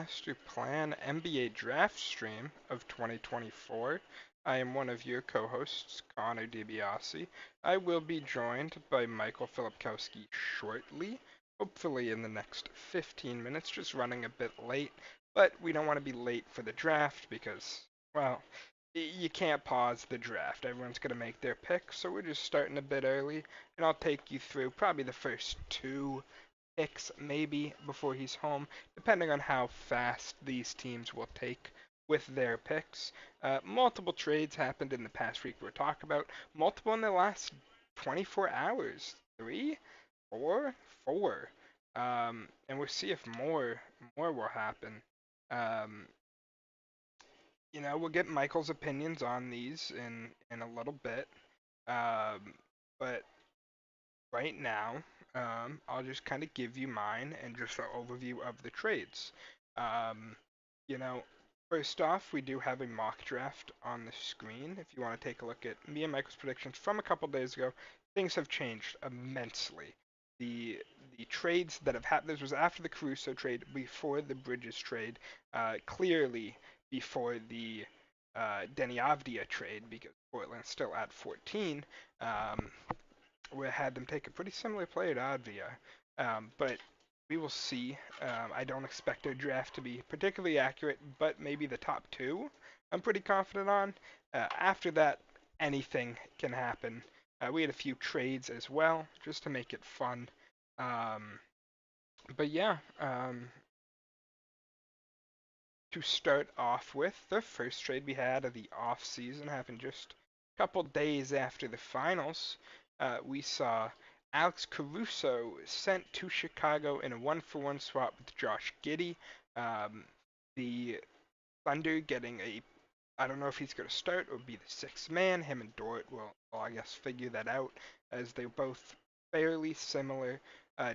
Master Plan NBA Draft Stream of 2024. I am one of your co-hosts, Connor DiBiase. I will be joined by Michael Filipkowski shortly, hopefully in the next 15 minutes, just running a bit late, but we don't want to be late for the draft because, well, you can't pause the draft. Everyone's going to make their pick, so we're just starting a bit early, and I'll take you through probably the first two picks maybe before he's home, depending on how fast these teams will take with their picks. Multiple trades happened in the past week we're talking about. Multiple in the last 24 hours. Three, four, four. And we'll see if more will happen. Um, we'll get Michael's opinions on these in a little bit. Um, but right now, I'll just kind of give you mine and just an overview of the trades. Um, you know, First off, we do have a mock draft on the screen. If you want to take a look at me and Michael's predictions from a couple days ago, things have changed immensely. The the trades that have happened. This was after the Caruso trade, before the Bridges trade, clearly before the Denny Avdia trade because Portland's still at 14. Um, we had them take a pretty similar player to Advia. But we will see. I don't expect their draft to be particularly accurate, but maybe the top two I'm pretty confident on. After that, anything can happen. We had a few trades as well, just to make it fun. Um, but yeah, to start off with, the first trade we had of the off season happened just a couple days after the finals. We saw Alex Caruso sent to Chicago in a one-for-one swap with Josh Giddey. Um, the Thunder getting I don't know if he's going to start or be the sixth man. Him and Dort will, I guess, figure that out as they're both fairly similar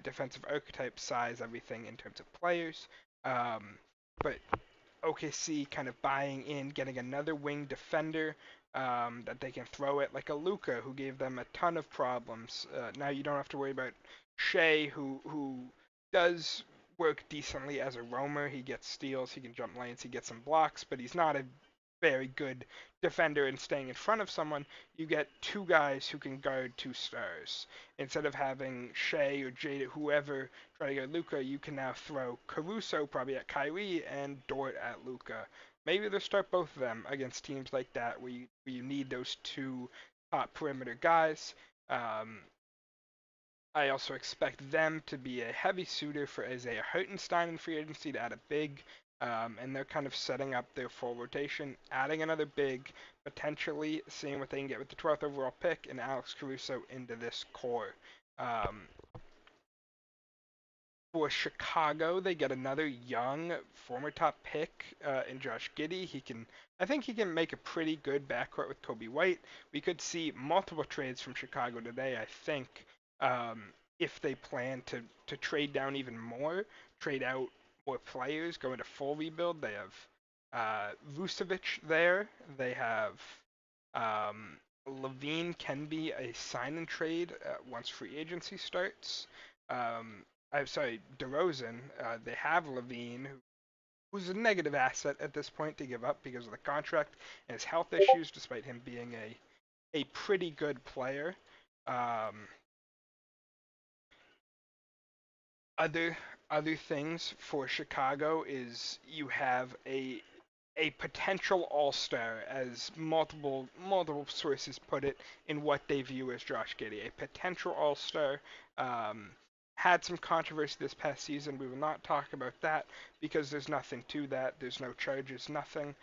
defensive archetype, size, everything in terms of players. But OKC kind of buying in, getting another wing defender that they can throw at, like a Luka, who gave them a ton of problems. Now you don't have to worry about Shea, who does work decently as a roamer. He gets steals, he can jump lanes, he gets some blocks, but he's not a very good defender and staying in front of someone. You get two guys who can guard two stars. Instead of having Shea or Jada, whoever, try to get Luka, you can now throw Caruso probably at Kyrie and Dort at Luka. Maybe they'll start both of them against teams like that where you need those two top perimeter guys. Um, I also expect them to be a heavy suitor for Isaiah Hartenstein in free agency to add a big, and they're kind of setting up their full rotation, adding another big, potentially seeing what they can get with the 12th overall pick and Alex Caruso into this core. Um, for Chicago, they get another young former top pick in Josh Giddey. I think he can make a pretty good backcourt with Kobe White. We could see multiple trades from Chicago today. I think um, if they plan to trade down even more, trade out more players, go into full rebuild. They have Vucevic there. They have um, Levine can be a sign and trade once free agency starts. I'm sorry, DeRozan. They have Levine, who's a negative asset at this point to give up because of the contract and his health issues, despite him being a pretty good player. Um, other other things for Chicago is you have a potential all-star, as multiple sources put it, in what they view as Josh Giddey, a potential all-star. Um, had some controversy this past season. We will not talk about that because there's nothing to that. There's no charges, nothing.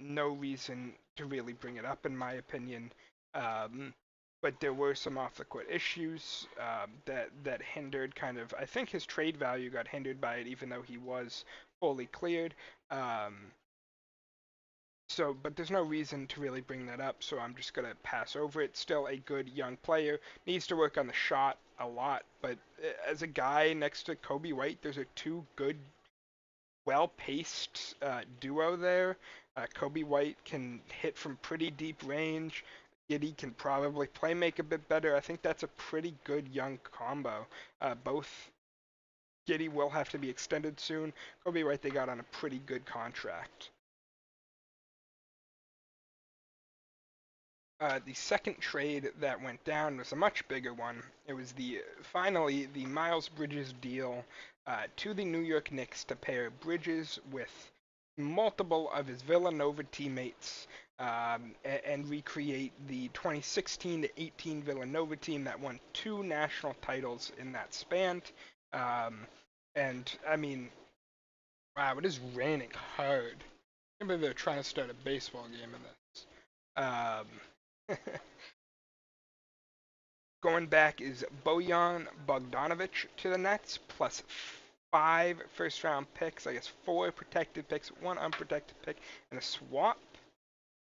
No reason to really bring it up, in my opinion. Um, but there were some off-the-court issues that hindered kind of. I think his trade value got hindered by it, even though he was fully cleared. Um, but there's no reason to really bring that up, so I'm just going to pass over it. Still a good young player. Needs to work on the shot a lot, but as a guy next to Kobe White, there's a two good, well-paced duo there. Kobe White can hit from pretty deep range. Giddey can probably play make a bit better. I think that's a pretty good young combo. Both Giddey will have to be extended soon. Kobe White they got on a pretty good contract. The second trade that went down was a much bigger one. It was finally the Miles Bridges deal to the New York Knicks to pair Bridges with multiple of his Villanova teammates and recreate the 2016 to 18 Villanova team that won 2 national titles in that span. Um, and I mean, wow, it is raining hard. I can't believe they're trying to start a baseball game in this. Going back is Bojan Bogdanovic to the Nets, plus 5 first-round picks, I guess 4 protected picks, 1 unprotected pick, and a swap.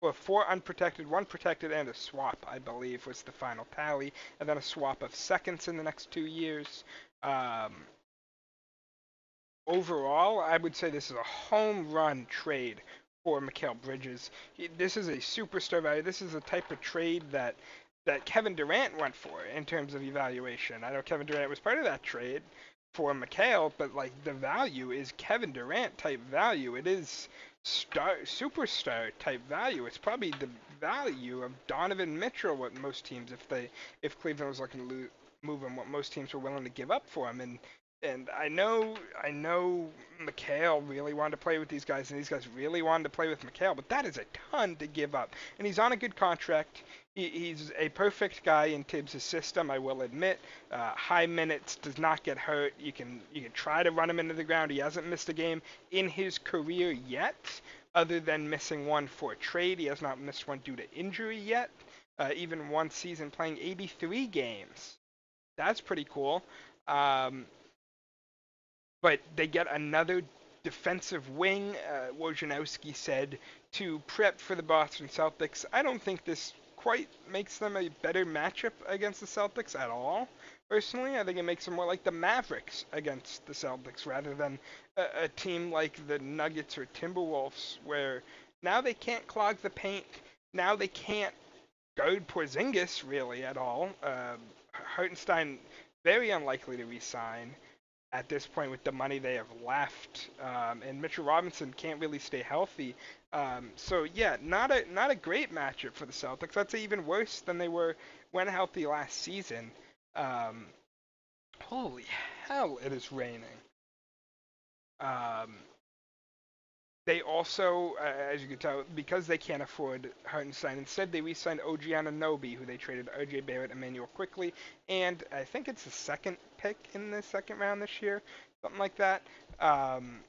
Or 4 unprotected, 1 protected, and a swap, I believe, was the final tally. And then a swap of seconds in the next 2 years. Um, Overall, I would say this is a home run trade for Mikal Bridges. This is a superstar value. This is the type of trade that Kevin Durant went for in terms of evaluation. I know Kevin Durant was part of that trade for Mikal, but like the value is Kevin Durant type value. It is superstar type value. It's probably the value of Donovan Mitchell. What most teams, if Cleveland was looking to move him, what most teams were willing to give up for him, and I know Mikal really wanted to play with these guys, and these guys really wanted to play with Mikal, but that is a ton to give up. And he's on a good contract. He's a perfect guy in Tibbs' system, I will admit. High minutes, does not get hurt. You can try to run him into the ground. He hasn't missed a game in his career yet, other than missing one for a trade. He has not missed one due to injury yet. Even one season playing 83 games. That's pretty cool. Um, but they get another defensive wing, Wojnarowski said, to prep for the Boston Celtics. I don't think this quite makes them a better matchup against the Celtics at all. Personally, I think it makes them more like the Mavericks against the Celtics rather than a team like the Nuggets or Timberwolves, where now they can't clog the paint. Now they can't guard Porzingis really at all. Hartenstein very unlikely to resign at this point with the money they have left, and Mitchell Robinson can't really stay healthy. So yeah, not a great matchup for the Celtics. I'd say even worse than they were when healthy last season. Um, Holy hell, it is raining. Um, they also, as you can tell, because they can't afford Hartenstein, instead they re-signed OG Anunoby, who they traded RJ Barrett, Emmanuel Quickly, and I think it's the second pick in the second round this year, something like that. Um,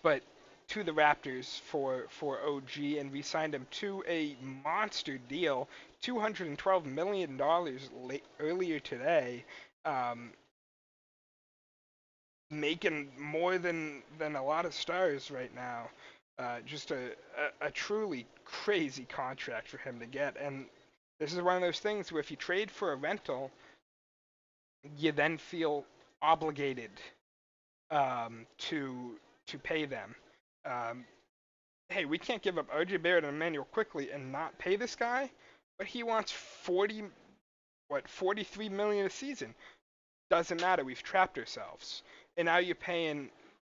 but to the Raptors for OG and re-signed him to a monster deal, $212 million earlier today. Um, Making more than a lot of stars right now. Just a truly crazy contract for him to get. And this is one of those things where if you trade for a rental, you then feel obligated to pay them. Um, hey, we can't give up RJ Barrett and Emmanuel Quickly and not pay this guy, but he wants 43 million a season. Doesn't matter. We've trapped ourselves. And now you're paying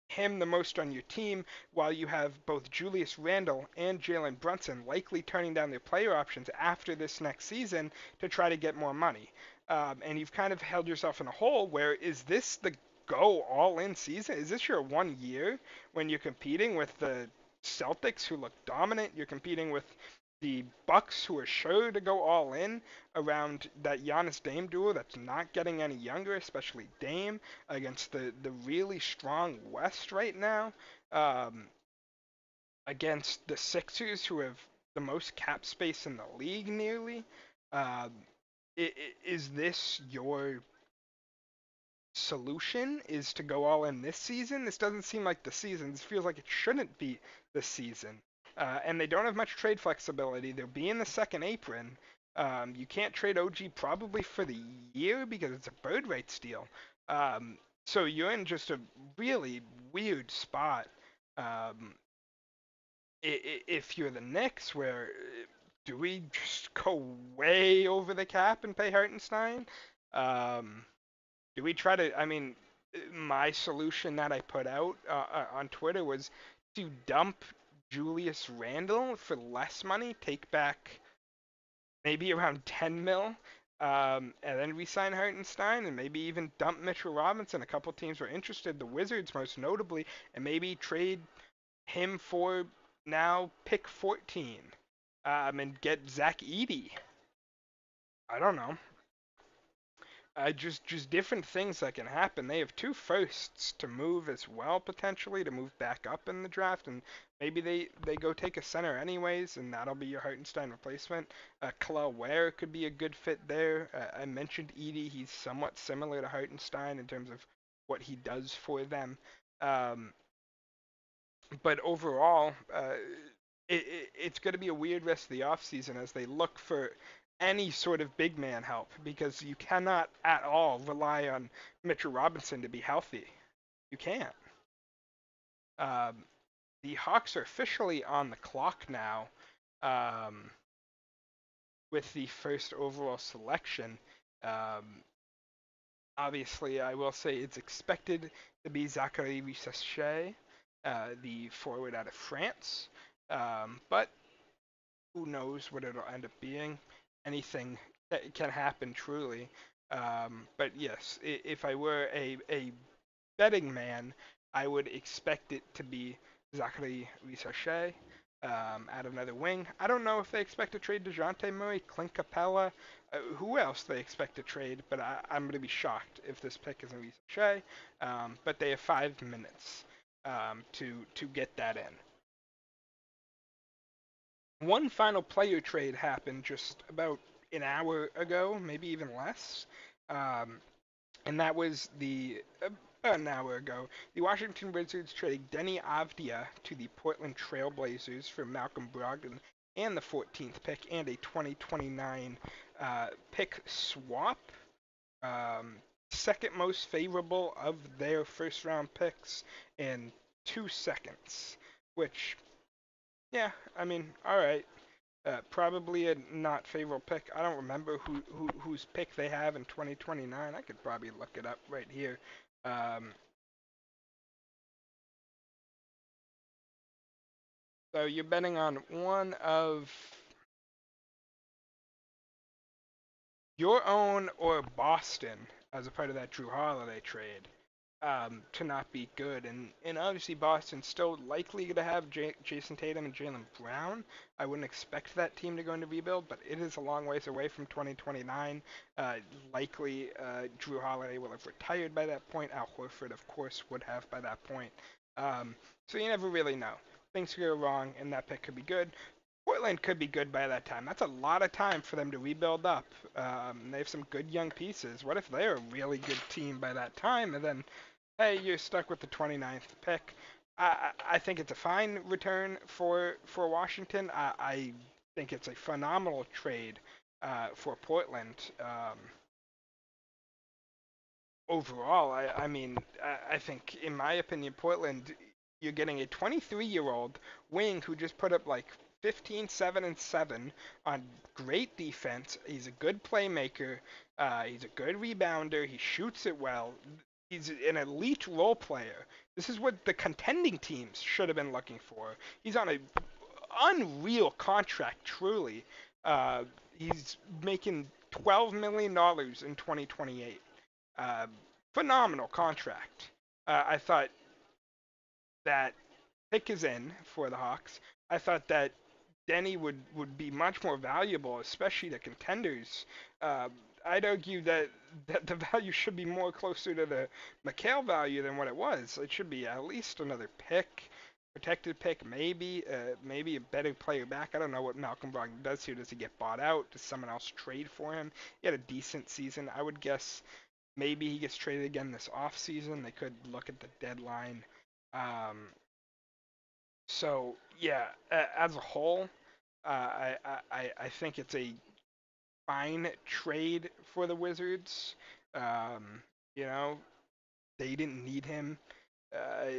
him the most on your team while you have both Julius Randle and Jalen Brunson likely turning down their player options after this next season to try to get more money. And you've kind of held yourself in a hole where is this the go all in season? Is this your 1 year when you're competing with the Celtics who look dominant? You're competing with the Bucks who are sure to go all in around that Giannis Dame duo that's not getting any younger, especially Dame against the really strong West right now, um, against the Sixers who have the most cap space in the league nearly. Um, is this your solution? Is to go all in this season? This doesn't seem like the season. This feels like it shouldn't be the season. And they don't have much trade flexibility. They'll be in the second apron. You can't trade OG probably for the year because it's a bird rights deal. So you're in just a really weird spot. Um, if you're the Knicks, where do we just go way over the cap and pay Hartenstein? Um, do we try to? I mean, my solution that I put out on Twitter was to dump Julius Randle for less money, take back maybe around 10 mil, and then re-sign Hartenstein, and maybe even dump Mitchell Robinson. A couple teams were interested, the Wizards most notably, and maybe trade him for now pick 14, and get Zach Edey. I don't know. Just different things that can happen. They have two firsts to move as well, potentially to move back up in the draft, and maybe they go take a center anyways, and that'll be your Hartenstein replacement. Kel'el Ware could be a good fit there. I mentioned Edey; he's somewhat similar to Hartenstein in terms of what he does for them. Um, but overall, it's going to be a weird rest of the offseason as they look for any sort of big man help because you cannot at all rely on Mitchell Robinson to be healthy. You can't. Um, the Hawks are officially on the clock now um, with the first overall selection. Um, Obviously, I will say it's expected to be Zachary Risacher, the forward out of France. But who knows what it'll end up being? Anything can happen, truly. But yes, if I were a betting man, I would expect it to be Zachary Risacher, at another wing. I don't know if they expect to trade DeJounte Murray, Clint Capella, who else they expect to trade, but I'm going to be shocked if this pick isn't Risacher. But they have 5 minutes to get that in. One final player trade happened just about an hour ago, maybe even less. Um, and that was about an hour ago. The Washington Wizards traded Deni Avdija to the Portland Trail Blazers for Malcolm Brogdon and the 14th pick and a 2029 pick swap. Um, Second most favorable of their first round picks in 2 seconds, which, yeah, I mean, all right. Probably a not favorable pick. I don't remember whose pick they have in 2029. I could probably look it up right here. Um, so you're betting on one of your own or Boston as a part of that Drew Holiday trade, to not be good. And obviously Boston's still likely to have Jason Tatum and Jaylen Brown. I wouldn't expect that team to go into rebuild, but it is a long ways away from 2029. Likely Drew Holiday will have retired by that point. Al Horford, of course, would have by that point. So you never really know. Things could go wrong, and that pick could be good. Portland could be good by that time. That's a lot of time for them to rebuild up. They have some good young pieces. What if they're a really good team by that time, and then hey, you're stuck with the 29th pick. I think it's a fine return for Washington. I think it's a phenomenal trade for Portland. Overall, I mean, I think, in my opinion, Portland, you're getting a 23-year-old wing who just put up like 15, 7, and 7 on great defense. He's a good playmaker. He's a good rebounder. He shoots it well. He's an elite role player. This is what the contending teams should have been looking for. He's on an unreal contract, truly. He's making $12 million in 2028. Uh, Phenomenal contract. I thought that pick is in for the Hawks. I thought that Deni would be much more valuable, especially to contenders. Uh, I'd argue that the value should be more closer to the McHale value than what it was. It should be at least another pick, protected pick, maybe a better player back. I don't know what Malcolm Brogdon does here. Does he get bought out? Does someone else trade for him? He had a decent season. I would guess maybe he gets traded again this offseason. They could look at the deadline. Um, so yeah, as a whole, I think it's a fine trade for the Wizards. Um, you know, they didn't need him uh,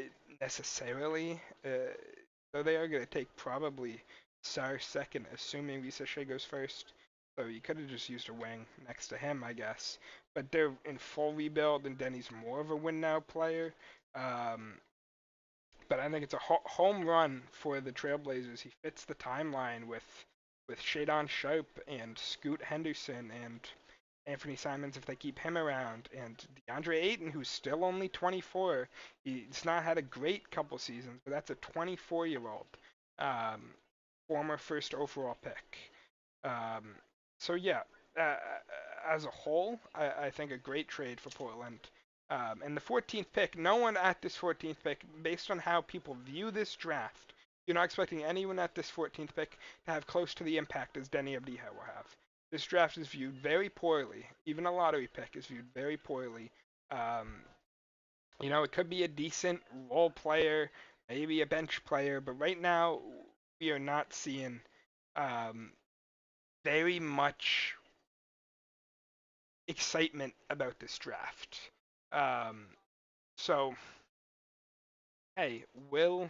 necessarily, so they are going to take probably Sar second, assuming Risa Shea goes first. So you could have just used a wing next to him, I guess. But they're in full rebuild, and Denny's more of a win now player. Um, but I think it's a home run for the Trailblazers. He fits the timeline with Shadon Sharpe and Scoot Henderson and Anthony Simons if they keep him around, and DeAndre Ayton, who's still only 24. He's not had a great couple seasons, but that's a 24-year-old um, former first overall pick. Um, so yeah, uh, as a whole, I think a great trade for Portland. And the 14th pick, no one at this 14th pick, based on how people view this draft, you're not expecting anyone at this 14th pick to have close to the impact as Denny Avdija will have. This draft is viewed very poorly. Even a lottery pick is viewed very poorly. Um, it could be a decent role player, maybe a bench player, but right now we are not seeing um, very much excitement about this draft. Um, so, hey, will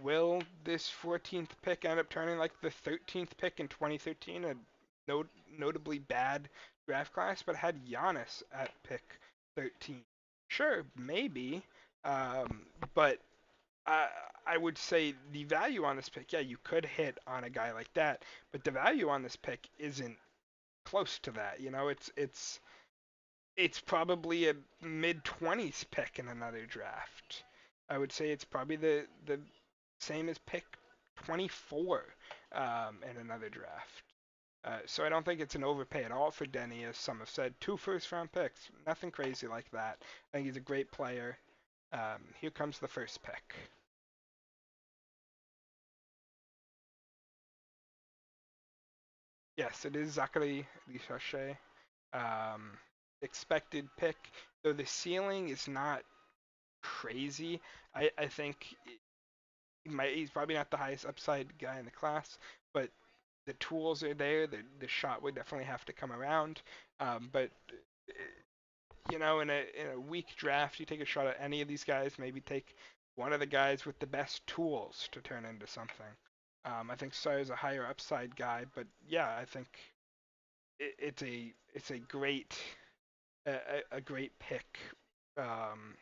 will this 14th pick end up turning like the 13th pick in 2013, a notably bad draft class, but had Giannis at pick 13? Sure, maybe, um, but I I would say the value on this pick, yeah, you could hit on a guy like that, but the value on this pick isn't close to that. It's probably a mid 20s pick in another draft. I would say it's probably the same as pick 24 in another draft. So I don't think it's an overpay at all for Denny, as some have said. 2 first-round picks, nothing crazy like that. I think he's a great player. Here comes the first pick. Yes, it is Zachary Lichache. Um, Expected pick, though the ceiling is not crazy. I think he's probably not the highest upside guy in the class, but the tools are there. The shot would definitely have to come around. But in a weak draft, you take a shot at any of these guys. Maybe take one of the guys with the best tools to turn into something. I think Sarr's a higher upside guy, but yeah, I think it's a great pick um,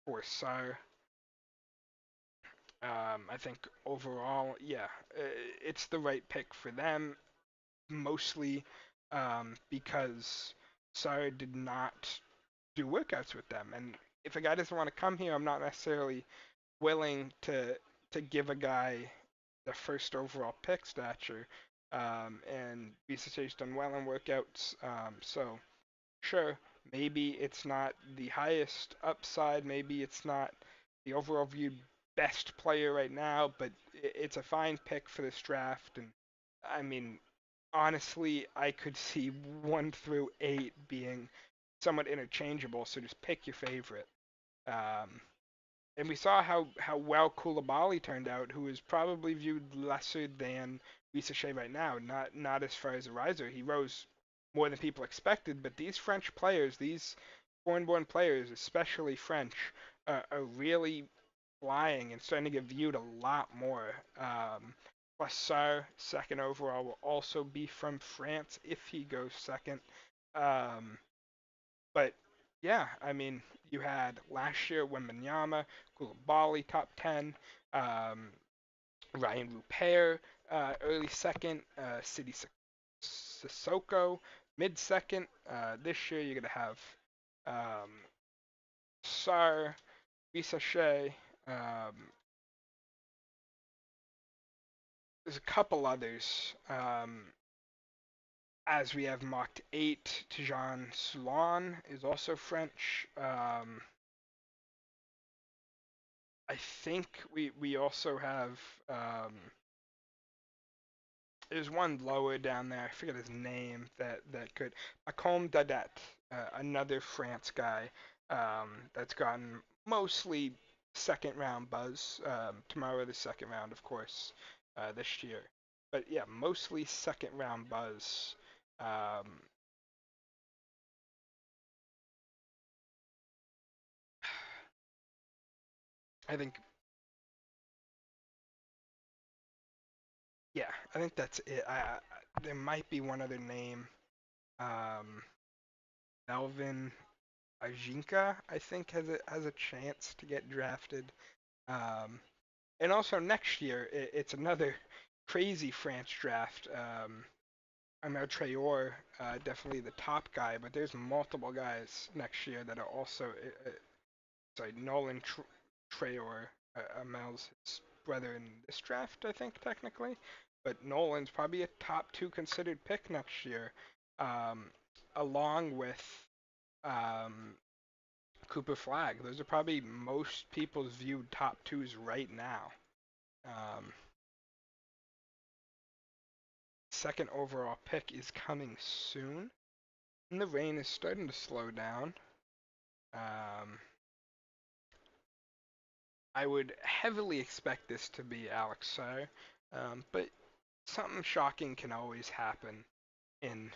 for Sarr. I think overall, yeah, it's the right pick for them, mostly because Sarr did not do workouts with them. And if a guy doesn't want to come here, I'm not necessarily willing to give a guy the first overall pick stature. And BCH's done well in workouts, so sure, maybe it's not the highest upside, maybe it's not the overall viewed best player right now, but it's a fine pick for this draft. And I mean, honestly, I could see 1 through 8 being somewhat interchangeable, so just pick your favorite. Um, and we saw how well Koulibaly turned out, who is probably viewed lesser than Risa Shea right now. Not as far as a riser. He rose more than people expected, but these French players, these foreign-born players, especially French, are really flying and starting to get viewed a lot more. Plus, Sarr, second overall, will also be from France if he goes second. Um, but yeah, I mean, you had last year Wembanyama, Koulibaly top 10, um, Ryan Rupert early second, City Sissoko mid second. This year you're gonna have um, Sarr, Risa Shea. There's a couple others. As we have mocked 8, Tijan Soulon is also French. I think we also have there's one lower down there. I forget his name that could Macomb Dadet, another France guy that's gotten mostly second round buzz. Tomorrow the second round, of course, this year. But yeah, mostly second round buzz. Um, I think yeah, I think that's it. there might be one other name. Um, Melvin Ajinka, I think, has a chance to get drafted. Um, and also next year, it's another crazy France draft. I know Traore, definitely the top guy, but there's multiple guys next year that are also. Sorry, Nolan Traore, Mel's his brother in this draft, I think technically, but Nolan's probably a top two considered pick next year, um, along with um, Cooper Flag. Those are probably most people's viewed top twos right now. Um, Second overall pick is coming soon, and the rain is starting to slow down. Um, I would heavily expect this to be Alex Sarr, but something shocking can always happen in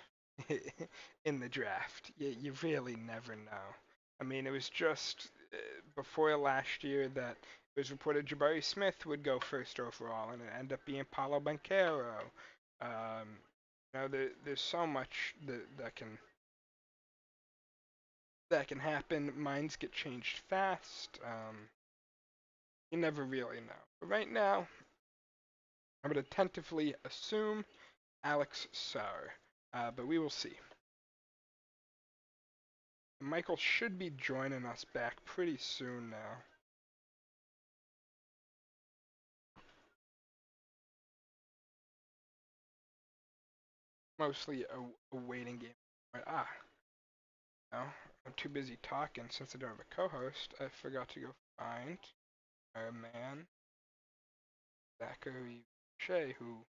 in the draft. You really never know. I mean, it was just before last year that it was reported Jabari Smith would go first overall, and it ended up being Paulo Banchero. There's so much that can happen. Minds get changed fast. You never really know. But right now, I'm going to tentatively assume Alex Sarr, but we will see. Michael should be joining us back pretty soon now. Mostly a waiting game. But, no, I'm too busy talking since I don't have a co-host. I forgot to go find our man, Zachary Shea, who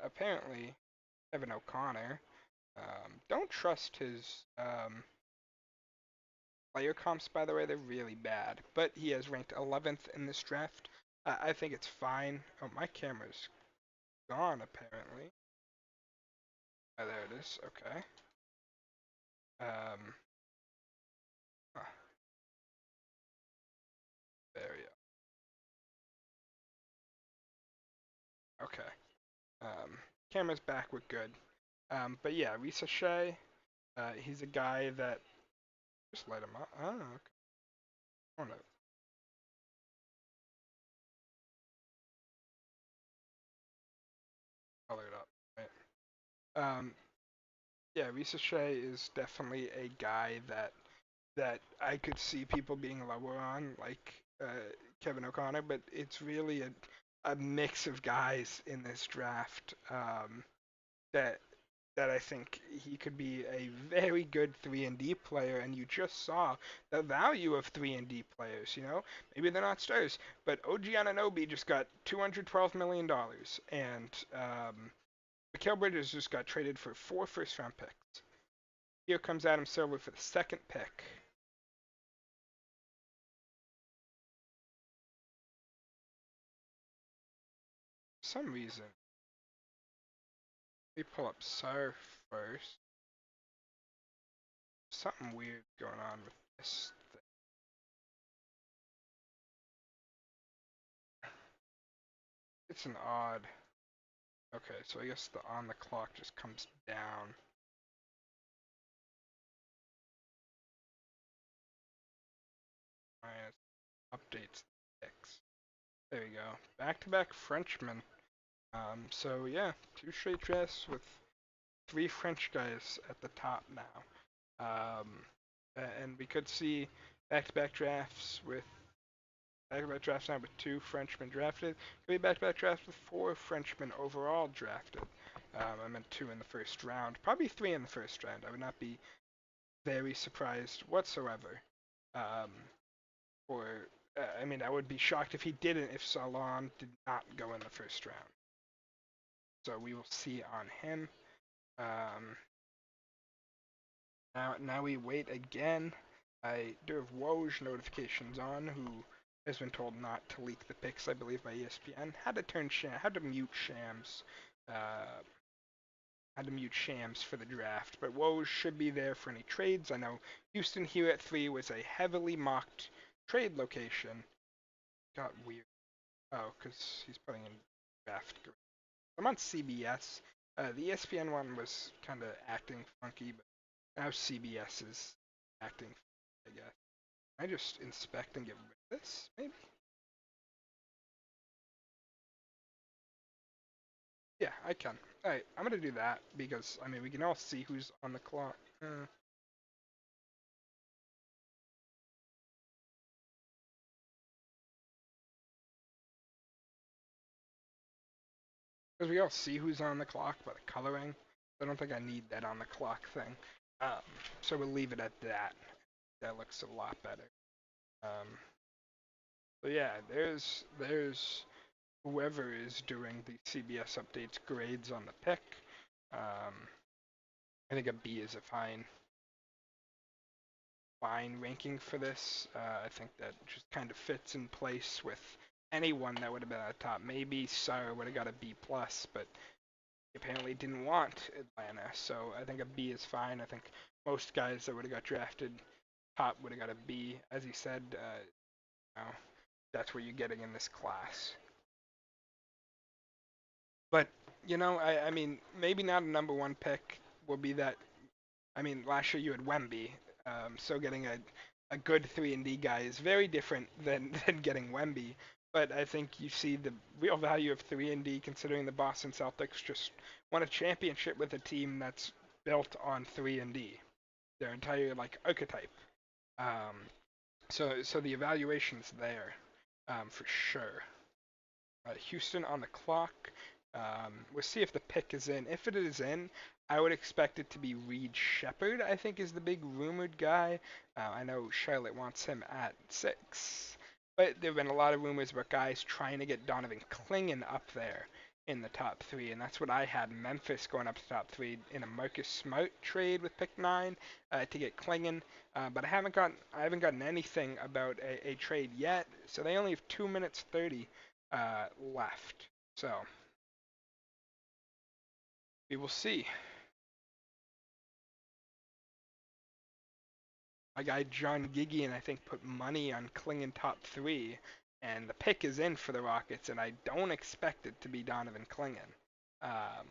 apparently Evan O'Connor. Don't trust his player comps, by the way. They're really bad. But he has ranked 11th in this draft. I think it's fine. Oh, my camera's gone, apparently. Oh, there it is. Okay. Um, huh, there we go. Okay. Camera's back. We're good. But yeah, Risa Shea, he's a guy that just light him up. Oh, okay. Oh no, color it up. Right. Yeah, Risa Shea is definitely a guy that I could see people being lower on, like Kevin O'Connor, but it's really a mix of guys in this draft that that I think he could be a very good 3 and D player, and you just saw the value of 3 and D players. Maybe they're not stars, but OG Anunoby just got $212 million, and Mikal Bridges just got traded for 4 first-round picks. Here comes Adam Silver for the second pick. For some reason, let me pull up Sarr first. Something weird going on with this thing. It's an odd. Okay, so I guess the on the clock just comes down. Minus updates picks. There we go. Back-to-back Frenchmen. So yeah, 2 straight drafts with 3 French guys at the top now. Um, and we could see back-to-back drafts with back-to-back drafts now with 2 Frenchmen drafted. Could be back-to-back drafts with 4 Frenchmen overall drafted. I meant 2 in the first round, probably 3 in the first round. I would not be very surprised whatsoever. Um, or I mean, I would be shocked if he didn't. If Salon did not go in the first round, so we will see on him. Um, now we wait again. I do have Woj notifications on, who has been told not to leak the picks, I believe, by ESPN. Had to mute Shams. Uh, had to mute Shams for the draft, but Woj should be there for any trades. I know Houston here at 3 was a heavily mocked trade location. Got weird. Oh, because he's putting in draft. I'm on CBS. The ESPN one was kind of acting funky, but now CBS is acting funky, I guess. Can I just inspect and get rid of this, maybe? Yeah, I can. Alright, I'm gonna do that because, I mean, we can all see who's on the clock. Because we all see who's on the clock by the coloring. I don't think I need that on the clock thing. Um, so we'll leave it at that. That looks a lot better. Um, so yeah, there's whoever is doing the CBS updates grades on the pick. Um, I think a B is a fine ranking for this. I think that just kind of fits in place with anyone that would have been at the top. Maybe Sarr would have got a B plus, but he apparently didn't want Atlanta, so I think a B is fine. I think most guys that would have got drafted top would have got a B. As he said, you know, that's what you're getting in this class. But I mean, maybe not a number one pick will be that. I mean, last year you had Wemby, so getting a good 3-and-D guy is very different than than getting Wemby. But I think you see the real value of 3-and-D considering the Boston Celtics just won a championship with a team that's built on 3-and-D, their entire like archetype. Um, so the evaluation's there, for sure. Houston on the clock. We'll see if the pick is in. If it is in, I would expect it to be Reed Shepherd, I think is the big rumored guy. I know Charlotte wants him at 6. But there have been a lot of rumors about guys trying to get Donovan Clingan up there in the top 3, and that's what I had Memphis going up to top 3 in a Marcus Smart trade with pick 9 to get Clingan. But I haven't gotten anything about a trade yet, so they only have 2 minutes 30 left. So we will see. My guy John Giggy and I think put money on Clingan top 3, and the pick is in for the Rockets, and I don't expect it to be Donovan Clingan. Um,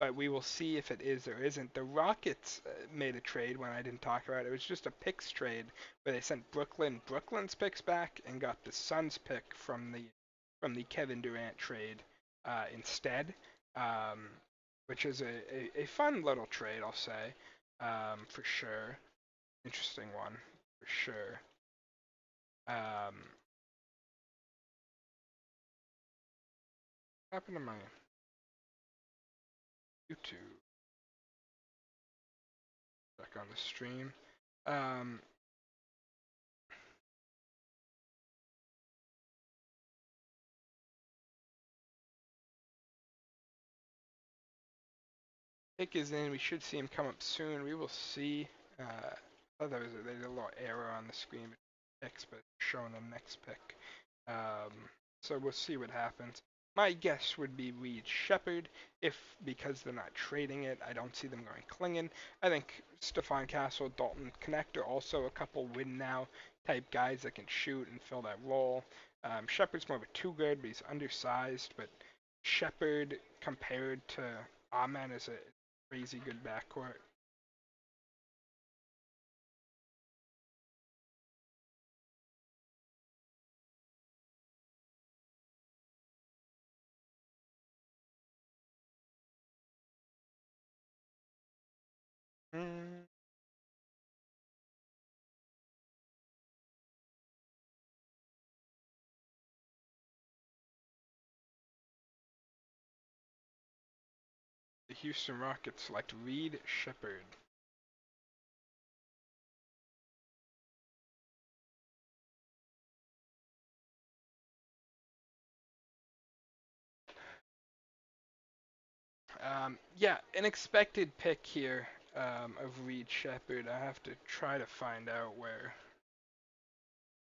but we will see if it is or isn't. The Rockets made a trade when I didn't talk about it. It was just a picks trade where they sent Brooklyn's picks back and got the Suns pick from the Kevin Durant trade instead, um, which is a fun little trade, I'll say, for sure. Interesting one, for sure. What happened to my YouTube? Back on the stream. Um, Pick is in. We should see him come up soon. We will see. Oh, there's a little error on the screen. Picks, but showing the next pick. Um, so we'll see what happens. My guess would be Reed Shepherd, if because they're not trading it, I don't see them going Clingan. I think Stephon Castle, Dalton Connect are also a couple win now type guys that can shoot and fill that role. Shepherd's more of a two guard, but he's undersized. But Shepherd compared to Amen is a crazy good backcourt. Mm, the Houston Rockets select Reed Shepherd. Yeah, an expected pick here of Reed Shepherd. I have to try to find out where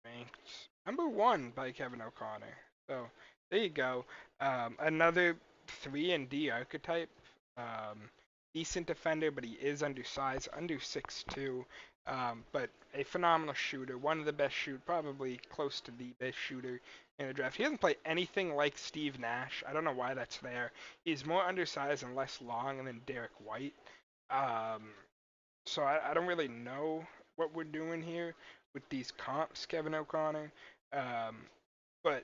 ranked number 1 by Kevin O'Connor. So there you go. Another 3-and-D archetype. Um, Decent defender, but he is undersized, under 6'2". But a phenomenal shooter, one of the best probably close to the best shooter in the draft. He doesn't play anything like Steve Nash. I don't know why that's there. He's more undersized and less long than Derek White. Um, so I don't really know what we're doing here with these comps, Kevin O'Connor. Um, but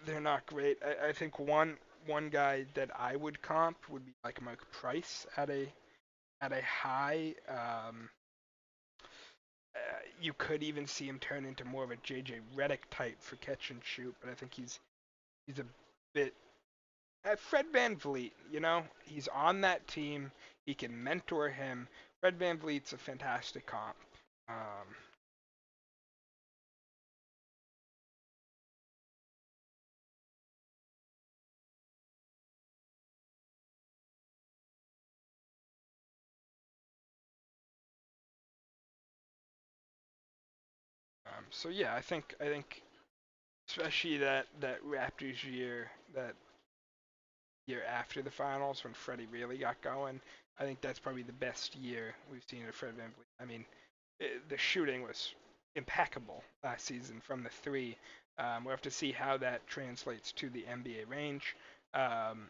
they're not great. I think one guy that I would comp would be like Mark Price at a high. You could even see him turn into more of a JJ Redick type for catch and shoot, but I think he's a bit. Fred Van Vliet, he's on that team. He can mentor him. Fred Van Vliet's a fantastic comp. Um, so yeah, I think especially that Raptors year, that year after the finals when Freddie really got going, I think that's probably the best year we've seen of Fred VanVleet. I mean, the shooting was impeccable last season from the three. We'll have to see how that translates to the NBA range. Um,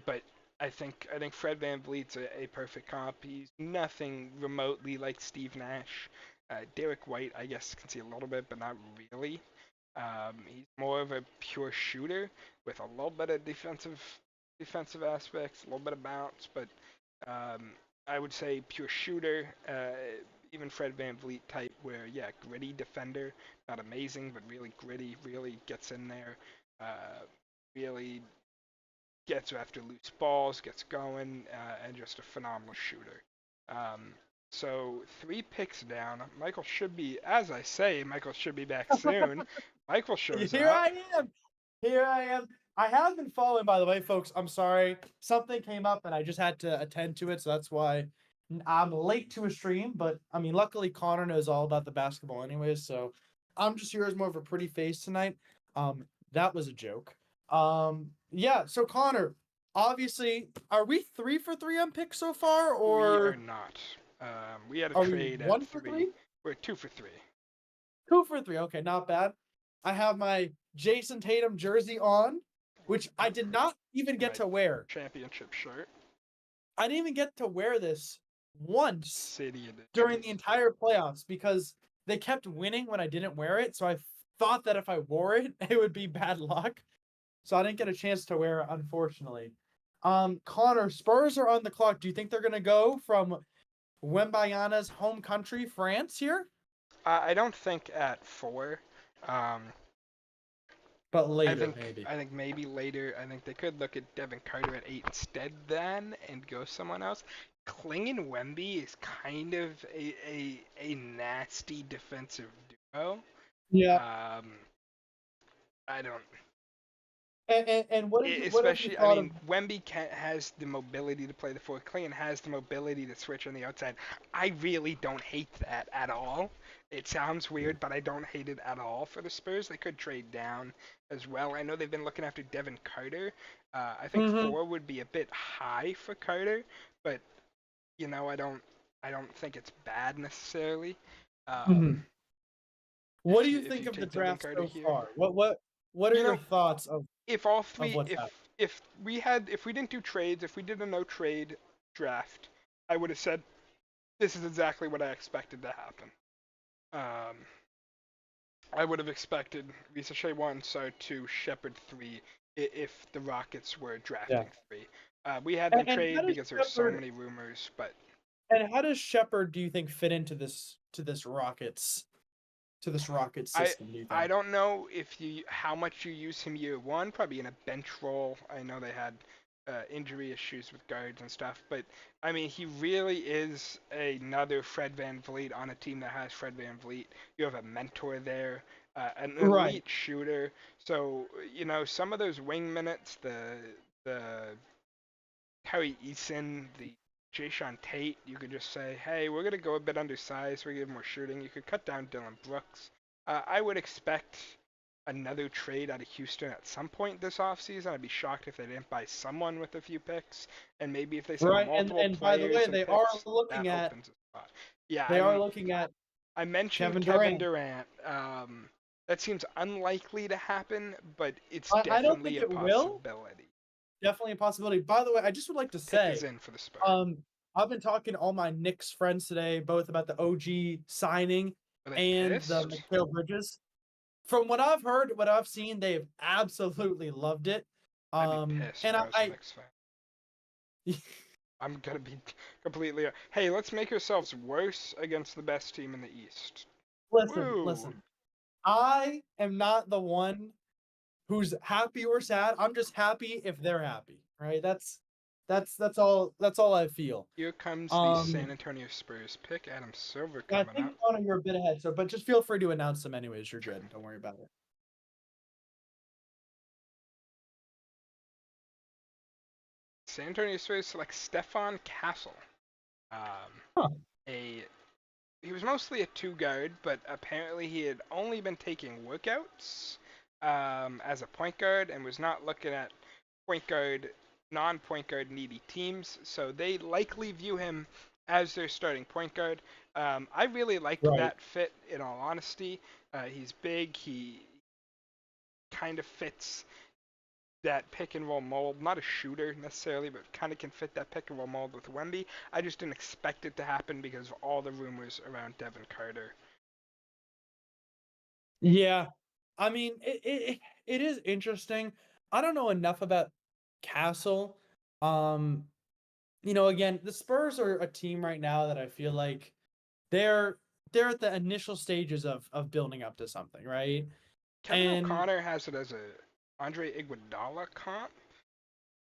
but I think Fred VanVleet's a perfect comp. He's nothing remotely like Steve Nash. Derek White, I guess, can see a little bit, but not really. He's more of a pure shooter with a little bit of defensive aspects, a little bit of bounce, but um, I would say pure shooter. Even Fred VanVleet type, where yeah, gritty defender, not amazing, but really gritty, really gets in there, really gets after loose balls, gets going, and just a phenomenal shooter. Um, so 3 picks down. Michael should be, as I say, Michael should be back soon. Michael shows Here up. I am. Here I am. I have been following, by the way, folks. I'm sorry. Something came up and I just had to attend to it. So that's why I'm late to a stream. But I mean, luckily, Connor knows all about the basketball, anyways. So I'm just here as more of a pretty face tonight. That was a joke. Yeah. So, Connor, obviously, are we 3 for 3 on picks so far? We are Or not. We had a are we trade at one for 3. three? We're 2 for 3. 2 for 3. Okay, not bad. I have my Jason Tatum jersey on, which I did not even get My to wear. championship shirt. I didn't even get to wear this once City during the editions. entire playoffs because they kept winning when I didn't wear it. So I thought that if I wore it, it would be bad luck. So I didn't get a chance to wear it, unfortunately. Connor, Spurs are on the clock. Do you think they're gonna go from Wembayana's home country, France, here? I don't think at 4. Um, But I later, think maybe. I think maybe later. I think they could look at Devin Carter at 8 instead then and go someone else. Kling and Wemby is kind of a nasty defensive duo. Yeah. Um, I don't. And what have you Especially, I thought of? mean, Wemby has the mobility to play the 4. Clingan has the mobility to switch on the outside. I really don't hate that at all. It sounds weird, but I don't hate it at all for the Spurs. They could trade down as well. I know they've been looking after Devin Carter. I think Mm-hmm. 4 would be a bit high for Carter, but I don't think it's bad necessarily. Um, Mm-hmm. What do you if think you of the take Devin draft Carter so here, far? What are you your know, thoughts if all of three what's happened? if we didn't do trades, if we did a no trade draft, I would have said this is exactly what I expected to happen. Um, I would have expected Risa Shea 1, so 2, Shepard 3 if the Rockets were Yeah. drafting 3. We had them And how trade does because there were so Shepard many rumors, but and how does Shepard do you think fit into this Rockets I system, do you I think? don't know if you how much you use him year 1, probably in a bench role. I know they had injury issues with guards and stuff, but I mean he really is another Fred Van Vliet on a team that has Fred Van Vliet. You have a mentor there, an Right. elite shooter. So some of those wing minutes, the Harry Eason, the Jayshawn Tate, you could just say, hey, we're going to go a bit undersized. We're going to give more shooting. You could cut down Dylan Brooks. I would expect another trade out of Houston at some point this offseason. I'd be shocked if they didn't buy someone with a few picks. And maybe if they send Right. multiple And by the way, players and they are picks, looking that at opens a spot. Yeah, they are looking at I mentioned Kevin Kevin Durant. Durant. That seems unlikely to happen, but it's I don't definitely think a it will. possibility. Definitely a possibility. By the way, I just would like to Pick is say, in for the Spurs. um, I've been talking to all my Knicks friends today, both about the OG signing Are they and the pissed? Mikal Bridges. From what I've heard, what I've seen, they've absolutely loved it. I'd be pissed And if I was a Knicks fan. I'm gonna be completely. Hey, let's make ourselves worse against the best team in the East. listen, Woo! listen. I am not the one who's happy or sad. I'm just happy if they're happy, right? That's all I feel. Here comes the Um, San Antonio Spurs pick. Adam Silver yeah, I coming think up. Connor, you're a bit ahead. So, but just feel free to announce them anyways. You're good. Don't worry about it. San Antonio Spurs select Stefan Castle. Um, Huh. He was mostly a two guard, but apparently he had only been taking workouts as a point guard and was not looking at point guard, non-point guard needy teams. So they likely view him as their starting point guard. I really like Right. that fit. In all honesty, he's big. He kind of fits that pick and roll mold. Not a shooter necessarily, but kind of can fit that pick and roll mold with Wemby. I just didn't expect it to happen because of all the rumors around Devin Carter. Yeah. I mean, it is interesting. I don't know enough about Castle. Um, again, the Spurs are a team right now that I feel like they're they're at the initial stages of building up to something, right? Kevin And O'Connor has it as a Andre Iguodala comp.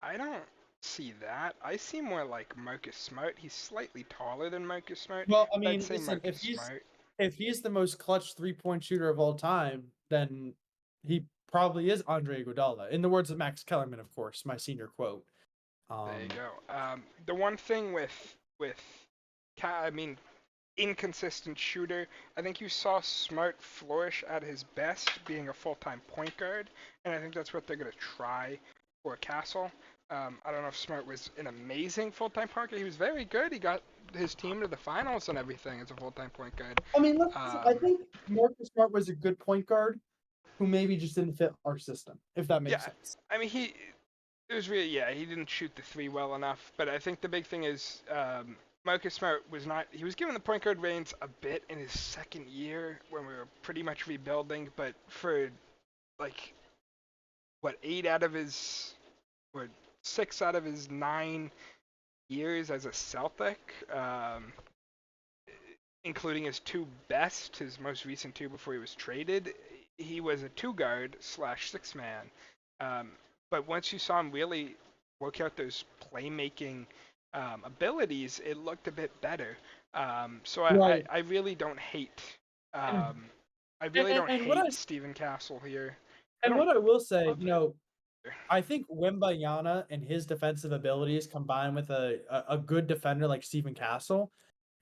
I don't see that. I see more like Marcus Smart. He's slightly taller than Marcus Smart, well, I but I'd mean, say listen, Marcus Smart. if he's the most clutch 3-point shooter of all time, then he probably is Andre Iguodala. In the words of Max Kellerman, of course, my senior quote. There you Um, go. The one thing with I mean, inconsistent shooter. I think you saw Smart flourish at his best being a full-time point guard, and I think that's what they're going to try for Castle. I don't know if Smart was an amazing full-time point guard. He was very good. He got his team to the finals and everything as a full-time point guard. I mean, I Um, think Marcus Smart was a good point guard who maybe just didn't fit our system, if that makes yeah, sense. I mean it was really he didn't shoot the three well enough. But I think the big thing is Marcus Smart was not. He was given the point guard reins a bit in his second year when we were pretty much rebuilding. But for like what 6 out of his 9 years as a Celtic, including his two best, his most recent two before he was traded, he was a two guard slash six man. Um, but once you saw him really work out those playmaking abilities, it looked a bit better. So Right. I really don't hate. And Um, I and, really and, don't and what I hate Stephen Castle here. I and don't what I will say, love it. I think Wembanyama and his defensive abilities combined with a good defender like Stephen Castle.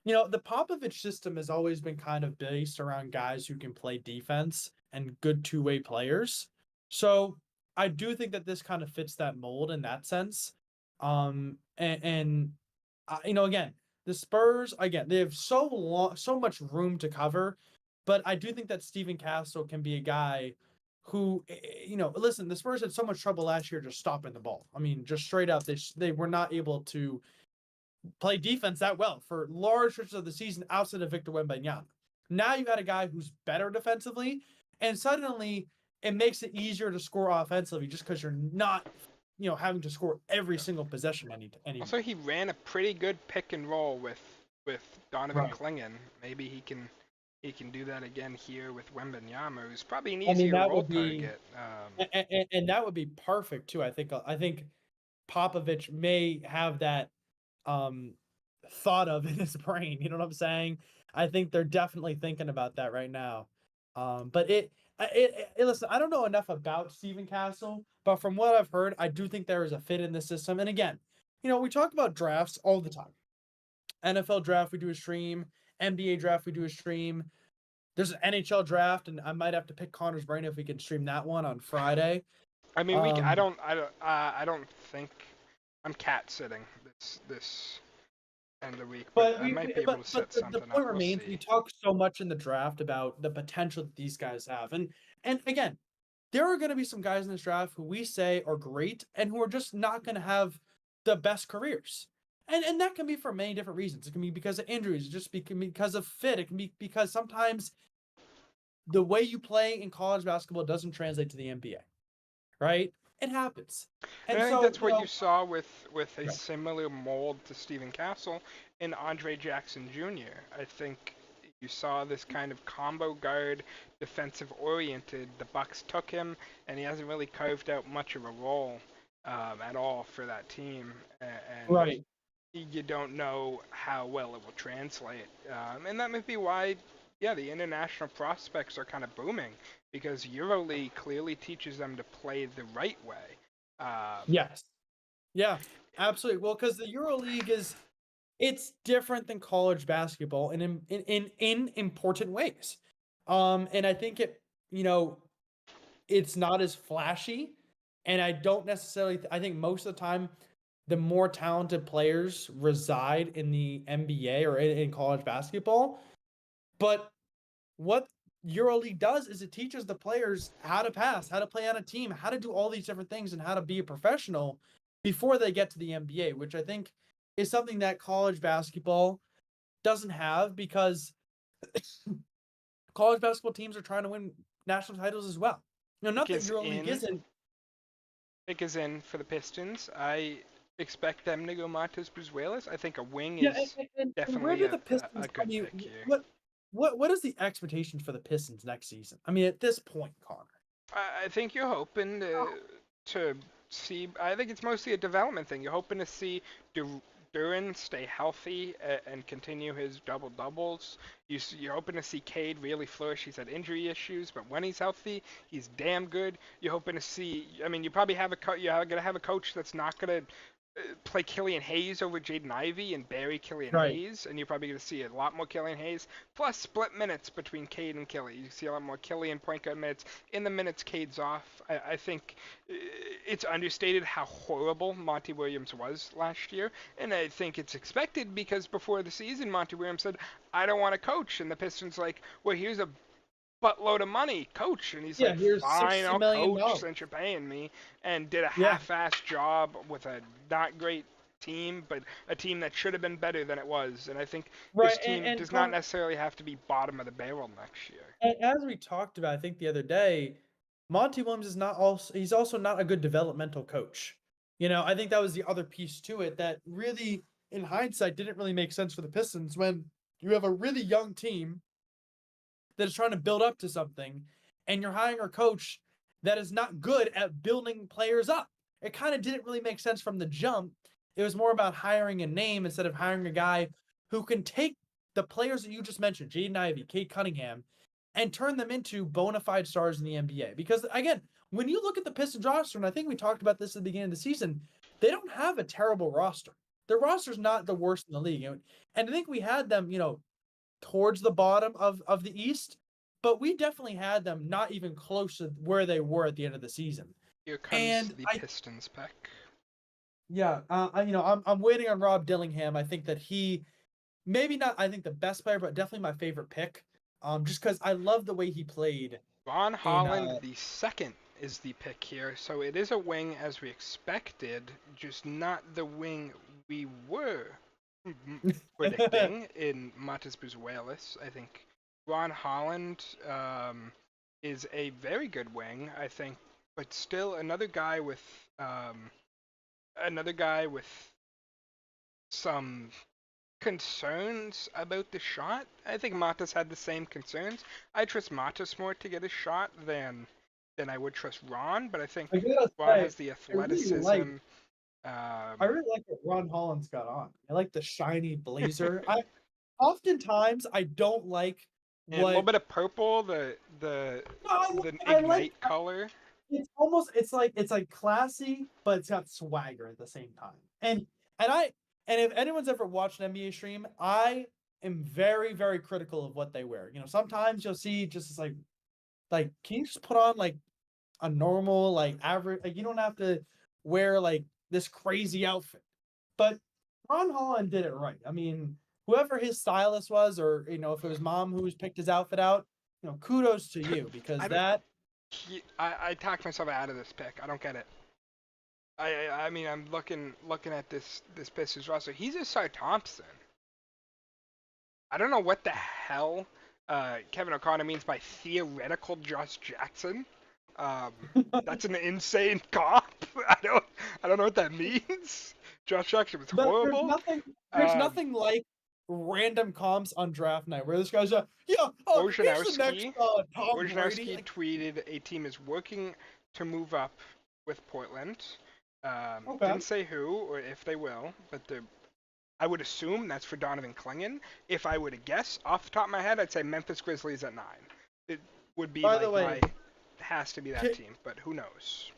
The Popovich system has always been kind of based around guys who can play defense and good two-way players. So I do think that this kind of fits that mold in that sense. Again, the Spurs, again, they have so much room to cover, but I do think that Stephen Castle can be a guy who, listen, the Spurs had so much trouble last year just stopping the ball. I mean, just straight up, they were not able to play defense that well for large stretches of the season outside of Victor Wembanyama. Now you got a guy who's better defensively, and suddenly it makes it easier to score offensively just because you're not, having to score every single possession anymore. Also, he ran a pretty good pick and roll with Donovan Right. Clingan. Maybe he can do that again here with Wembanyama, who's probably an I mean, easier that role would be, target. and that would be perfect too. I think Popovich may have that um thought of in his brain. You know what I'm saying? I think they're definitely thinking about that right now. But listen, I don't know enough about Stephen Castle, but from what I've heard, I do think there is a fit in the system. And again, we talk about drafts all the time. NFL draft, we do a stream. NBA draft, we do a stream. There's an NHL draft, and I might have to pick Connor's brain if we can stream that one on Friday. I mean, Um, I don't think I'm cat sitting this end of the week, but But I might be able to set the something up. point We'll remains, we see. talk so much in the draft about the potential that these guys have. And again, there are going to be some guys in this draft who we say are great and who are just not going to have the best careers. And that can be for many different reasons. It can be because of injuries, because of fit. It can be because sometimes the way you play in college basketball doesn't translate to the NBA, right? It happens. And And I think so, that's what you saw with a right. similar mold to Stephen Castle in Andre Jackson Jr. I think you saw this kind of combo guard, defensive oriented. The Bucks took him, and he hasn't really carved out much of a role at all for that team. And Right. you don't know how well it will translate. And that might be why, yeah, the international prospects are kind of booming because EuroLeague clearly teaches them to play the right way. Yes. Yeah, absolutely. Well, because the EuroLeague it's different than college basketball in important ways. And I think it's not as flashy, and I don't necessarily. I think most of the time, the more talented players reside in the NBA or in college basketball. But what EuroLeague does is it teaches the players how to pass, how to play on a team, how to do all these different things, and how to be a professional before they get to the NBA, which I think is something that college basketball doesn't have because college basketball teams are trying to win national titles as well. Pick Not that is EuroLeague in. isn't. Pick is in for the Pistons. I expect them to go Matas Bruzuelas. I think a wing Yeah, is and where definitely do a, the a Pistons? I good mean, pick here. what is the expectations for the Pistons next season? I mean, at this point, Connor. I think you're hoping to see. I think it's mostly a development thing. You're hoping to see Duran stay healthy and continue his double doubles. You're hoping to see Cade really flourish. He's had injury issues, but when he's healthy, he's damn good. You're hoping to see. I mean, you probably have you're gonna have a coach that's not gonna play Killian Hayes over Jaden Ivey and bury Killian Right. Hayes, and you're probably going to see a lot more Killian Hayes, plus split minutes between Cade and Killy. You see a lot more Killian point guard minutes. In the minutes Cade's off, I think it's understated how horrible Monty Williams was last year, and I think it's expected because before the season, Monty Williams said, I don't want to coach, and the Pistons like, well, here's a buttload of money, coach. And he's Yeah, like, here's fine, $60 I'll million. coach since you're paying me. And did a Yeah. half-assed job with a not great team, but a team that should have been better than it was. And I think Right. this team And does not Connor, necessarily have to be bottom of the barrel next year. as we talked about, I think the other day, Monty Williams is not also he's also not a good developmental coach. I think that was the other piece to it that really, in hindsight, didn't really make sense for the Pistons when you have a really young team that is trying to build up to something, and you're hiring a coach that is not good at building players up. It kind of didn't really make sense from the jump. It was more about hiring a name instead of hiring a guy who can take the players that you just mentioned, Jaden Ivey, Kate Cunningham, and turn them into bona fide stars in the NBA. Because again, when you look at the Pistons roster, and I think we talked about this at the beginning of the season, they don't have a terrible roster. Their roster's not the worst in the league. And I think we had them, towards the bottom of the East, but we definitely had them not even close to where they were at the end of the season. Here comes And the I Pistons pick. yeah, I'm waiting on Rob Dillingham. I think that he maybe not I think the best player, but definitely my favorite pick. Just because I love the way he played Ron in Holland, the second, is the pick here. So it is a wing as we expected, just not the wing we were predicting in Matas Buzuelis. I think Ron Holland is a very good wing, I think, but still another guy with some concerns about the shot. I think Matas had the same concerns. I trust Matas more to get a shot than I would trust Ron, but I think I gotta Ron say, has the I really like athleticism. I really like what Ron Holland's got on. I like the shiny blazer. I oftentimes I don't like And a little what bit of purple, no, I, the I like ignite color. it's like classy, but it's got swagger at the same time. And if anyone's ever watched an NBA stream, I am very, very critical of what they wear. Sometimes you'll see just as like can you just put on like a normal, like average, like you don't have to wear like this crazy outfit. But Ron Holland did it right. I mean, whoever his stylist was, or if it was mom who picked his outfit out, kudos to you because I don't. that. I talked myself out of this pick. I don't get it. I mean, I'm looking at this Pistons roster. He's a Sar Thompson. I don't know what the hell Kevin O'Connor means by theoretical Josh Jackson. Um, that's an insane comp. I don't know what that means. Josh Jackson was But horrible. there's nothing like random comps on draft night where this guy's he's the next Tom Brady. Wojnarowski tweeted a team is working to move up with Portland. Okay. Didn't say who or if they will, but I would assume that's for Donovan Clingan. If I were to guess off the top of my head, I'd say Memphis Grizzlies at 9. It would be has to be that team, but who knows?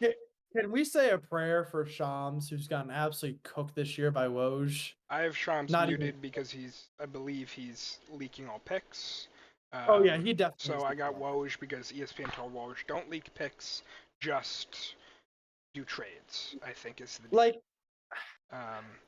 Can we say a prayer for Shams, who's gotten absolutely cooked this year by Woj? I have Shams muted because I believe he's leaking all picks. Oh yeah, he definitely. So I got Woj because ESPN told Woj, don't leak picks, just do trades. I think is the like.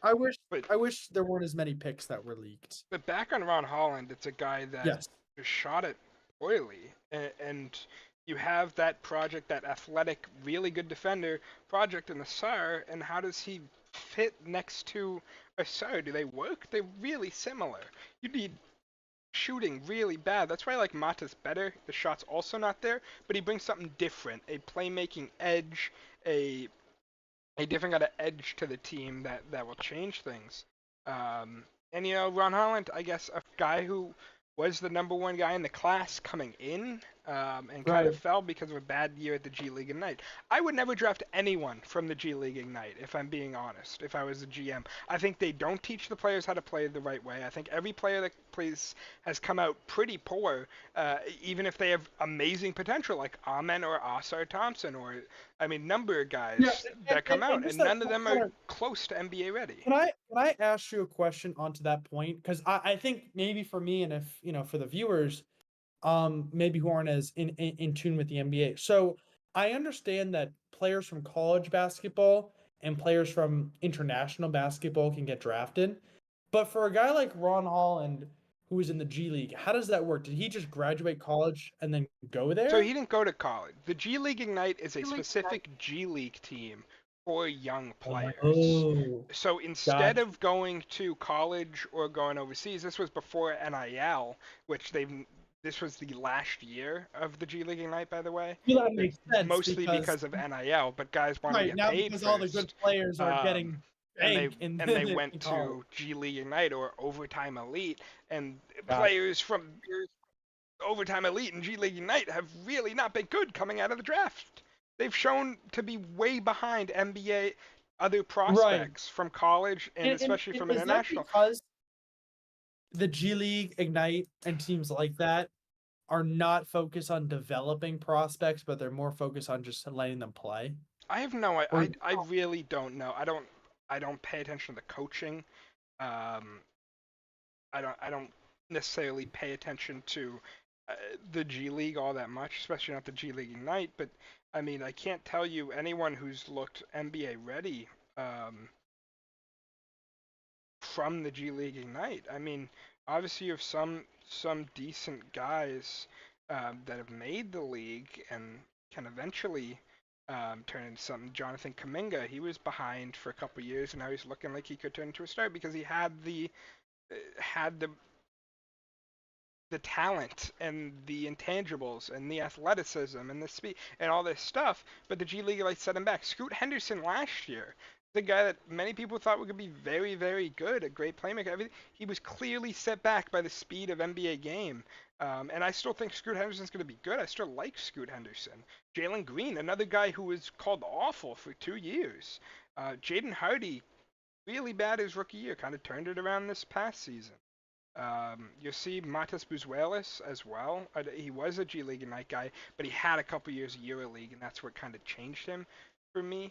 I wish there weren't as many picks that were leaked. But back on Ron Holland, it's a guy that shot it poorly, and you have that project, that athletic, really good defender project in the Sar, and how does he fit next to a Sar? Do they work? They're really similar. You need shooting really bad. That's why I like Matas better. The shot's also not there, but he brings something different, a playmaking edge, a different kind of edge to the team that will change things. And Ron Holland, I guess, a guy who was the number one guy in the class coming in, and kind of fell because of a bad year at the G League Ignite. I would never draft anyone from the G League Ignite, if I'm being honest, if I was the GM. I think they don't teach the players how to play the right way. I think every player that plays has come out pretty poor, even if they have amazing potential, like Amen or Asar Thompson, or, number of guys that come out, and none of them are close to NBA ready. Can I ask you a question onto that point? Because I think maybe for me, and if, for the viewers, maybe who aren't as in tune with the NBA. So I understand that players from college basketball and players from international basketball can get drafted. But for a guy like Ron Holland, who is in the G League, how does that work? Did he just graduate college and then go there? So he didn't go to college. The G League Ignite is a specific G League team for young players. So instead of going to college or going overseas, this was before NIL, which this was the last year of the G League Ignite, by the way. Well, that makes sense. Mostly because of NIL, but guys wanted to get now paid because first. All the good players are getting and they went to G League Ignite or Overtime Elite, and players from Overtime Elite and G League Ignite have really not been good coming out of the draft. They've shown to be way behind NBA other prospects from college and especially from international. Is that because the G League Ignite and teams like that are not focused on developing prospects, but they're more focused on just letting them play? I have no. I really don't know. I don't pay attention to the coaching. I don't necessarily pay attention to the G League all that much, especially not the G League Ignite. But I can't tell you anyone who's looked NBA ready from the G League Ignite. Obviously you have some decent guys that have made the league and can eventually turn into something. Jonathan Kuminga, he was behind for a couple of years, and now he's looking like he could turn into a star because he had the talent and the intangibles and the athleticism and the speed and all this stuff, but the G League set him back. Scoot Henderson last year, the guy that many people thought would be very, very good, a great playmaker, everything, he was clearly set back by the speed of NBA game. And I still think Scoot Henderson's going to be good. I still like Scoot Henderson. Jalen Green, another guy who was called awful for 2 years. Jaden Hardy, really bad his rookie year, kind of turned it around this past season. You'll see Matas Buzuelos as well. He was a G League Ignite guy, but he had a couple years of EuroLeague, and that's what kind of changed him for me.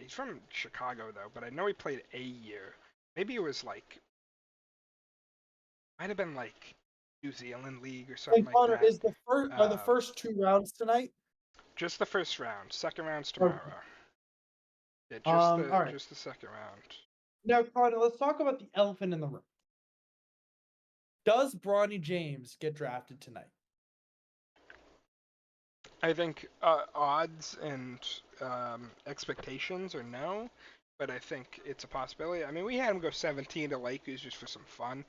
He's from Chicago, though, but I know he played a year. Maybe it was might have been New Zealand League or something like that. Is are the first 2 rounds tonight? Just the first round. Second round's tomorrow. Yeah, just the second round. Now, Connor, let's talk about the elephant in the room. Does Bronny James get drafted tonight? I think odds and expectations are no, but I think it's a possibility. I mean, we had him go 17 to Lakers just for some fun.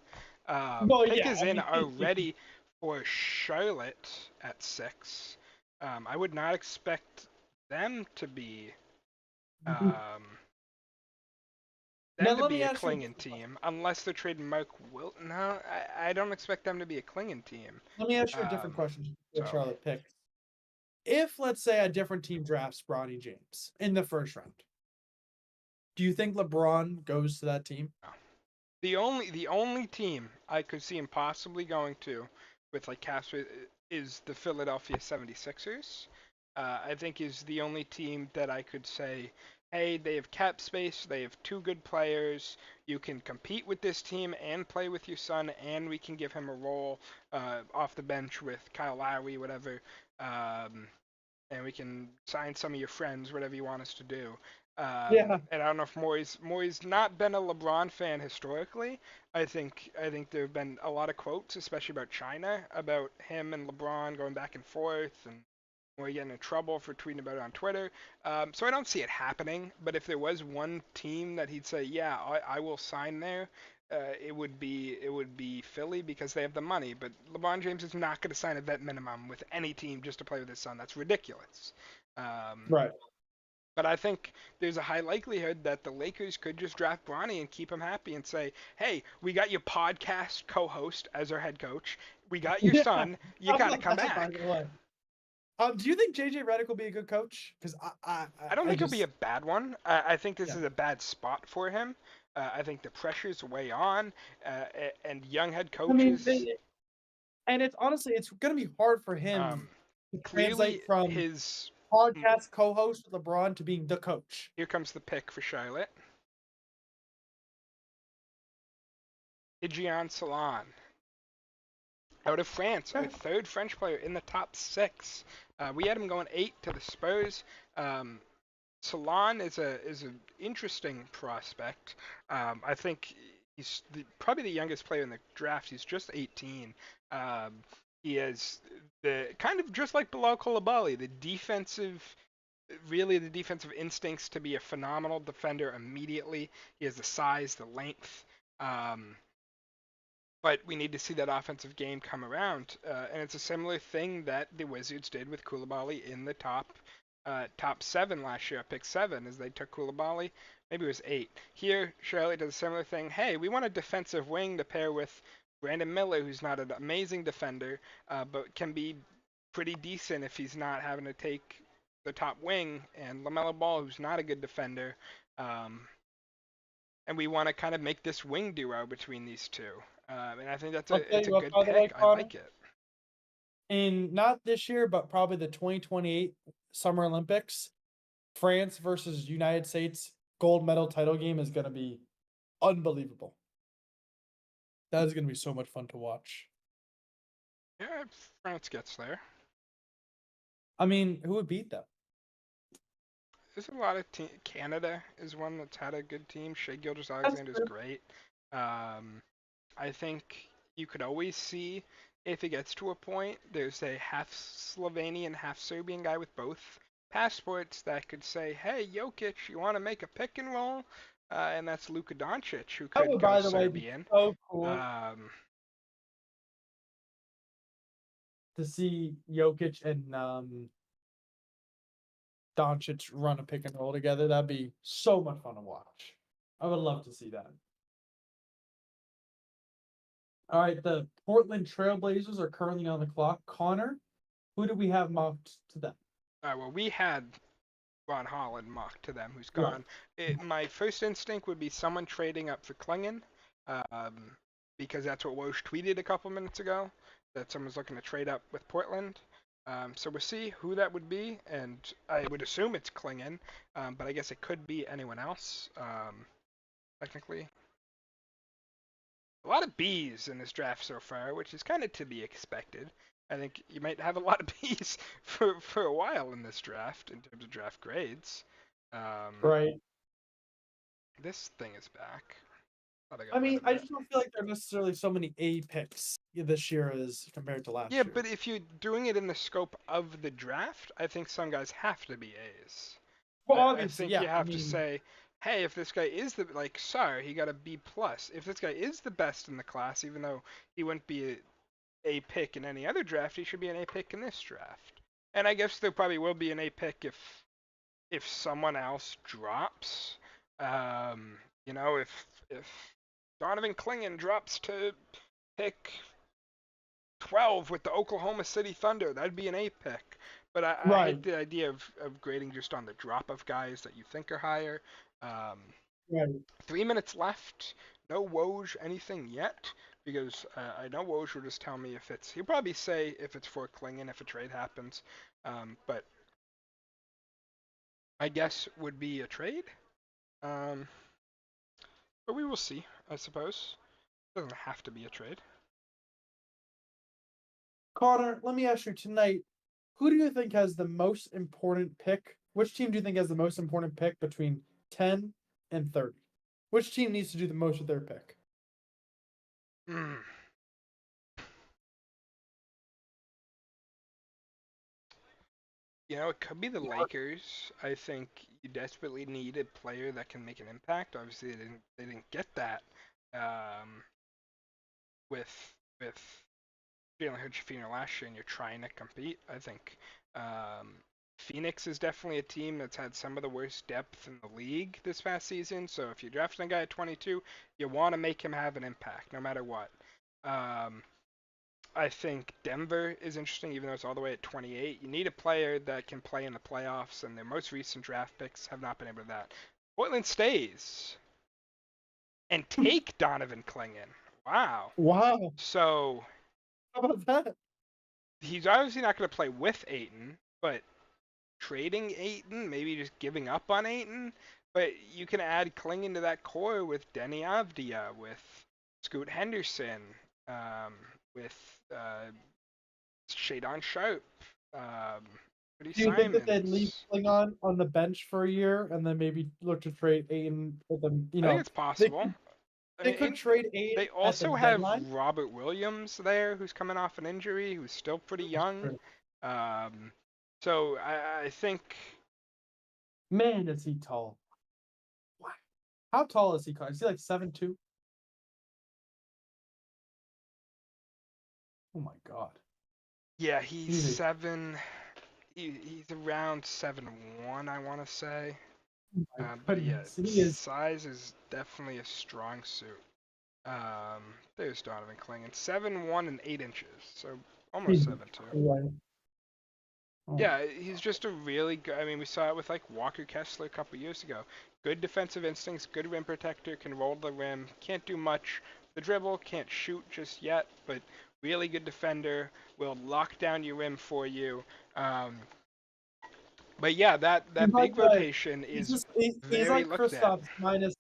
No, Pick yeah, is I in mean, already for Charlotte at 6. I would not expect them to be um, now them to let me be a ask you. clinging team unless they're trading Mark Wilton. No, I don't expect them to be a clinging team. Let me ask you a different Um, question. What so Charlotte picks? If, let's say, a different team drafts Bronny James in the first round, do you think LeBron goes to that team? the only team I could see him possibly going to with like cap space is the Philadelphia 76ers. I think is the only team that I could say, hey, they have cap space, they have two good players, you can compete with this team and play with your son, and we can give him a role off the bench with Kyle Lowry, whatever. Um, and we can sign some of your friends, whatever you want us to do. Yeah. And I don't know if Maury's not been a LeBron fan historically. I think there have been a lot of quotes, especially about China, about him and LeBron going back and forth, and Maury getting in trouble for tweeting about it on Twitter. So I don't see it happening. But if there was one team that he'd say, yeah, I will sign there, it would be Philly because they have the money. But LeBron James is not going to sign a vet minimum with any team just to play with his son. That's ridiculous. Um, Right. but I think there's a high likelihood that the Lakers could just draft Bronny and keep him happy and say, "Hey, we got your podcast co-host as our head coach. We got your Yeah. son. You I got to love come that, by back." the way. Do you think JJ Redick will be a good coach? Because I don't I think it'll be a just bad one. I think this yeah. is a bad spot for him. I think the pressure's way on, and young head I mean, coaches. and it's honestly it's going to be hard for him Um, to clearly, translate from his podcast co-host with LeBron to being the coach. here comes the pick for Charlotte. Idrian Salon. Out of France, our third French player in the top 6. We had him going 8 to the Spurs. Um, Salon is an interesting prospect. I think he's probably the youngest player in the draft. He's just 18. Um, he has the kind of just like Bilal Coulibaly, really the defensive instincts to be a phenomenal defender immediately. He has the size, the length. Um, but we need to see that offensive game come around. And it's a similar thing that the Wizards did with Coulibaly in the top 7 last year, pick 7, as they took Coulibaly. Maybe it was 8. Here, Charlotte does a similar thing. Hey, we want a defensive wing to pair with Brandon Miller, who's not an amazing defender, but can be pretty decent if he's not having to take the top wing, and LaMelo Ball, who's not a good defender. Um, and we want to kind of make this wing duo between these two. And I think I'll tell it's a you what, good by the way, pick. I Connor, like it. in not this year, but probably the 2028 Summer Olympics, France versus United States gold medal title game is going to be unbelievable. That is going to be so much fun to watch. Yeah, if France gets there. I mean, who would beat them? There's a lot of Canada is one that's had a good team. Shea That's Gilgeous-Alexander is true. great. I think you could always see if it gets to a point. There's a half Slovenian, half Serbian guy with both passports that could say, "Hey, Jokic, you want to make a pick and roll?" And that's Luka Doncic, who That could would, go by the way, be Serbian. so cool Um, to see Jokic and Doncic run a pick and roll together. That'd be so much fun to watch. I would love to see that. All right, the Portland Trailblazers are currently on the clock. Connor, who do we have mocked to them? well, we had Ron Holland mocked to them, who's Right. gone. My first instinct would be someone trading up for Klingon, um, because that's what Woj tweeted a couple minutes ago, that someone's looking to trade up with Portland. So we'll see who that would be, and I would assume it's Klingon, but I guess it could be anyone else, technically. A lot of Bs in this draft so far, which is kind of to be expected. I think you might have a lot of Bs for a while in this draft in terms of draft grades. Um, Right. This thing is back. Thought I got I rid mean, of I it. just don't feel like there are necessarily so many A picks this year as compared to last Yeah, year. but if you're doing it in the scope of the draft, I think some guys have to be A's. Well, I obviously, think yeah. you I have to mean, say, hey, if this guy is the like, sorry, he got a B plus. If this guy is the best in the class, even though he wouldn't be a pick in any other draft, he should be an A pick in this draft. And I guess there probably will be an A pick if someone else drops. Um, if Donovan Clingan drops to pick 12 with the Oklahoma City Thunder, that'd be an A pick. But I right, hate the idea of grading just on the drop of guys that you think are higher. Um, right. 3 minutes left. No Woj anything yet because I know Woj will just tell me if it's. He'll probably say if it's for Klingon if a trade happens. But my guess would be a trade. Um, but we will see, I suppose. Doesn't have to be a trade. Connor, let me ask you tonight: who do you think has the most important pick? Which team do you think has the most important pick between 10 and 30? Which team needs to do the most with their pick? Mm. It could be the Lakers. I think you desperately need a player that can make an impact. Obviously, they didn't get that um, with Jalen Hood-Schifino last year, and you're trying to compete. I think Phoenix is definitely a team that's had some of the worst depth in the league this past season. So if you're drafting a guy at 22, you want to make him have an impact, no matter what. Um, I think Denver is interesting, even though it's all the way at 28. You need a player that can play in the playoffs, and their most recent draft picks have not been able to do that. Portland stays and take Donovan Clingan. Wow. Wow, So how about that? he's obviously not going to play with Ayton, but trading Ayton, maybe just giving up on Ayton. But you can add Clingan to that core with Denny Avdia, with Scoot Henderson, um, with Shadon Sharp, Cody Do you think that they'd leave Simons. Klingon on the bench for a year and then maybe look to trade Aiden with them? I think it's They possible. could, I they mean, could trade Aiden they at the also have deadline. Robert Williams there, who's coming off an injury, who's still pretty young. True. Um, so I think Man, is he tall? Wow. How tall is he? Is he like 7'2"? Oh my god. yeah, he's He's a seven. He's around 7'1", I want to say. oh my But yeah, goodness. He is size is definitely a strong suit. There's Donovan Clingan, 7'1" and 8 inches, so almost he's 7'2". incredible. Oh Yeah, he's just a really good. I mean, we saw it with like Walker Kessler a couple years ago. Good defensive instincts, good rim protector, can roll the rim, can't do much. The dribble, can't shoot just yet, but really good defender. Will lock down your rim for you. Um, but yeah, he's that like big rotation he's is just he's very like looked at. Kristaps minus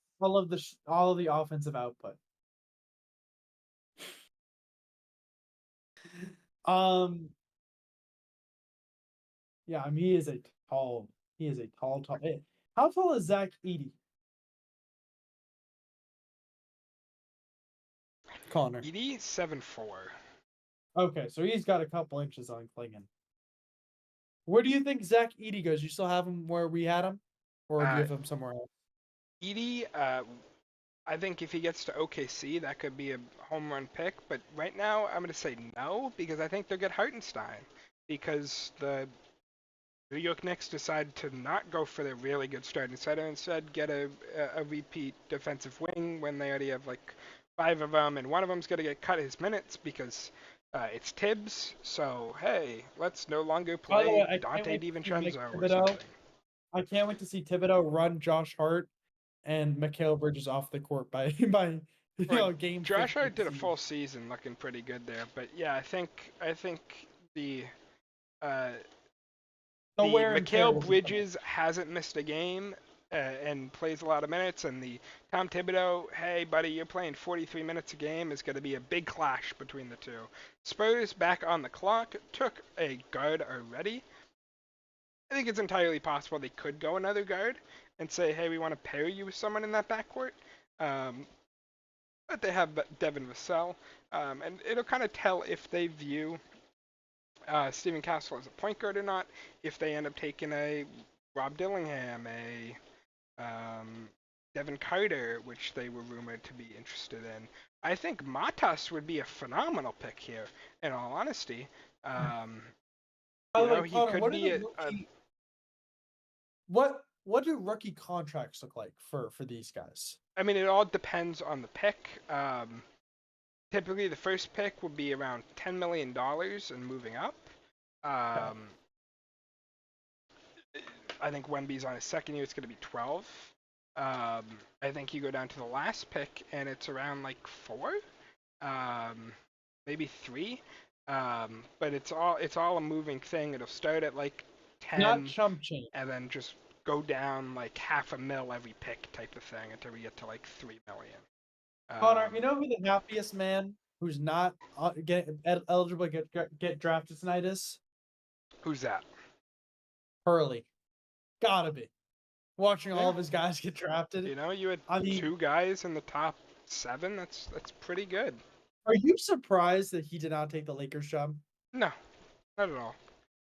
all of the offensive output. Um yeah, I mean he is a tall. How tall is Zach Edey? Connor. Edie 7'4". Okay, so he's got a couple inches on Klingon. Where do you think Zach Edey goes? You still have him where we had him? Or do you Uh, have him somewhere else? Edie, I think if he gets to OKC, that could be a home run pick. But right now, I'm going to say no because I think they'll get Hartenstein because the New York Knicks decided to not go for their really good starting center, instead get a repeat defensive wing when they already have like 5 of them, and one of them's going to get cut his minutes because it's Tibbs. So hey, let's no longer By the way, play I can't Dante wait to see Nick DiVincenzo or Thibodeau. something. I can't wait to see Thibodeau run Josh Hart and Mikal Bridges off the court by Or game Josh 50 of Hart the did a season. full season, looking pretty good there. But yeah, I think the uh, The the wear and tear Mikal will be coming. Bridges hasn't missed a game and plays a lot of minutes, and the Tom Thibodeau, hey buddy, you're playing 43 minutes a game, is going to be a big clash between the two. Spurs back on the clock, took a guard already. think it's entirely possible they could go another guard and say, hey, we want to pair you with someone in that backcourt. Um, but they have Devin Vassell, and it'll kind of tell if they view Stephen Castle as a point guard or not. If they end up taking a Rob Dillingham, a Devin Carter, which they were rumored to be interested in. I think Matas would be a phenomenal pick here, in all honesty. By the way, He Connor, could what are be the rookie? What do rookie contracts look like for these guys? I mean, it all depends on the pick. Typically, the first pick will be around $10 million and moving up. I think Wemby's on his second year, it's going to be 12. I think you go down to the last pick, and it's around like 4, maybe 3. But it's all a moving thing. It'll start at like 10, Not chump change. and then just go down like $500,000 every pick type of thing until we get to like 3 million. Connor, you know who the happiest man who's not eligible to get drafted tonight is? Who's that? Hurley. Gotta be. Watching all of his guys get drafted. You know, you had 2 guys in the top 7. That's pretty good. Are you surprised that he did not take the Lakers job? No, not at all.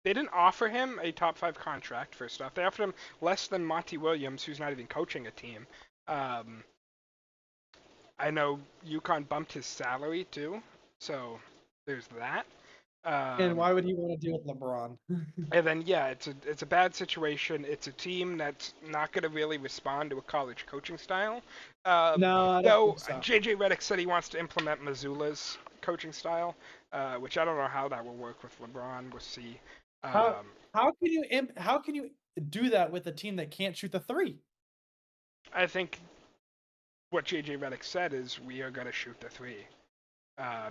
They didn't offer him a top 5 contract, first off. They offered him less than Monty Williams, who's not even coaching a team. I know UConn bumped his salary too, so there's that. And why would he want to deal with LeBron? And then it's a bad situation. It's a team that's not going to really respond to a college coaching style. No, I don't think so. JJ Redick said he wants to implement Missoula's coaching style, which I don't know how that will work with LeBron. We'll see. How can you do that with a team that can't shoot the 3? I think what JJ Redick said is we are going to shoot the 3.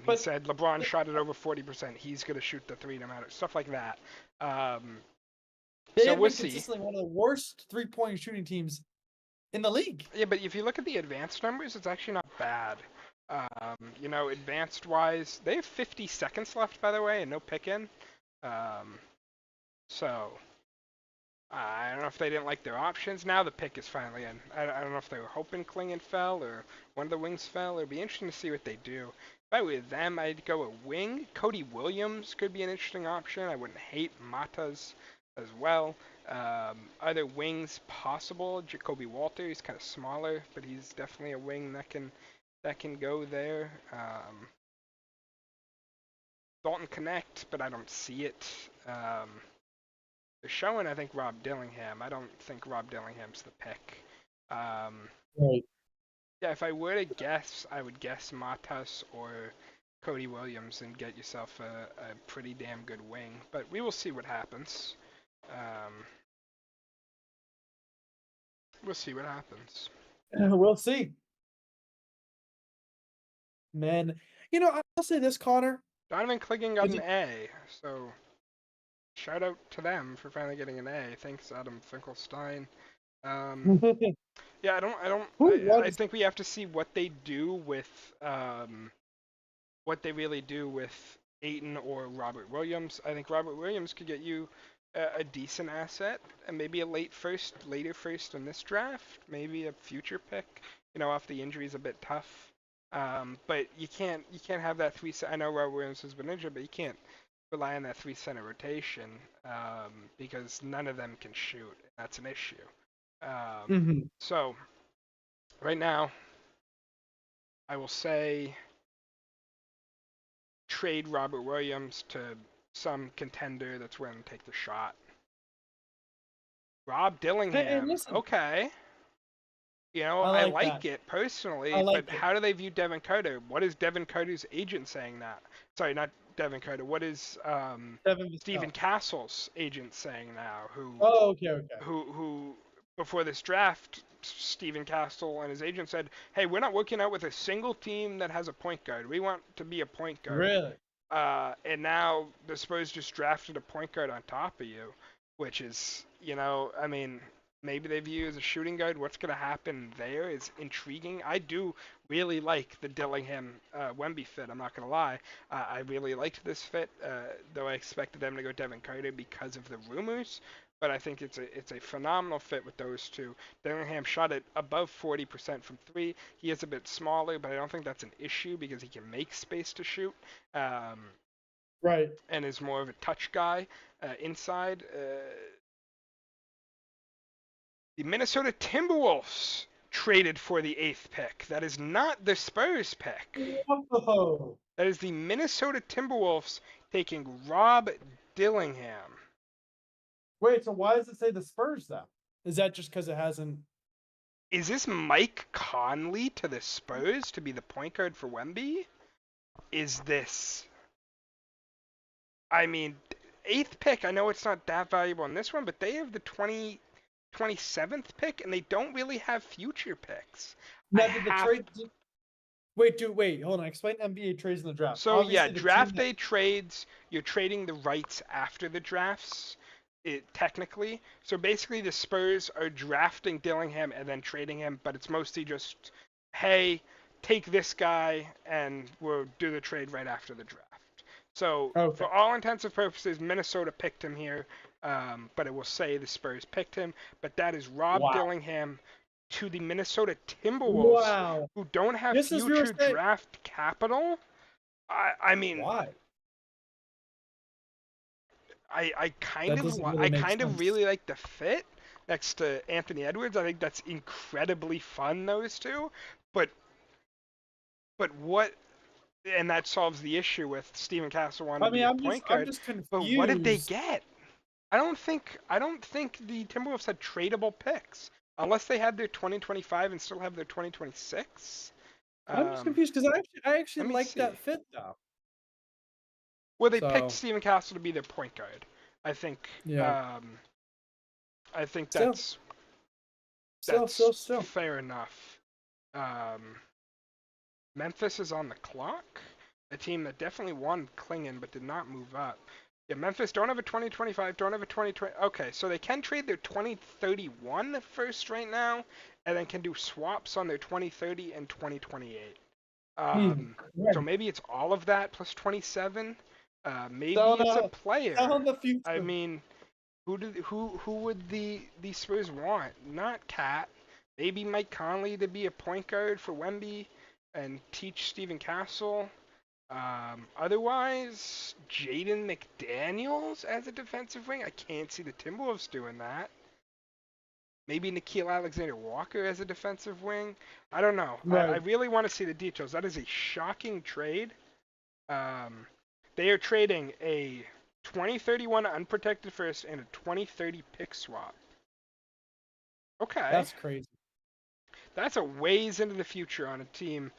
He said LeBron shot it over 40%. He's going to shoot the 3 no matter stuff like that. They so have we'll been see. consistently one of the worst 3-point shooting teams in the league. Yeah, but if you look at the advanced numbers, it's actually not bad. Advanced wise, they have 50 seconds left, by the way, and no pick in. So I don't know if they didn't like their options. Now the pick is finally in. I don't know if they were hoping Klingon fell or one of the wings fell. It'd be interesting to see what they do. If I were them, I'd go a wing. Cody Williams could be an interesting option. I wouldn't hate Matas as well. Other wings possible. Jacoby Walter, he's kind of smaller, but he's definitely a wing that can go there. Dalton Connect, but I don't see it. They're showing, I think, Rob Dillingham. I don't think Rob Dillingham's the pick. Right. Yeah, if I were to guess, I would guess Matas or Cody Williams and get yourself a pretty damn good wing. But we will see what happens. We'll see what happens. We'll see. Man, I'll say this, Connor. Donovan Clingan got an A, so shout out to them for finally getting an A. Thanks, Adam Finkelstein. Yeah, I think we have to see what they do with what they really do with Ayton or Robert Williams. I think Robert Williams could get you a decent asset and maybe a later first in this draft, maybe a future pick. If the injury's a bit tough. But you can't have that 3. I know Robert Williams has been injured, but you can't rely on that 3 center rotation because none of them can shoot. That's an issue. So right now, I will say trade Robert Williams to some contender that's willing to take the shot. Rob Dillingham. Hey, okay. I like it personally, but how do they view Devin Carter? What is Devin Carter's agent saying now? Sorry, not Devin Carter. What is Stephen Castle's agent saying now? Who before this draft, Stephen Castle and his agent said, "Hey, we're not working out with a single team that has a point guard. We want to be a point guard." Really? And now the Spurs just drafted a point guard on top of you, which is, maybe they view you as a shooting guard. What's going to happen there is intriguing. I do really like the Dillingham Wemby fit. I'm not going to lie. I really liked this fit, though I expected them to go Devin Carter because of the rumors. but I think it's a phenomenal fit with those two. Dillingham shot it above 40% from three. He is a bit smaller, but I don't think that's an issue because he can make space to shoot. Right. And is more of a touch guy inside. The Minnesota Timberwolves traded for the 8th pick. That is not the Spurs pick. Whoa. That is the Minnesota Timberwolves taking Rob Dillingham. Wait, so why does it say the Spurs though? Is that just because it hasn't? Is this Mike Conley to the Spurs to be the point guard for Wemby? Is this? I mean, 8th pick, I know it's not that valuable in this one, but they have the 27th pick, and they don't really have future picks. Now, did the trade? Wait, hold on. Explain NBA trades in the draft. So Obviously, yeah, draft day trades, you're trading the rights after the drafts, technically. So basically, the Spurs are drafting Dillingham and then trading him, but it's mostly just, hey, take this guy, and we'll do the trade right after the draft. So Okay. for all intents and purposes, Minnesota picked him here, but it will say the Spurs picked him. But that is Rob Dillingham to the Minnesota Timberwolves, who don't have future draft capital. I mean, why? I kind of really like the fit next to Anthony Edwards. I think that's incredibly fun, those two. But what? And that solves the issue with Stephen Castle wanting to be a point guard. I'm just confused. But what did they get? I don't think the Timberwolves had tradable picks unless they had their 2025 and still have their 2026. I'm just confused because I actually like that fit though. Well, they picked Stephen Castle to be their point guard. I think. Yeah. I think that's still fair enough. Memphis is on the clock. A team that definitely won Klingon but did not move up. Yeah, Memphis don't have a 2025, don't have a 2020. Okay, so they can trade their 2031 first right now, and then can do swaps on their 2030 and 2028. So maybe it's all of that plus 27. Maybe it's a player. I mean, who would the Spurs want? Not Cat. Maybe Mike Conley to be a point guard for Wemby and teach Stephen Castle. Otherwise, Jaden McDaniels as a defensive wing. I can't see the Timberwolves doing that. Maybe Nickeil Alexander-Walker as a defensive wing. I don't know. Right. I really want to see the details. That is a shocking trade. They are trading a 2031 unprotected first and a 2030 pick swap. Okay. That's crazy. That's a ways into the future on a team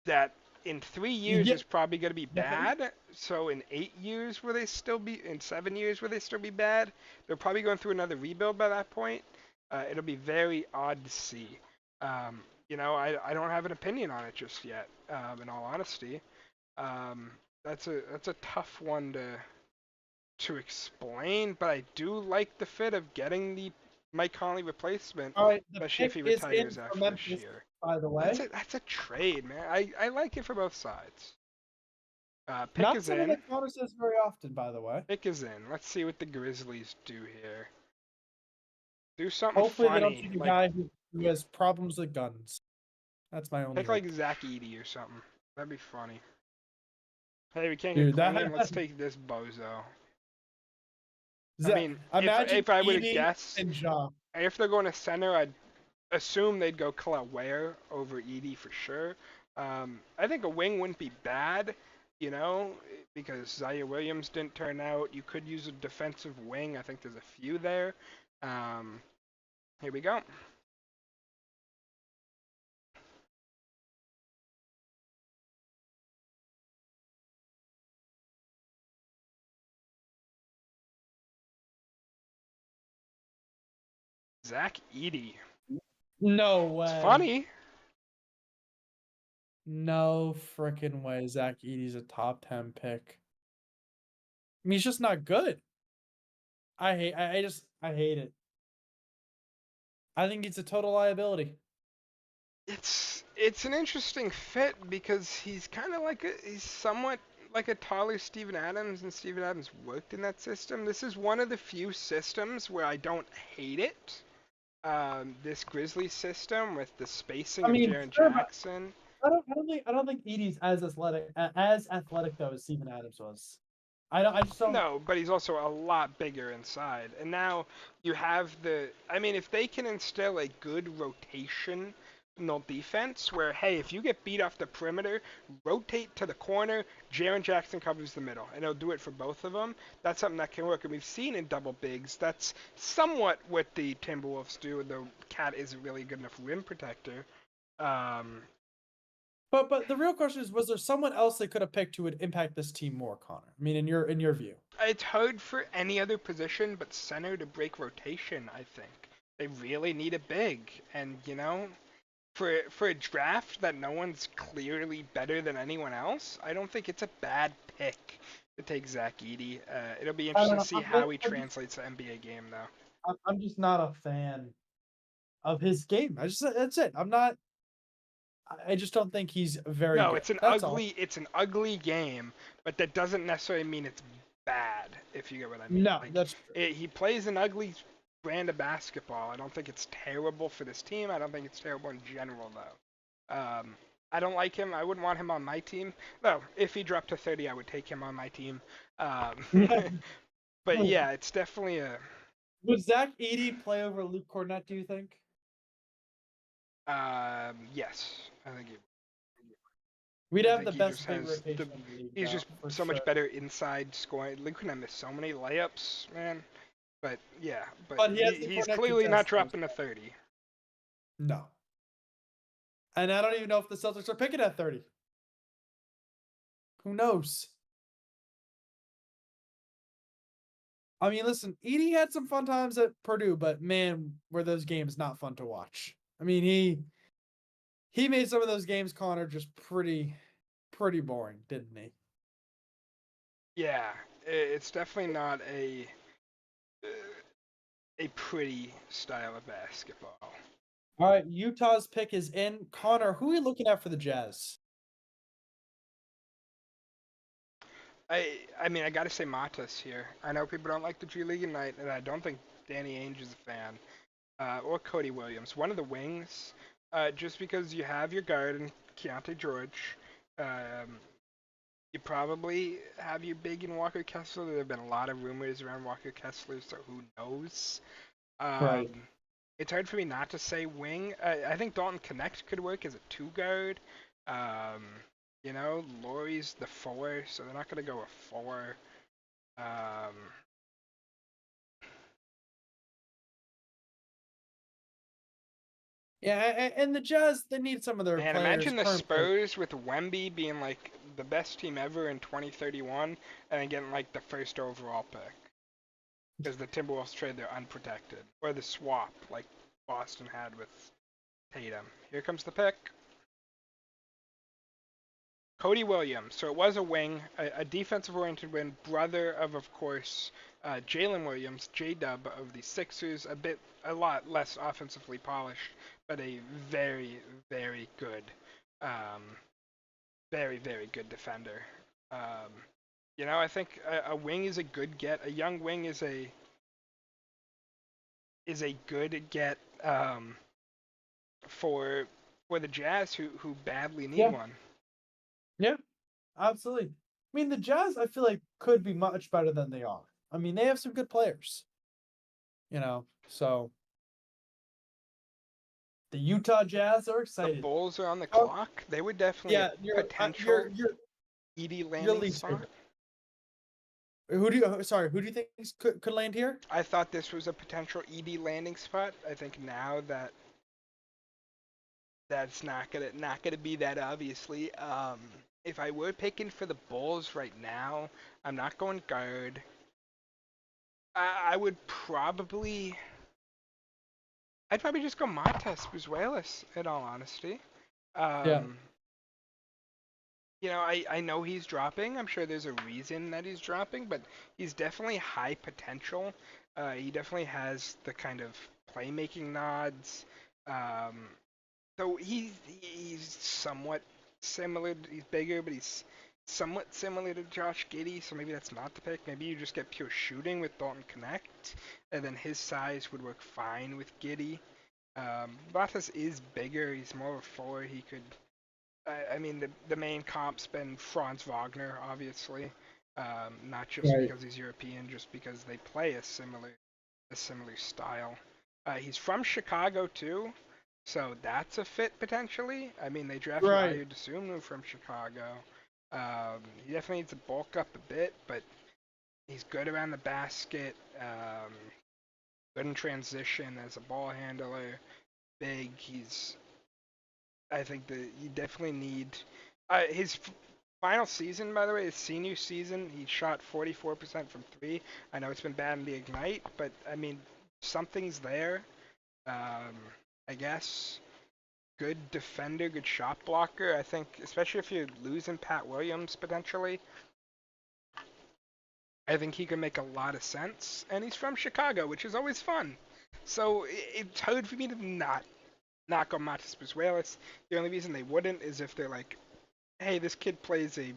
that in 3 years is probably going to be bad. So in 8 years will they still be? In 7 years will they still be bad? They're probably going through another rebuild by that point. It'll be very odd to see. I don't have an opinion on it just yet. In all honesty, that's a tough one to explain. But I do like the fit of getting the Mike Conley replacement, especially if he retires after this year. By the way, that's a trade, man. I like it for both sides. Pick Not is something in. that Connor says very often, by the way. Pick is in. Let's see what the Grizzlies do here. Do something Hopefully funny. Hopefully they don't take a guy who has problems with guns. That's my only pick hope. like Zach Edey or something. That'd be funny. Hey, we can't get Klingon. Let's take this bozo. I mean, if I were to guess, if they're going to center, I'd assume they'd go Kel'el Ware over Edey for sure. I think a wing wouldn't be bad, because Zaire Williams didn't turn out. You could use a defensive wing. I think there's a few there. Here we go. Zach Edey. No way. It's funny. No freaking way. Zach Edey's a top 10 pick. I mean, he's just not good. I hate it. I think it's a total liability. It's an interesting fit because he's kind of like he's somewhat like a taller Steven Adams, and Steven Adams worked in that system. This is one of the few systems where I don't hate it. This Grizzly system with the spacing I of mean, Jaren sure, but Jackson. I don't think Edie's as athletic though as Steven Adams was. I just don't. No, but he's also a lot bigger inside. And now you have the. I mean, if they can instill a good rotational defense where, hey, if you get beat off the perimeter, rotate to the corner, Jaren Jackson covers the middle, and he'll do it for both of them. That's something that can work. And we've seen in double bigs, that's somewhat what the Timberwolves do, though Cat isn't really a good enough rim protector. Um, But the real question is, was there someone else they could have picked who would impact this team more, Connor? I mean, in your view. It's hard for any other position but center to break rotation, I think. They really need a big. And, for a draft that no one's clearly better than anyone else, I don't think it's a bad pick to take Zach Edey. It'll be I don't interesting to know. see how he translates the NBA game, though. I'm just not a fan of his game. That's it. I'm not. I just don't think he's very No, good. it's an That's all. ugly game, but that doesn't necessarily mean it's bad, if you get what I mean. No, Like, that's true. he plays an ugly brand of basketball. I don't think it's terrible for this team. I don't think it's terrible in general, though. I don't like him. I wouldn't want him on my team. No, if he dropped to 30, I would take him on my team. But yeah, it's definitely a. Would Zach Edey play over Luke Cornett, do you think? Yes, I think he. We'd I have think the he best just big has rotation the. in the league, He's though, just for so much sure. better inside scoring. Luke Cornett missed so many layups, man. But yeah, But he has the he's Cornett clearly not contest, dropping to 30. No. And I don't even know if the Celtics are picking at 30. Who knows? I mean, listen, Edey had some fun times at Purdue, but man, were those games not fun to watch. I mean, he made some of those games, Connor, just pretty boring, didn't he? Yeah, it's definitely not a pretty style of basketball. All right, Utah's pick is in. Connor, who are you looking at for the Jazz? I mean, I gotta say Matas here. I know people don't like the G League Ignite, and I don't think Danny Ainge is a fan, or Cody Williams. One of the wings, just because you have your guard and Keontae George. Um, you probably have your big in Walker Kessler. There have been a lot of rumors around Walker Kessler, so who knows? Right. It's hard for me not to say wing. I think Dalton Connect could work as a two guard. Um, Laurie's the four, so they're not gonna go a four. Um, Yeah, and the Jazz, they need some of their man, players. imagine the current players. Spurs with Wemby being like the best team ever in 2031, and then getting like the first overall pick because the Timberwolves trade their unprotected, or the swap like Boston had with Tatum. Here comes the pick. Cody Williams. So it was a wing, a defensive-oriented wing, brother of course, Jalen Williams, J-Dub of the Sixers, a lot less offensively polished, but a very, very good, um, very, very good defender. Um, I think a wing is a good get. A young wing is a good get for the Jazz who badly need Yeah, one. yeah, absolutely. I mean, the Jazz, I feel like, could be much better than they are. I mean, they have some good players. So the Utah Jazz are The excited. Bulls are on the Oh, clock. They were definitely yeah, a potential your Edie your landing least spot. favorite. Who do you think could land here? I thought this was a potential Edie landing spot. I think now that's not gonna be that obviously. If I were picking for the Bulls right now, I'm not going guard. I would probably I'd probably just go Montes Buzuelos in all honesty. Yeah, Um, I know he's dropping. I'm sure there's a reason that he's dropping, but he's definitely high potential. He definitely has the kind of playmaking nods. Um, so he's somewhat similar. He's bigger, but somewhat similar to Josh Giddey, so maybe that's not the pick. Maybe you just get pure shooting with Dalton Connect, and then his size would work fine with Giddey. Bottas is bigger. He's more of a forward. He could. I mean, the main comp's been Franz Wagner, obviously. Not just Right. because he's European, just because they play a similar style. He's from Chicago too, so that's a fit potentially. I mean, they drafted Right. Ayu Dosunmu from Chicago. He definitely needs to bulk up a bit, but he's good around the basket. Good in transition as a ball handler. Big. I think that you definitely need. His final season, by the way, his senior season, he shot 44% from three. I know it's been bad in the Ignite, but I mean, something's there. Um, I guess good defender, good shot blocker. I think, especially if you're losing Pat Williams potentially, I think he can make a lot of sense. And he's from Chicago, which is always fun. So it's hard for me to not go Matas Buzuelos. The only reason they wouldn't is if they're like, hey, this kid plays a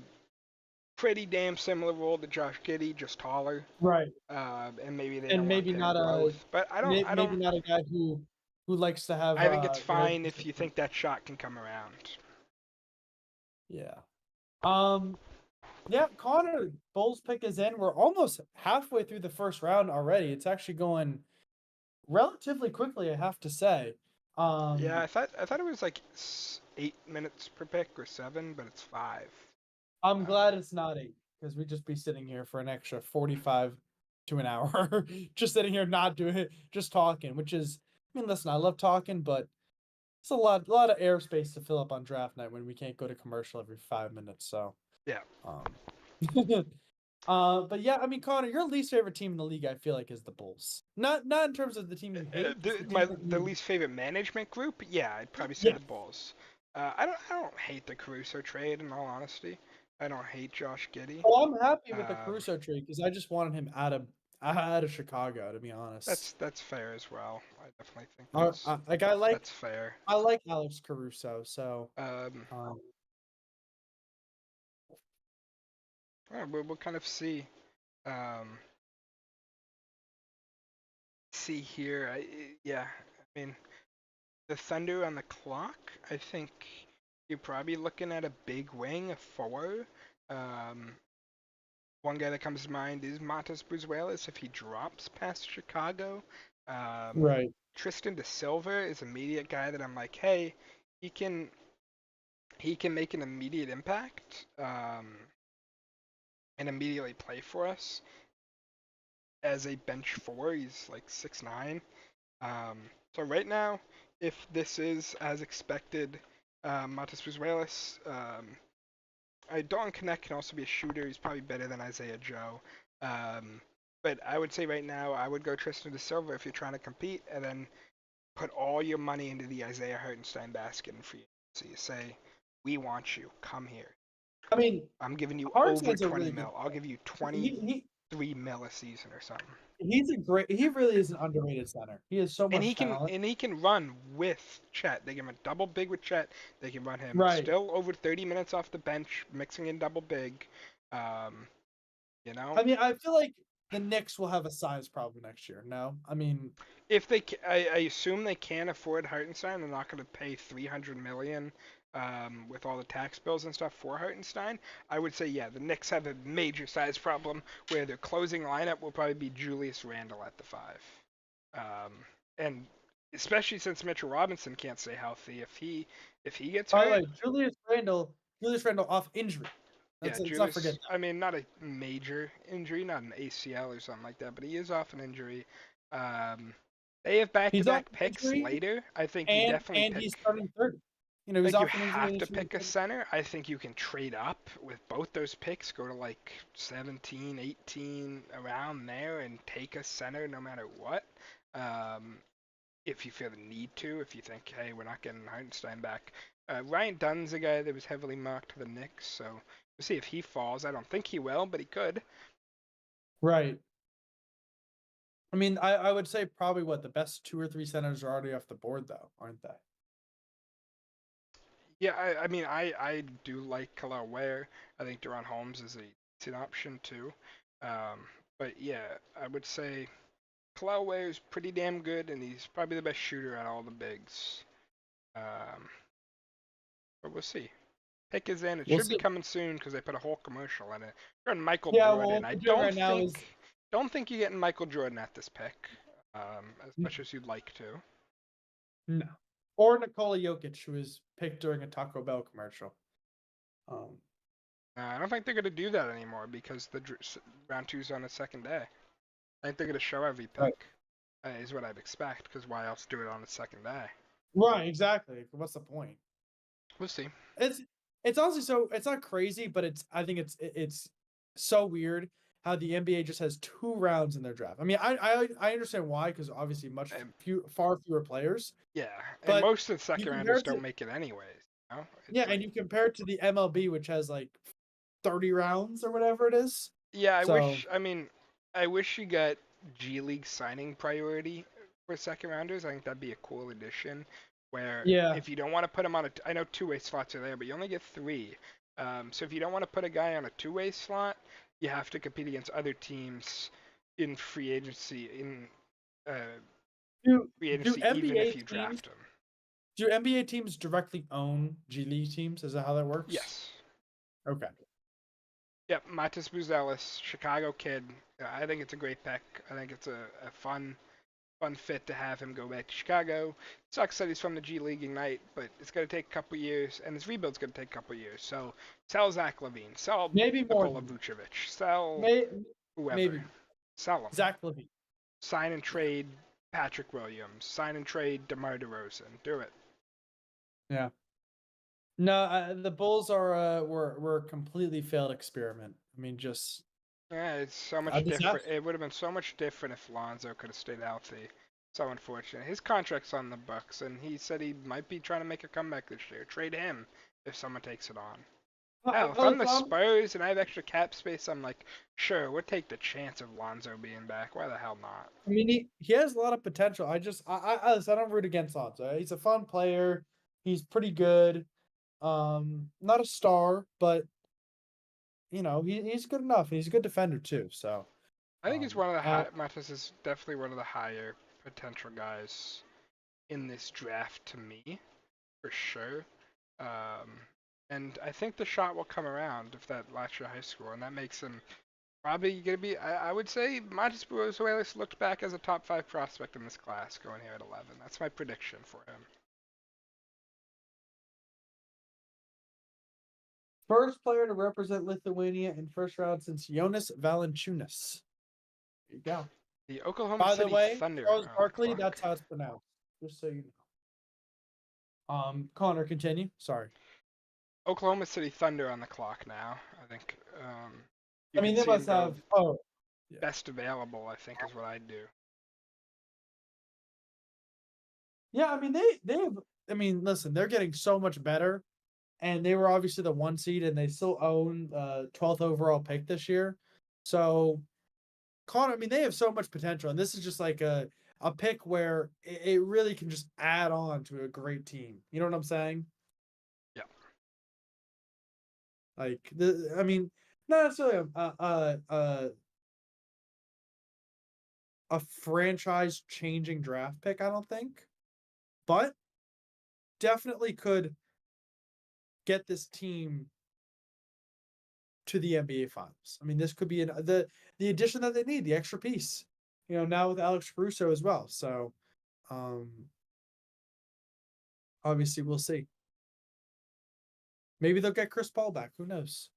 pretty damn similar role to Josh Giddey, just taller, Right. and maybe they And don't want maybe their not a growth. But maybe not a guy who likes to have I think it's very fine if you think that shot can come around. yeah. Um yeah, Connor, Bulls pick is in. We're almost halfway through the first round already. It's actually going relatively quickly, I have to say. Yeah, Um I thought it was like 8 minutes per pick or 7, but it's 5. I'm Um, glad it's not 8 because we'd just be sitting here for an extra 45 to an hour just sitting here not doing it, just talking, which is I mean, listen, I love talking, but it's a lot of airspace to fill up on draft night when we can't go to commercial every 5 minutes. So, yeah, um, but yeah, I mean, Connor, your least favorite team in the league, I feel like, is the Bulls. Not in terms of the team you hate, just the team that the you. least favorite management group. Yeah, I'd probably say Yeah. the Bulls. I don't hate the Caruso trade. In all honesty, I don't hate Josh Giddey. Well, I'm happy with the Um, Caruso trade because I just wanted him out of Chicago, to be honest. that's fair as well. I definitely think Like that's fair. I like Alex Caruso, so Um, um, yeah, we'll kind of see. Um, see here. Yeah, I mean, the Thunder on the clock, I think you're probably looking at a big wing, a four. Um, one guy that comes to mind is Matas Buzuelos if he drops past Chicago. Um, right. Tristan De Silva is an immediate guy that I'm like, hey, he can he can make an immediate impact and immediately play for us as a bench four. He's like 6'9". So right now, if this is as expected, Matas Buzuelos, Dalton Connect can also be a shooter. He's probably better than Isaiah Joe. Um, but I would say right now, I would go Tristan De Silva if you're trying to compete, and then put all your money into the Isaiah Hartenstein basket in free agency. So you say, we want you. Come here. I mean, I'm giving you over Hartenstein's a 20 really good mil. I'll player. give you He, he 23 mil a season or something. he really is an underrated center. He has so And much talent. he can run with Chet. They give him a double big with Chet. They can run him Right. still over 30 minutes off the bench, mixing in double big. Um, you know, I mean, I feel like the Knicks will have a size problem next year. No, I mean, if they, I assume they can't afford Hartenstein. They're not going to pay 300 million with all the tax bills and stuff for Hartenstein. I would say, yeah, the Knicks have a major size problem where their closing lineup will probably be Julius Randle at the five, and especially since Mitchell Robinson can't stay healthy. If he gets by the hurt, way, Julius Randle off injury. yeah, Let's not forget Julius. I mean, not a major injury, not an ACL or something like that, but he is off an injury. Um, they have he's off back-to-back an picks injury, later. I think you definitely and pick. he's starting 30. You know, he's Like you off an injury have and to he's starting pick a 30. center. I think you can trade up with both those picks, go to like 17, 18, around there, and take a center no matter what. Um, if you feel the need to, if you think, hey, we're not getting Hartenstein back. Ryan Dunn's a guy that was heavily mocked to the Knicks, so we'll see if he falls. I don't think he will, but he could. Right. I mean, I would say probably what the best 2 or 3 centers are already off the board, though, aren't they? Yeah, I mean, I do like Khalil Ware. I think Deron Holmes is an option too. Um, but yeah, I would say Khalil Ware is pretty damn good, and he's probably the best shooter at all the bigs. Um, but we'll see. Pick is in. It We'll should be see. coming soon because they put a whole commercial in it. You're Michael Yeah, well, Jordan. what I we're doing right now is don't think you're getting Michael Jordan at this pick, as much as you'd like to. no. Or Nikola Jokic, who was picked during a Taco Bell commercial. Um, I don't think they're gonna do that anymore because round two's on the second day. I think they're gonna show every right. pick. Is what I'd expect. Because why else do it on the second day? Right, exactly. What's the point? We'll see. It's honestly so it's not crazy, but I think it's so weird how the NBA just has 2 rounds in their draft. I mean, I understand why because obviously far fewer players. Yeah, and But most of the you second compare rounders it to don't make it anyways. You know? yeah, Like, and you compare it to the MLB, which has like 30 rounds or whatever it is. yeah, I So wish. I mean, I wish you got G League signing priority for second rounders. I think that'd be a cool addition. Where yeah, if you don't want to put them on I know two-way slots are there, but you only get three. So if you don't want to put a guy on a two-way slot, you have to compete against other teams in free agency uh, do free do agency, even NBA if you teams draft them. do NBA teams directly own G League teams? Is that how that works? Yes. Okay. Yep, Matis Buzelis, Chicago kid. I think it's a great pick. I think it's a fun fit to have him go back to Chicago. Sucks that he's from the G League Ignite, but it's going to take a couple years, and his rebuild's going to take a couple years. So sell Zach Levine, sell Maybe more Nikola than that. Vucevic, sell May, whoever, maybe sell them. Zach Levine. Sign and trade Patrick Williams. Sign and trade DeMar DeRozan. Do it. Yeah. No, the Bulls were a completely failed experiment. I mean, just Yeah, it's so a much different. disaster. It would have been so much different if Lonzo could have stayed healthy. So unfortunate. His contract's on the Bucks, and he said he might be trying to make a comeback this year. Trade him if someone takes it on. Hell, if I'm the Spurs and I have extra cap space, I'm like, sure, we'll take the chance of Lonzo being back. Why the hell not? I mean, he has a lot of potential. I don't root against Lonzo. He's a fun player. He's pretty good. Not a star, but he's good enough. He's a good defender too. So, I think he's one of the uh, high. Matis is definitely one of the higher potential guys in this draft to me, for sure. Um, and I think the shot will come around if that last year high school, and that makes him probably going to be. I would say Matis Buezoelis looked back as a top 5 prospect in this class going here at 11. That's my prediction for him. first player to represent Lithuania in first round since Jonas Valanciunas. There you go. The Oklahoma By the City way, Thunder Charles are on the Barkley, clock. that's how it's pronounced. Just so you know. Connor, continue. Sorry. Oklahoma City Thunder on the clock now. I think you I mean, could they see him must go have. Oh, yeah. best available. I think is what I'd do. Yeah, I mean, they have. I mean, listen, they're getting so much better, and they were obviously the 1 seed, and they still own 12th overall pick this year. So, Connor, I mean, they have so much potential, and this is just like a pick where it really can just add on to a great team. You know what I'm saying? Yeah. Like I mean, not necessarily a franchise changing draft pick, I don't think, but definitely could get this team to the NBA Finals. I mean, this could be the addition that they need, the extra piece. Now with Alex Caruso as well. So, um, obviously we'll see. Maybe they'll get Chris Paul back. Who knows?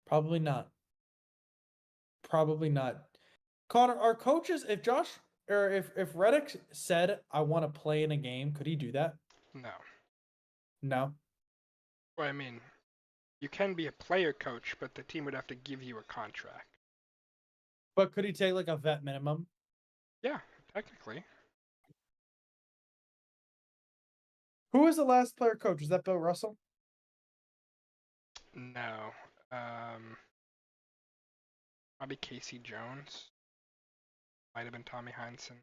Probably not. Probably not. Connor, our coaches, if Josh or if Reddick said I want to play in a game, could he do that? No. No. Well, I mean, you can be a player coach, but the team would have to give you a contract. But could he take like a vet minimum? Yeah, technically. Who was the last player coach? Was that Bill Russell? No. Probably Casey Jones. Might have been Tommy Heinsohn.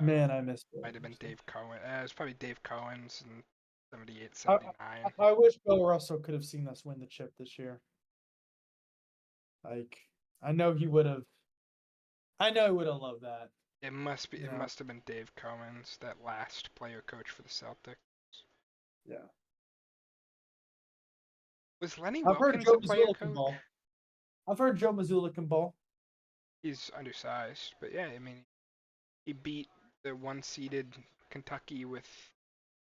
Man, I missed Might have been it. Dave Cohen. It was probably Dave Cohen's and 78, I, 79. I wish Bill Russell could have seen us win the chip this year. Like, I know he would have. I know he would have loved that. It must be. You It know? must have been Dave Cummins, that last player coach for the Celtics. Yeah. Was Lenny I've heard Wilkins Joe a player Mazzulla can coach? ball. I've heard Joe Mazzulla can ball. He's undersized, but yeah, I mean, he beat the one-seeded Kentucky with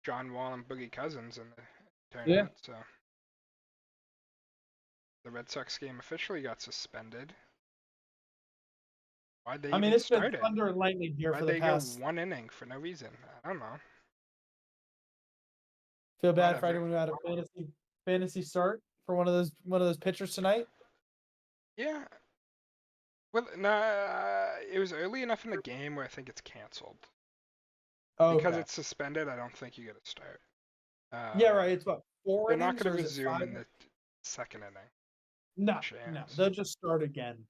John Wall and Boogie Cousins in the Yeah. tournament. So the Red Sox game officially got suspended. Why'd they I mean, even it's been start it? thunder and lightning here Why'd for the they go past. one inning for no reason? I don't know. Feel bad for Whatever. anyone who had a fantasy start for one of those pitchers tonight. Yeah. Well, nah, it was early enough in the game where I think it's canceled. Because Okay. it's suspended, I don't think you get a start. Yeah, right. It's what, 4 They're not innings going or to is it resume 5? in the second inning. No, Chance. they'll just start again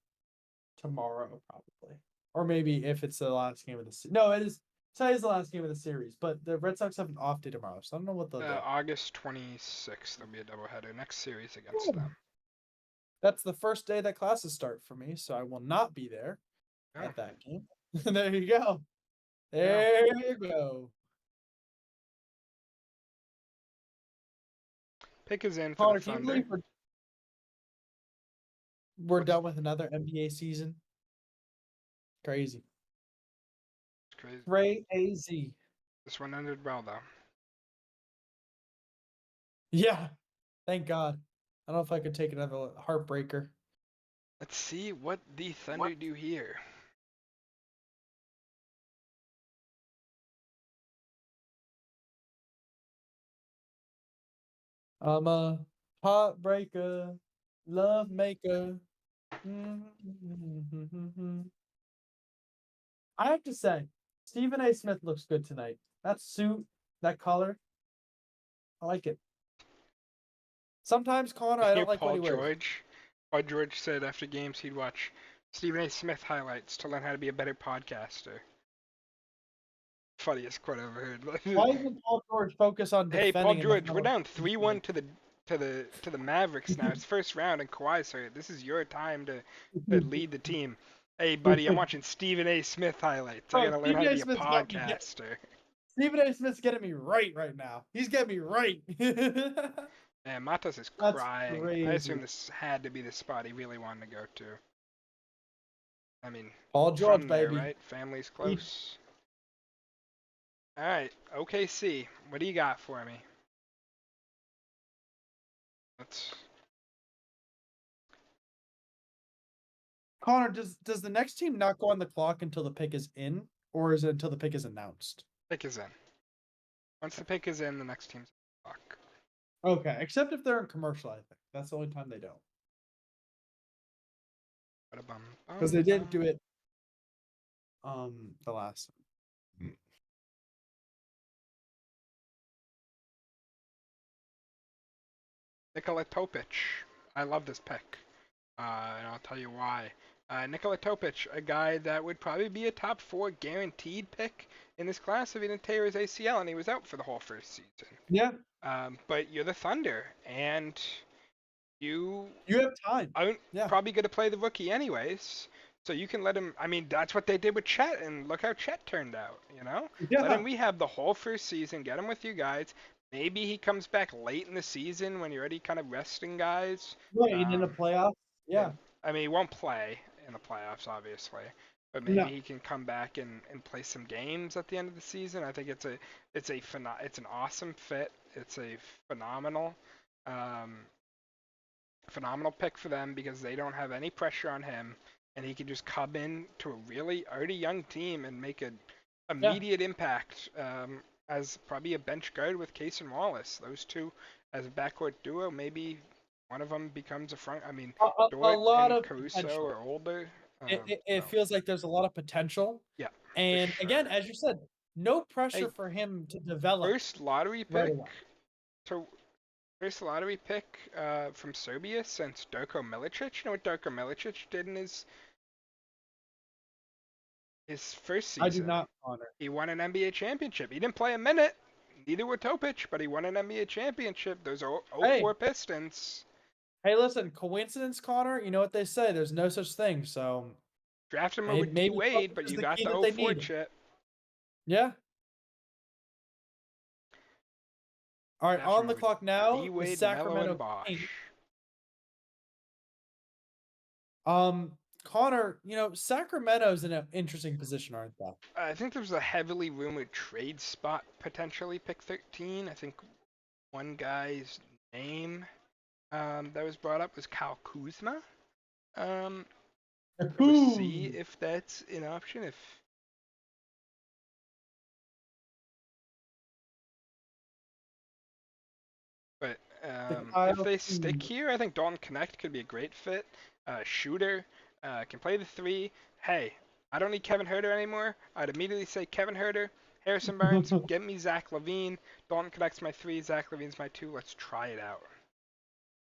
tomorrow probably, or maybe if it's the last game of the no, it is. Today's the last game of the series, but the Red Sox have an off day tomorrow, so I don't know what they'll do. August 26th, there'll be a doubleheader. Next series against them. That's the first day that classes start for me, so I will not be there at that game. There you go. There you go. Pick is in for Connor, the can you Thunder. believe we're done with another NBA season? Crazy. It's crazy. Crazy. This one ended well, though. Yeah. Thank God. I don't know if I could take another heartbreaker. Let's see what the Thunder do here. I'm a heartbreaker, love maker. I have to say, Stephen A. Smith looks good tonight. That suit, that color, I like it. Sometimes, Connor, I don't like what he wears. Paul George said after games he'd watch Stephen A. Smith highlights to learn how to be a better podcaster. Funniest quote I ever heard. Why isn't Paul George focus on defending? Hey, Paul George, we're down 3-1 to the Mavericks now. It's first round and Kawhi's hurt. This is your time to lead the team. Hey, buddy, I'm watching Stephen A. Smith highlights. I gotta learn how to be a podcaster. Stephen A. Smith's getting me right now. He's getting me right. Man, Matas is crying. Crazy. I assume this had to be the spot he really wanted to go to. I mean, Paul George, from baby. There, right? Family's close. All right, OKC. What do you got for me? Connor, does the next team not go on the clock until the pick is in, or is it until the pick is announced? Pick is in. Once the pick is in, the next team's on the clock. Okay, except if they're in commercial, I think. That's the only time they don't. Because they didn't do it the last time. Nikola Topic. I love this pick. And I'll tell you why. Nikola Topic, a guy that would probably be a top 4 guaranteed pick in this class if he didn't tear his ACL and he was out for the whole first season. Yeah. But you're the Thunder, and you have time. I'm probably going to play the rookie anyways, so you can let him. I mean, that's what they did with Chet, and look how Chet turned out. You know, let him rehab the whole first season, get him with you guys. Maybe he comes back late in the season when you're already kind of resting guys. Right, in the playoffs. Yeah. I mean, he won't play in the playoffs, obviously, but maybe he can come back and play some games at the end of the season. I think it's an awesome fit. It's a phenomenal pick for them because they don't have any pressure on him, and he can just come in to a really already young team and make an immediate impact as probably a bench guard with Case and Wallace. Those two as a backcourt duo, maybe one of them becomes a front. I mean, Dort and Caruso are older. It feels like there's a lot of potential. Yeah. And again, as you said, no pressure for him to develop. First lottery pick. First lottery pick from Serbia since Darko Milicic. You know what Darko Milicic did in his first season? I do not, Connor. He won an NBA championship. He didn't play a minute. Neither would Topic, but he won an NBA championship. Those are Hey, 04 Pistons. hey, listen, coincidence, Connor. You know what they say? There's no such thing. So Draft him over maybe, D maybe Wade, Topic but is you the got key the that oh they 04 need. chip. Yeah. All right, Draft him on the over clock D now, the Wade, Mello, and Sacramento Kings. Bosh. Connor, Sacramento's in an interesting position, aren't they? I think there's a heavily rumored trade spot potentially pick 13. I think one guy's name that was brought up was Kyle Kuzma. Um, we'll see Who? if that's an option. But The if Kyle they stick Kuzma. here, I think Dalton Connect could be a great fit. Shooter, can play the three. Hey, I don't need Kevin Herter anymore. I'd immediately say Kevin Herter, Harrison Barnes, get me Zach Levine. Dalton Connect's my three, Zach Levine's my two. Let's try it out.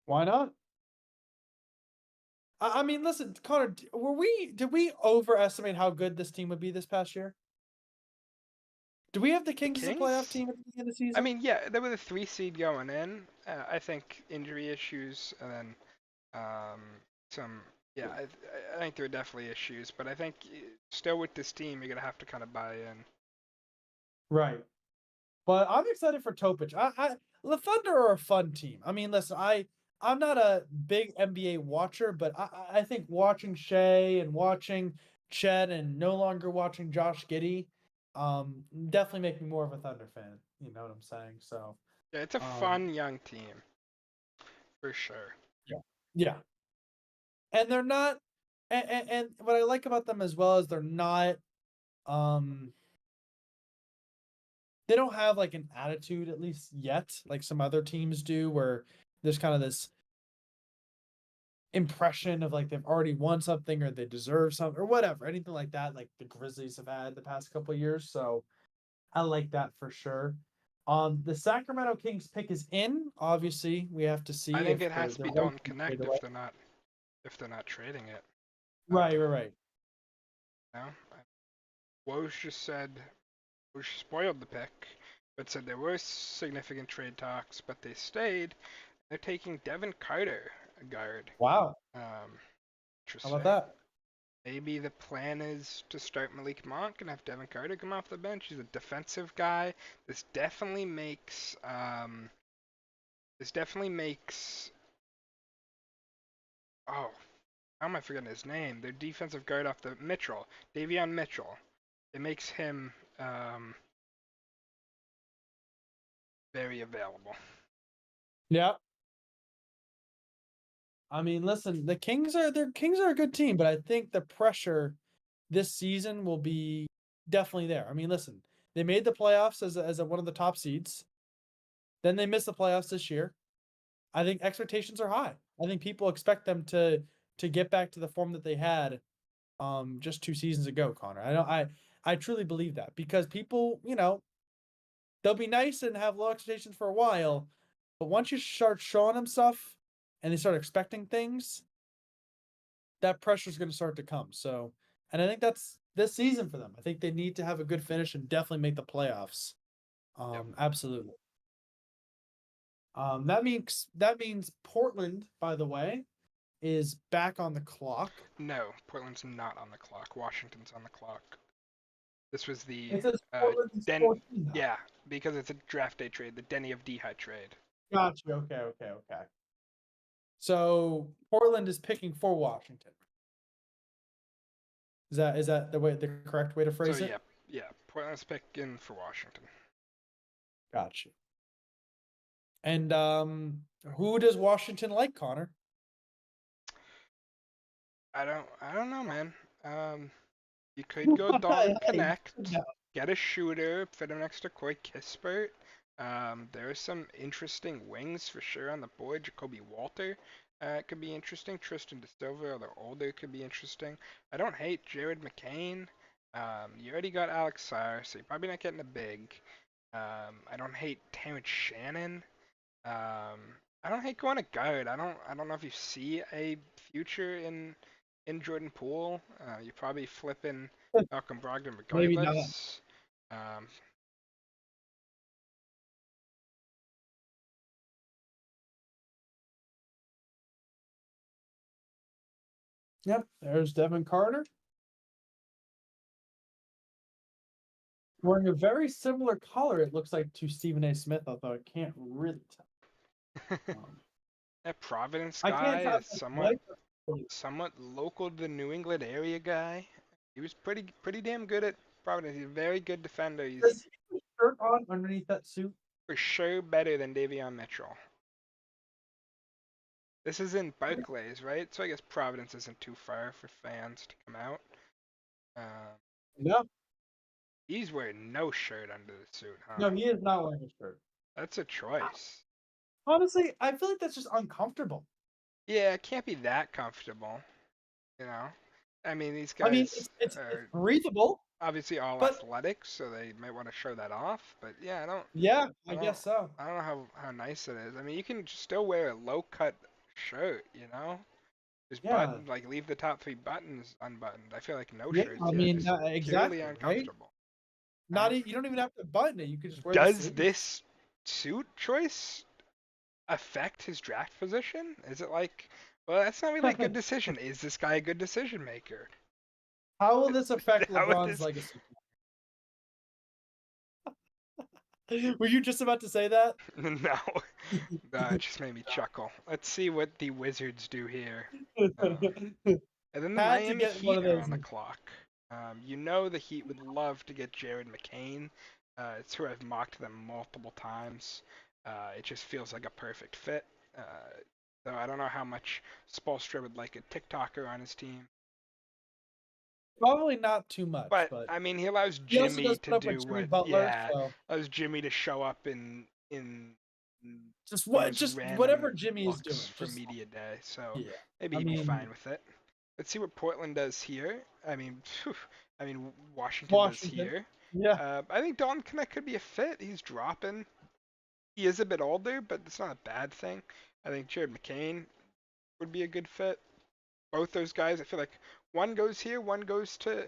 Why not? I mean, listen, Connor, did we overestimate how good this team would be this past year? Do we have the The Kings as a playoff Kings? team at the beginning of the I season? mean, yeah, they were the three seed going in. I think injury issues and then um, some. Yeah, I think there are definitely issues, but I think still with this team, you're gonna have to kind of buy in. Right. But I'm excited for Topic. The Thunder are a fun team. I mean, listen, I'm not a big NBA watcher, but I think watching Shea and watching Chet and no longer watching Josh Giddey, definitely make me more of a Thunder fan. You know what I'm saying? So, Yeah, it's a um, fun young team for sure. yeah, yeah, and they're not, and what I like about them as well is they're not, um, they don't have like an attitude at least yet, like some other teams do, where there's kind of this impression of like they've already won something or they deserve something or whatever, anything like that, like the Grizzlies have had the past couple of years. So I like that for sure. The Sacramento Kings pick is in. Obviously, we have to I see think if it has to they're be right Dalton to trade Connect away. if they're not trading it. Right, right, right. You know, Woj just said Woj spoiled the pick, but said there were significant trade talks, but they stayed. They're taking Devin Carter, a guard. Wow. Um, How about Interesting. that? Maybe the plan is to start Malik Monk and have Devin Carter come off the bench. He's a defensive guy. This definitely makes this definitely makes oh, how am I forgetting his name? Their defensive guard off the Mitchell, Davion Mitchell. It makes him very available. Yeah. I mean, listen, the Kings are a good team, but I think the pressure this season will be definitely there. I mean, listen, they made the playoffs as one of the top seeds. Then they missed the playoffs this year. I think expectations are high. I think people expect them to get back to the form that they had just 2 seasons ago, Connor. I truly believe that because people, they'll be nice and have low expectations for a while, but once you start showing them stuff and they start expecting things, that pressure is going to start to come. So, and I think that's this season for them. I think they need to have a good finish and definitely make the playoffs. Yep. Absolutely. That means Portland, by the way, is back on the clock. No, Portland's not on the clock. Washington's on the clock. This was the It says uh, Portland is Den. 14 now. Yeah, because it's a draft day trade, the Denny of Dehi trade. Gotcha. Okay, okay, okay. So Portland is picking for Washington. Is that the correct way to So phrase it? yeah, yeah, Portland's picking for Washington. Gotcha. And who does Washington like, Connor? I don't know, man. You could go Dalton Hey, Connect, get a shooter, fit him next to Coy Kispert. There are some interesting wings for sure on the board. Jacoby Walter could be interesting. Tristan De Silva, although older, could be interesting. I don't hate Jared McCain. You already got Alex Sarr, so you're probably not getting a big. I don't hate Terrence Shannon. Um, I don't hate going to guard. I don't know if you see a future in Jordan Poole. You're probably flipping Malcolm Brogdon maybe not. regardless. Um, Yep, there's Devin Carter. Wearing a very similar color, it looks like, to Stephen A. Smith, although I can't really tell. That Providence I can't guy tell if is that's somewhat white or somewhat local to the New England area guy. He was pretty damn good at Providence. He's a very good defender. He's does he have a shirt on underneath that suit? for sure better than Davion Mitchell. This is in Barclays, right? So I guess Providence isn't too far for fans to come out. Um, No, he's wearing no shirt under the suit, huh? no, he is not wearing a shirt. That's a choice. Honestly, I feel like that's just uncomfortable. Yeah, it can't be that comfortable, you know? I mean, these I mean, guys it's are breathable, obviously all but athletics, so they might want to show that off. But yeah, yeah, I I don't, guess so. I don't know how nice it is. I mean, you can still wear a low cut shirt, you know? Just Yeah, button, like leave the top three buttons unbuttoned. I feel like no yeah. shirts, I yeah, mean, just purely exactly, right? uncomfortable. Not Um, you don't even have to button it. You could just wear the does sleeves. this suit choice affect his draft position? Is it like, well, that's not really a good decision. Is this guy a good decision maker? How will this affect How would LeBron's this? legacy? Were you just about to say that? No, it just made me chuckle. Let's see what the Wizards do here. And then the Had to Miami get one Heat of are those. on the clock. You know the Heat would love to get Jared McCain. It's who I've mocked them multiple times. It just feels like a perfect fit. Uh, though I don't know how much Spoelstra would like a TikToker on his team. Probably not too much, But but I mean, he allows he also Jimmy does to put up do with Jimmy what, Butler, yeah, so allows Jimmy to show up in the most just random whatever Jimmy is looks doing. for Just media day. So yeah. maybe I he'd be mean, fine with it. Let's see what Portland does here. I mean, phew, I mean Washington does Washington. here. Yeah. I think Dalton Knecht could be a fit. He's dropping. He is a bit older, but it's not a bad thing. I think Jared McCain would be a good fit. Both those guys, I feel like one goes here, one goes to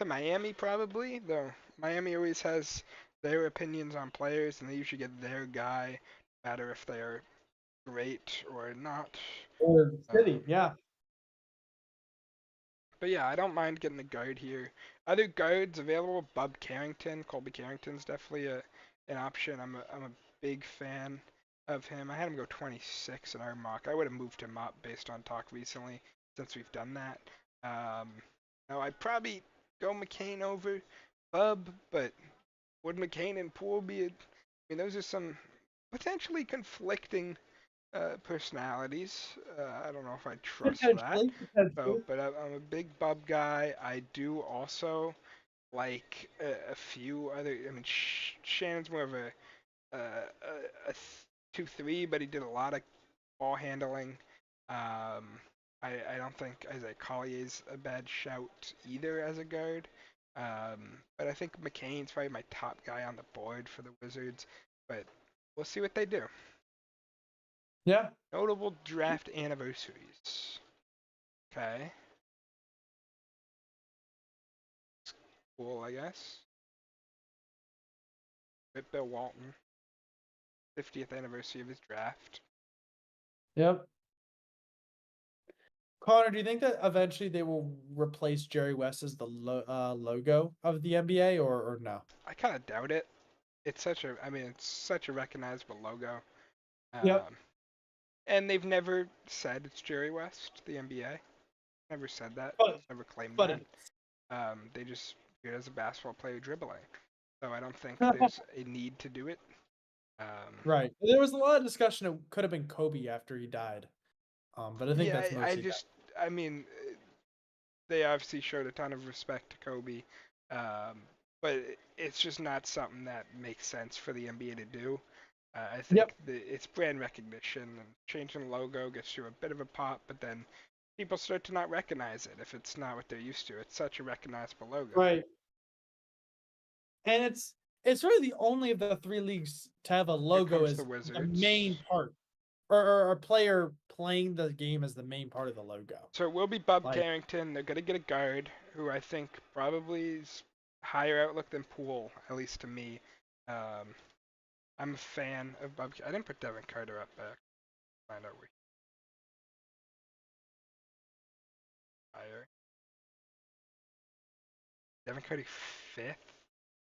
Miami probably. Though Miami always has their opinions on players, and they usually get their guy, no matter if they are great or not. Or City. Um, Yeah. but yeah, I don't mind getting a guard here. Other guards available: Bub Carrington, Colby Carrington's definitely an option. I'm a big fan of him. I had him go 26 in our mock. I would have moved him up based on talk recently since we've done that. Um, now I'd probably go McCain over Bub, but would McCain and Poole be? I mean, those are some potentially conflicting personalities. I don't know if I trust that. Potentially. So, Potentially. but I'm a big Bub guy. I do also like a few other. I mean, Shannon's more of a 2-3, but he did a lot of ball handling. I don't think Isaiah Collier's a bad shout either as a guard. But I think McCain's probably my top guy on the board for the Wizards. But we'll see what they do. Yeah. Notable draft anniversaries. Okay. Cool, I guess. With Bill Walton. 50th anniversary of his draft. Yep. Connor, do you think that eventually they will replace Jerry West as the logo of the NBA, or no? I kind of doubt it. I mean, it's such a recognizable logo. Yep. Um, and they've never said it's Jerry West, the NBA. Never said that. But Never claimed but that. They just view it as a basketball player dribbling. So I don't think there's a need to do it. right. There was a lot of discussion. It could have been Kobe after he died. But I think Yeah, that's I mostly that. just, I mean, they obviously showed a ton of respect to Kobe, but it's just not something that makes sense for the NBA to do. I Yep. think it's brand recognition, and changing the logo gets you a bit of a pop, but then people start to not recognize it if it's not what they're used to. It's such a recognizable logo. Right. And it's really the only of the three leagues to have a Here logo comes the as the main Wizards. part, or a player playing the game as the main part of the logo. So it will be Bub Like, Carrington. They're going to get a guard who I think probably is higher outlook than Poole, at least to me. Um, I'm a fan of Bub. I didn't put Devin Carter up back. Find out where. higher. Devin Carter 5th.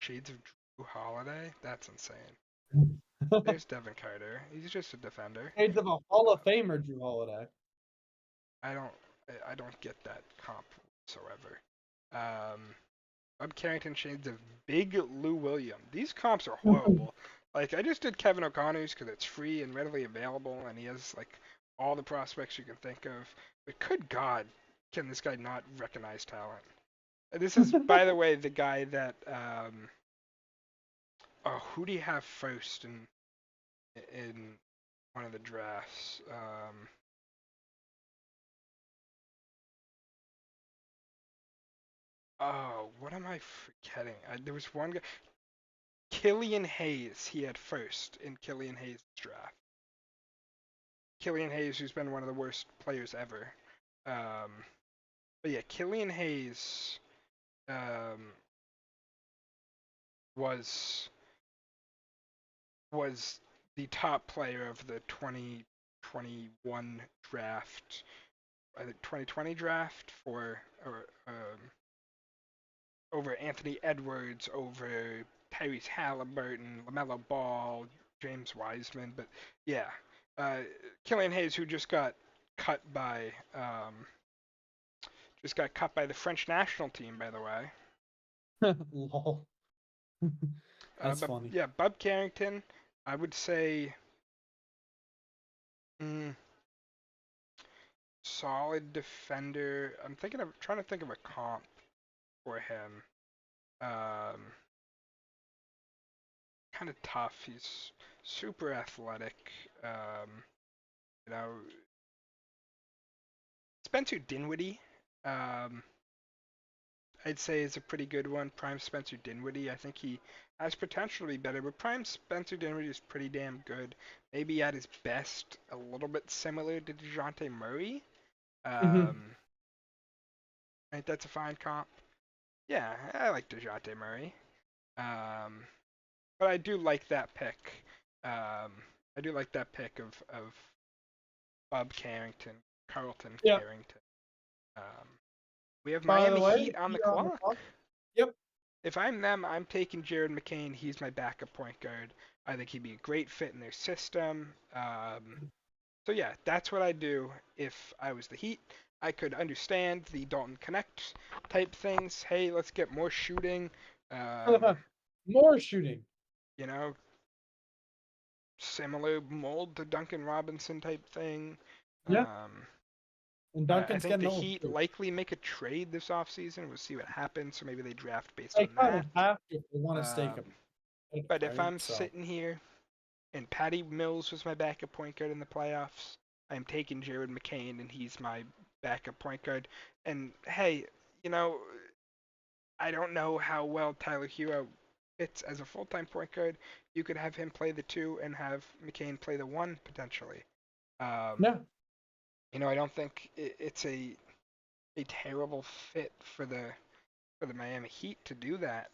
Shades of Drew Holiday. That's insane. There's Devin Carter. He's just a defender. Shades of a Hall of Famer, Drew Holiday. I don't get that comp whatsoever. Bob Carrington, shades of Big Lou Williams. These comps are horrible. Like, I just did Kevin O'Connor's because it's free and readily available, and he has, like, all the prospects you can think of. But good God, can this guy not recognize talent? This is, by the way, the guy that, oh, who do you have first in one of the drafts? Oh, what am I forgetting? There was one guy, Killian Hayes. He had first in Killian Hayes' draft. Killian Hayes, who's been one of the worst players ever. But yeah, Killian Hayes was the top player of the 2021 draft. I think 2020 draft over Anthony Edwards, over Tyrese Halliburton, LaMelo Ball, James Wiseman. But yeah, Killian Hayes, who just got cut by the French national team, by the way. Lol. That's funny. Yeah, Bob Carrington, I would say solid defender. I'm trying to think of a comp for him. Kind of tough. He's super athletic. You know, Spencer Dinwiddie. I'd say is a pretty good one. Prime Spencer Dinwiddie. I think he has potential to be better, but Prime Spencer Dinwiddie is pretty damn good. Maybe at his best, a little bit similar to DeJounte Murray. I think that's a fine comp. Yeah, I like DeJounte Murray. But I do like that pick. I do like that pick of Bob Carrington, Carlton Carrington. We have Miami Heat on the clock. Yep. If I'm them, I'm taking Jared McCain. He's my backup point guard. I think he'd be a great fit in their system. So yeah, that's what I'd do if I was the Heat. I could understand the Dalton Connect type things. Hey, let's get more shooting. More shooting. You know, similar mold to Duncan Robinson type thing. Yeah. And Duncan's I think the Heat likely make a trade this offseason. We'll see what happens. So maybe they draft based on that. Have if they want to stake him. But if I'm sitting here and Patty Mills was my backup point guard in the playoffs, I'm taking Jared McCain and he's my backup point guard. And hey, you know, I don't know how well Tyler Hero fits as a full-time point guard. You could have him play the 2 and have McCain play the 1 potentially. Yeah. You know, I don't think it's a terrible fit for the Miami Heat to do that.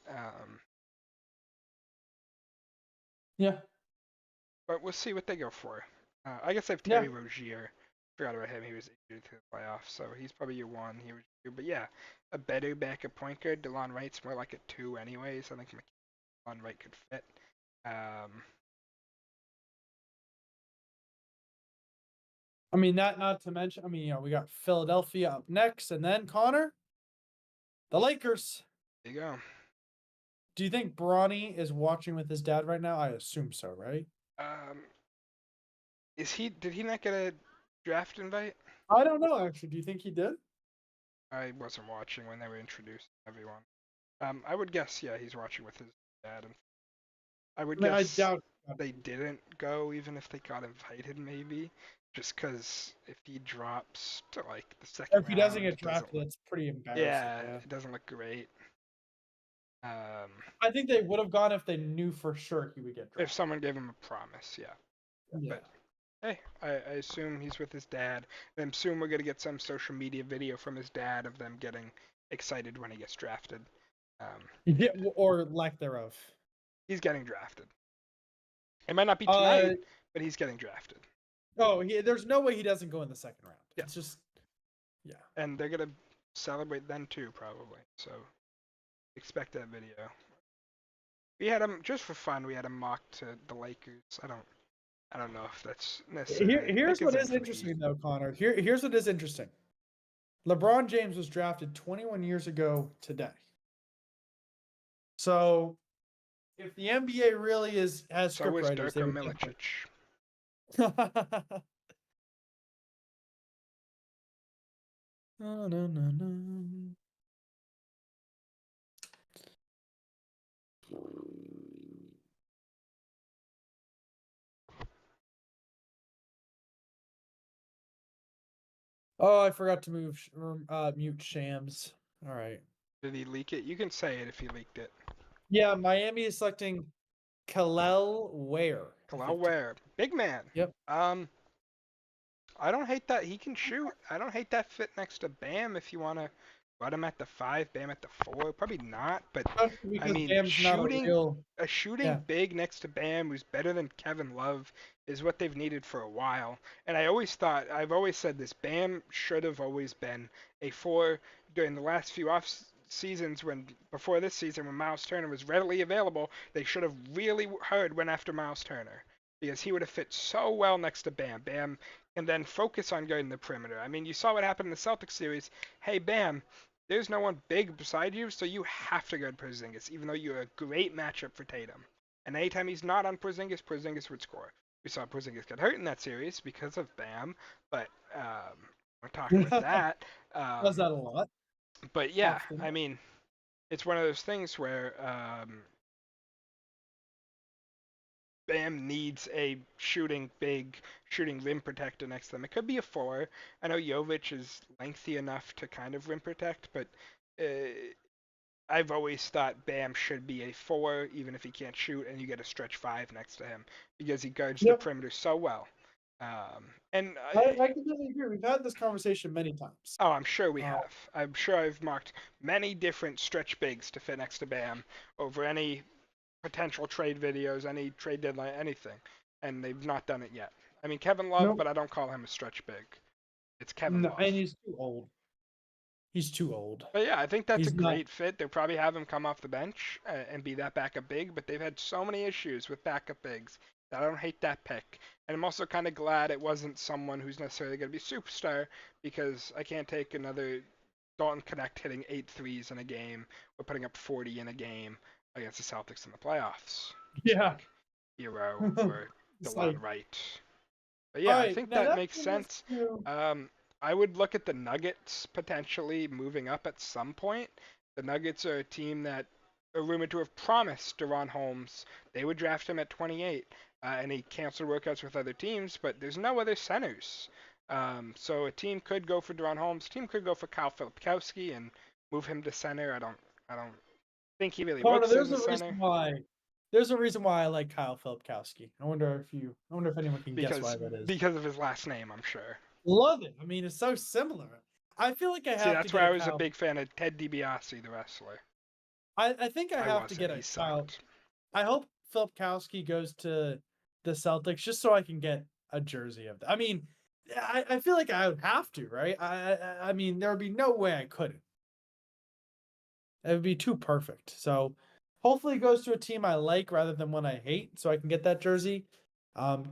Yeah. But we'll see what they go for. I guess I have Terry Rozier. Forgot about him. He was injured to the playoffs, so he's probably your 1. He was 2. But yeah, a better backup point guard. DeLon Wright's more like a 2 anyways. I think DeLon Wright could fit. I mean, not to mention, I mean, you know, we got Philadelphia up next, and then Connor, the Lakers. There you go. Do you think Bronny is watching with his dad right now? I assume so, right? Did he not get a draft invite? I don't know, actually. Do you think he did? I wasn't watching when they were introducing everyone. I would guess, yeah, he's watching with his dad. And I would guess I doubt they didn't go, even if they got invited, maybe. Just because if he drops to, like, the second round... If he doesn't get drafted, that's pretty embarrassing. Yeah, it doesn't look great. I think they would have gone if they knew for sure he would get drafted. If someone gave him a promise, yeah. But, hey, I assume he's with his dad. And soon we're going to get some social media video from his dad of them getting excited when he gets drafted. Yeah, or lack thereof. He's getting drafted. It might not be tonight, but he's getting drafted. Oh, there's no way he doesn't go in the second round. Yeah. It's just, yeah. And they're going to celebrate then too, probably. So expect that video. We had him just for fun. We had him mock to the Lakers. I don't know if that's necessarily. Here's what is for the interesting Heat. though, Connor. Here's what is interesting. LeBron James was drafted 21 years ago today. So if the NBA really has So script was writers, they Dirk would get Milicic. No, no, no, no. Oh, I forgot to mute Shams. All right. Did he leak it? You can say it if he leaked it. Yeah, Miami is selecting Kel'el Ware. Kel'el Ware, big man. Yep. I don't hate that he can shoot. I don't hate that fit next to Bam if you want to put him at the 5, Bam at the 4. Probably not, but I mean, Bam's shooting not a shooting big next to Bam who's better than Kevin Love is what they've needed for a while. And I've always said this, Bam should have always been a 4 during the last few off seasons before this season when Miles Turner was readily available. They should have really went after Miles Turner because he would have fit so well next to Bam. Bam and then focus on guarding the perimeter. I mean, you saw what happened in the Celtics series. Hey, Bam, there's no one big beside you, so you have to guard Porzingis, even though you're a great matchup for Tatum. And anytime he's not on Porzingis, Porzingis would score. We saw Porzingis get hurt in that series because of Bam, but we're talking about that. Does that a lot? But yeah, Often. I mean, it's one of those things where Bam needs a shooting rim protector next to them. It could be a 4. I know Jovic is lengthy enough to kind of rim protect, but I've always thought Bam should be a 4, even if he can't shoot, and you get a stretch 5 next to him because he guards the perimeter so well. And I completely agree. We've had this conversation many times. Oh, I'm sure we have. I'm sure I've marked many different stretch bigs to fit next to Bam over any potential trade videos, any trade deadline, anything, and they've not done it yet. I mean, Kevin Love, but I don't call him a stretch big. It's Kevin Love. And he's too old. He's too old. But yeah, I think that's a great fit. They'll probably have him come off the bench and be that backup big, but they've had so many issues with backup bigs that I don't hate that pick. And I'm also kind of glad it wasn't someone who's necessarily going to be a superstar because I can't take another Dalton Connect hitting 8 threes in a game or putting up 40 in a game against the Celtics in the playoffs. Yeah. Hero or DeLon Wright. But yeah, I think that makes sense. I would look at the Nuggets potentially moving up at some point. The Nuggets are a team that are rumored to have promised DaRon Holmes. They would draft him at 28, and he canceled workouts with other teams, but there's no other centers. So a team could go for DaRon Holmes. A team could go for Kyle Filipkowski and move him to center. I don't think he really works as a center. There's a reason why I like Kyle Filipkowski. I wonder if anyone can guess why that is. Because of his last name, I'm sure. Love it. I mean, it's so similar. I feel like I have to. See, that's why I was a big fan of Ted DiBiase, the wrestler. I think I have to get a Kyle. I hope Filipkowski goes to the Celtics just so I can get a jersey of that. I mean, I feel like I would have to, right? I mean, there would be no way I couldn't. It would be too perfect. So hopefully it goes to a team I like rather than one I hate so I can get that jersey.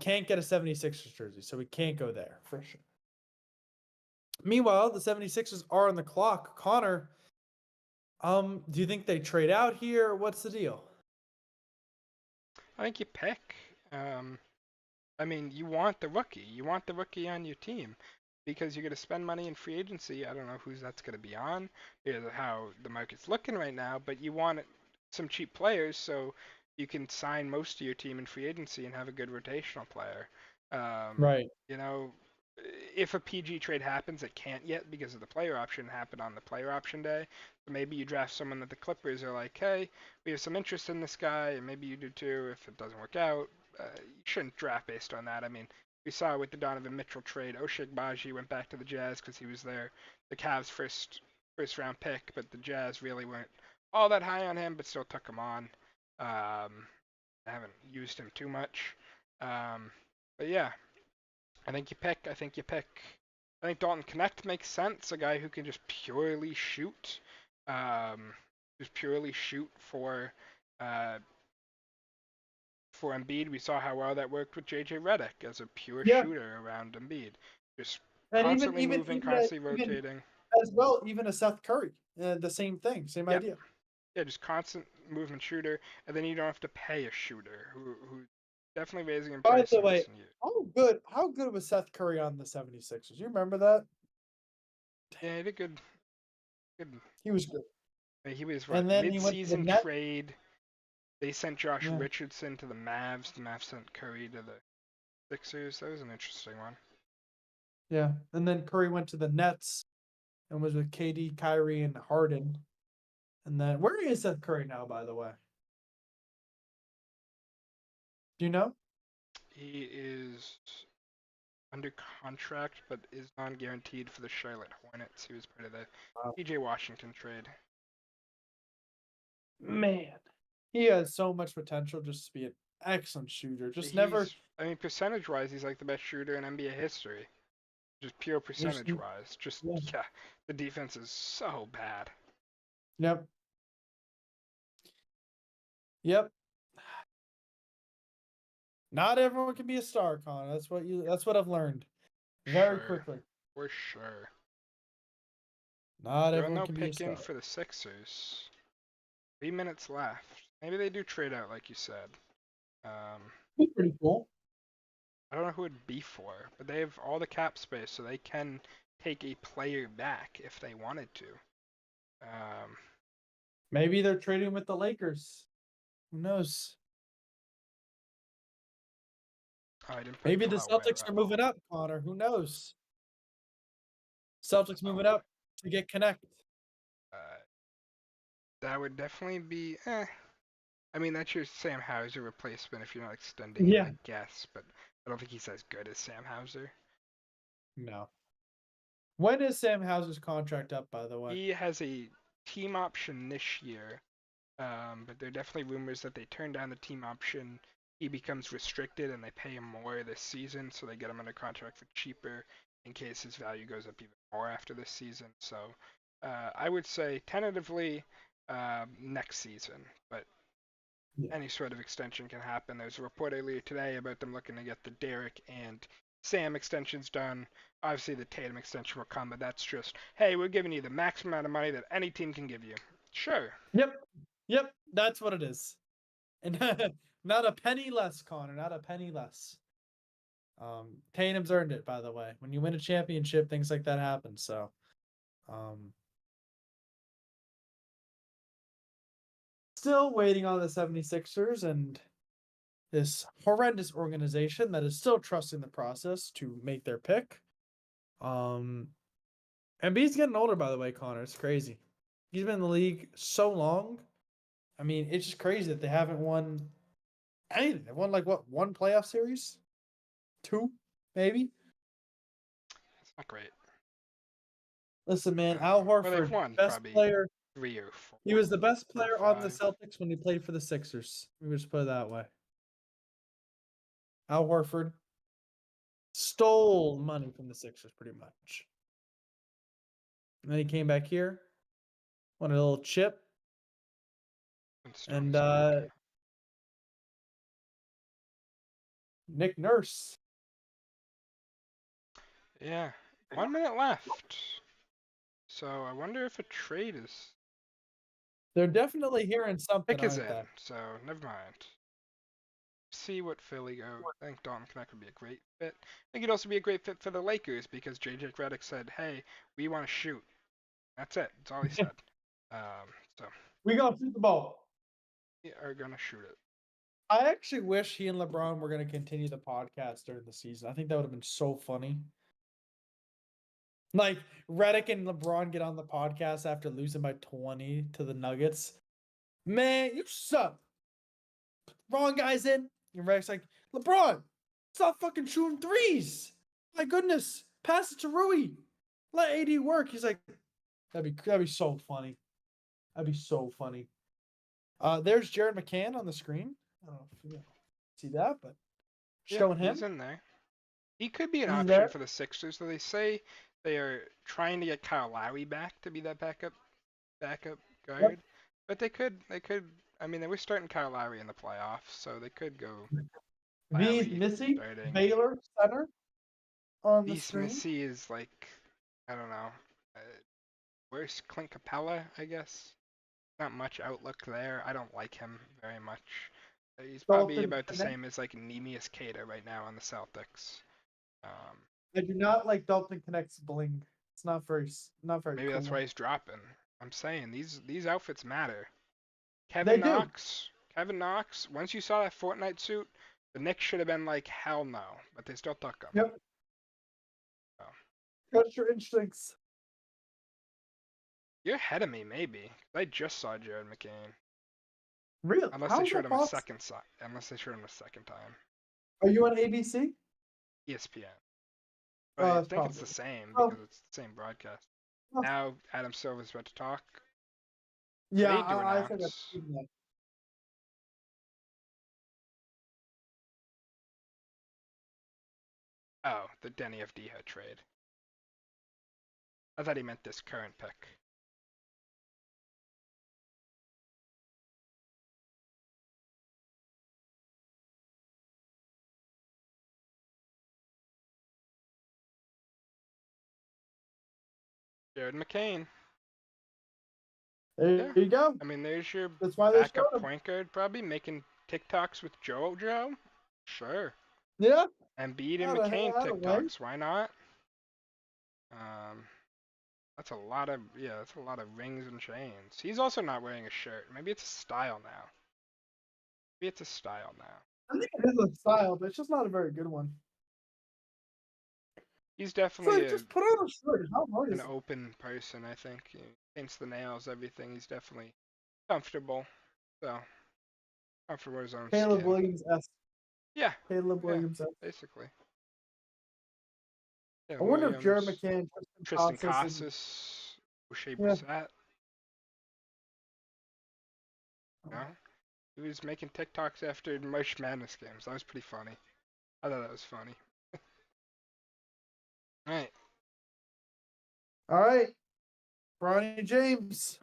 Can't get a 76ers jersey, so we can't go there for sure. Meanwhile, the 76ers are on the clock. Connor, do you think they trade out here? What's the deal? I think you pick. I mean, you want the rookie. You want the rookie on your team because you're going to spend money in free agency. I don't know who that's going to be on, because of how the market's looking right now, but you want some cheap players so you can sign most of your team in free agency and have a good rotational player. Right. You know, if a PG trade happens, it can't yet because of the player option happened on the player option day. So maybe you draft someone that the Clippers are like, hey, we have some interest in this guy, and maybe you do too if it doesn't work out. You shouldn't draft based on that. I mean, we saw with the Donovan Mitchell trade, Ochai Agbaji went back to the Jazz because he was the Cavs' first round pick, but the Jazz really weren't all that high on him, but still took him on. I haven't used him too much. But yeah, I think you pick. I think Dalton Knecht makes sense. A guy who can just purely shoot, uh, for Embiid. We saw how well that worked with JJ Redick as a pure Yeah, shooter around Embiid, just and even constantly even moving, even constantly even rotating. as well, even a Seth Curry, the same thing, same Yeah, idea. yeah, just constant movement shooter, and then you don't have to pay a shooter who definitely raising in By price the in way, recent years. how good was Seth Curry on the 76ers? You remember that? Yeah, he did good. Good. He was good. He was what And then he went to the mid-season net. trade. They sent Josh Yeah, Richardson to the Mavs. The Mavs sent Curry to the Sixers. That was an interesting one. yeah. And then Curry went to the Nets and was with KD, Kyrie, and Harden. And then where is Seth Curry now, by the way? Do you know? He is under contract, but is non-guaranteed for the Charlotte Hornets. He was part of the Wow. PJ Washington trade. Man, he has so much potential just to be an excellent shooter. Just never. I mean, percentage-wise, he's like the best shooter in NBA history. Just pure Just percentage-wise. Just, yeah. yeah, the defense is so bad. Yep. Yep. Not everyone can be a star, Connor. That's what I've learned very Sure, quickly. for sure. Not There are everyone no can be a pick in star. for the Sixers. 3 minutes left. Maybe they do trade out, like you said. It's pretty cool. I don't know who it'd be for, but they have all the cap space, so they can take a player back if they wanted to. Maybe they're trading with the Lakers. Who knows? Oh, I didn't put Maybe the Kyle Ware Celtics are up. moving up, Connor. Who knows? Celtics moving up to get connect. Uh, that would definitely be. I mean, that's your Sam Hauser replacement if you're not extending him, Yeah. I guess. But I don't think he's as good as Sam Hauser. No. When is Sam Hauser's contract up, by the way? He has a team option this year, but there are definitely rumors that they turn down the team option. He becomes restricted and they pay him more this season, so they get him under contract for cheaper in case his value goes up even more after this season. So I would say tentatively next season, but Yeah. any sort of extension can happen. There's a report earlier today about them looking to get the Derek and Sam extensions done. Obviously, the Tatum extension will come, but that's just, hey, we're giving you the maximum amount of money that any team can give you. Sure. Yep. That's what it is. And not a penny less, Connor. Not a penny less. Tatum's earned it, by the way. When you win a championship, things like that happen. So, still waiting on the 76ers and this horrendous organization that is still trusting the process to make their pick. Embiid's getting older, by the way, Connor. It's crazy. He's been in the league so long. I mean, it's just crazy that they haven't won anything. They've won like what, one playoff series? 2, maybe? It's not great. Listen, man, Al Well, they've Horford, won best probably player. 3 or 4. He was the best player on the 5. Celtics when he played for the Sixers. We would just put it that way. Al Horford stole money from the Sixers pretty much. And then he came back here, won a little chip, and Nick Nurse. Yeah, 1 minute left. So I wonder if a trade is. They're definitely hearing something, Pick is aren't in, they? so never mind. See what Philly go. I think Dalton Knecht would be a great fit. I think he'd also be a great fit for the Lakers because JJ Redick said, "Hey, we want to shoot." That's it. That's all he said. So We gonna shoot the ball. we are gonna shoot it. I actually wish he and LeBron were gonna continue the podcast during the season. I think that would have been so funny. Like Redick and LeBron get on the podcast after losing by 20 to the Nuggets. Man, you suck. Wrong guys in. And Redick's like, LeBron, stop fucking shooting threes. My goodness. Pass it to Rui. Let AD work. He's like, that'd be so funny. That'd be so funny. There's Jared McCann on the screen. I don't know if you see that, but showing him. He's in there. He could be an He's option there. for the Sixers, though they say They are trying to get Kyle Lowry back to be that backup Yep. guard, but they could. I mean, they were starting Kyle Lowry in the playoffs, so they could go V Lowry Missy starting. Baylor center on the East screen. Missy is like, I don't know. Uh, Where's Clint Capella? I guess not much outlook there. I don't like him very much. He's probably Dalton about the Connect. same as like Neemias Queta right now on the Celtics. Um, I do not like Dalton Connect's bling. It's not very Maybe that's cool. why he's dropping. I'm saying these outfits matter. They Kevin do. Knox, Kevin Knox. Once you saw that Fortnite suit, the Knicks should have been like hell no, but they still took him. Yep. So, Trust your instincts. you're ahead of me, maybe. I just saw Jared McCain. Real? Unless How they is showed that him a possible? second unless they showed him a second time. Are you on ABC? ESPN. But I It's think it's probably. the same Oh, because it's the same broadcast. oh, Now Adam Silver's about to talk. yeah. Trade to I think I've announce. seen that. Oh, the Denny Avdija trade. I thought he meant this current pick. Jared McCain. There Yeah. you go. I mean, there's your That's why they backup showed him. point guard probably making TikToks with JoJo. Sure. Yeah. Embiid and Out of McCain out of way. TikToks. Why not? Um, that's a lot of that's a lot of rings and chains. He's also not wearing a shirt. Maybe it's a style now. Maybe it's a style now. I think it is a style, but it's just not a very good one. He's So definitely like, just put on a shirt. How hard an is it? open person. I think he paints the nails, everything. He's definitely comfortable. So comfortable with his own Caleb skin. Williams S. Yeah, Caleb yeah, Williams S. basically. Yeah, I wonder if Jared Williams, McCann, Tristan and Casas, O'Shea yeah. Brissett. You know, he was making TikToks after March Madness games. That was pretty funny. I thought that was funny. All right, All right. Bronny James.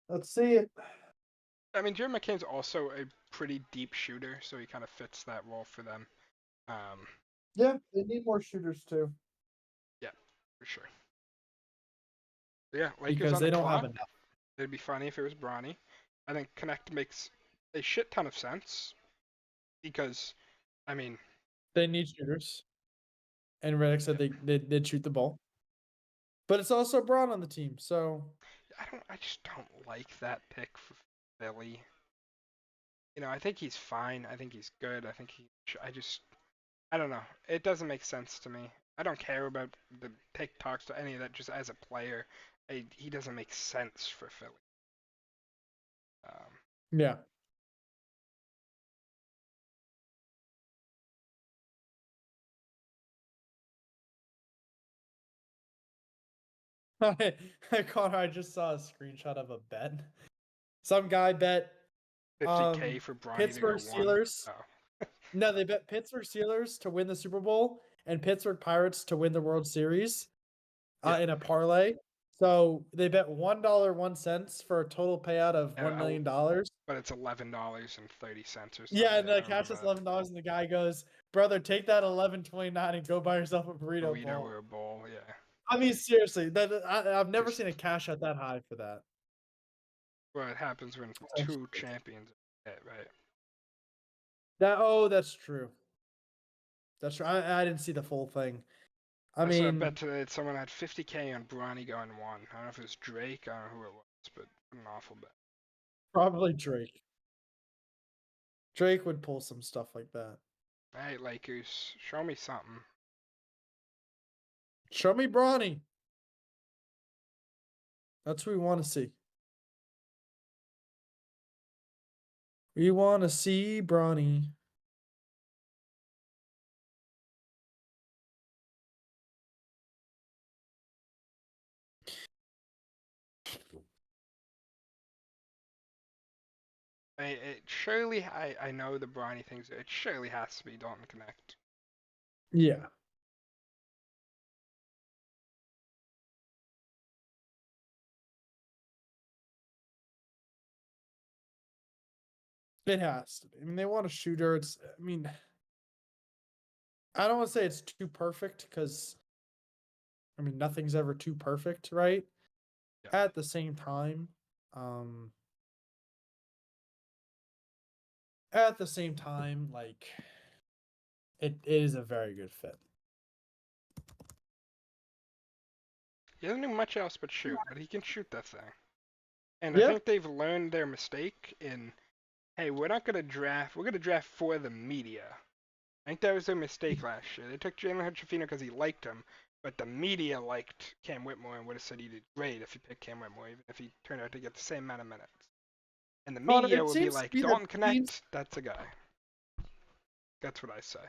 Let's see it. I mean, Jared McCain's also a pretty deep shooter, so he kind of fits that role for them. Um, Yeah, they need more shooters too. yeah, for sure. Yeah, Lakers Because on the they don't have clock. enough. It'd be funny if it was Bronny. I think Connect makes a shit ton of sense because, I mean, They need shooters. And Redick said they did shoot the ball. But it's also Braun on the team, so I just don't like that pick for Philly. You know, I think he's fine. I think he's good. I think I don't know. It doesn't make sense to me. I don't care about the TikToks to any of that. Just as a player, he doesn't make sense for Philly. Um, yeah. Connor, I just saw a screenshot of a bet. Some guy bet 50K for Bronny Pittsburgh to go one. Steelers. Oh. No, they bet Pittsburgh Steelers to win the Super Bowl and Pittsburgh Pirates to win the World Series in a parlay. So they bet $1.01 for a total payout of $1 million. But it's $11.30 or something. Yeah, and the I remember cash is that. $11, and the guy goes, "Brother, take that 11.29 and go buy yourself a burrito Burrito bowl." or a bowl, yeah. I mean, seriously, I've never Just seen a cash out that high for that. what happens when two champions hit, right? That's true. That's true. I didn't see the full thing. I So I mean, bet today that someone had 50K on Bronny going one. I don't know if it was Drake, I don't know who it was, but an awful bet. probably Drake. Drake would pull some stuff like that. All right, Lakers, show me something. Show me Bronny. That's what we want to see. We want to see Bronny. I know the Bronny things. It surely has to be Dalton Connect. Yeah. It has to be. I mean, they want a shooter. I mean, I don't want to say it's too perfect because, I mean, nothing's ever too perfect, right? Yeah. At the same time, um, like, it is a very good fit. He doesn't do much else but shoot, but he can shoot that thing. And I Yeah. think they've learned their mistake in, hey, we're not gonna draft. We're gonna draft for the media. I think that was their mistake last year. They took Jalen Hood-Schifino because he liked him, but the media liked Cam Whitmore and would have said he did great if you picked Cam Whitmore, even if he turned out to get the same amount of minutes. And the Connor, media it would be seems to like, be that Dalton teams, Connect, that's a guy. That's what I say.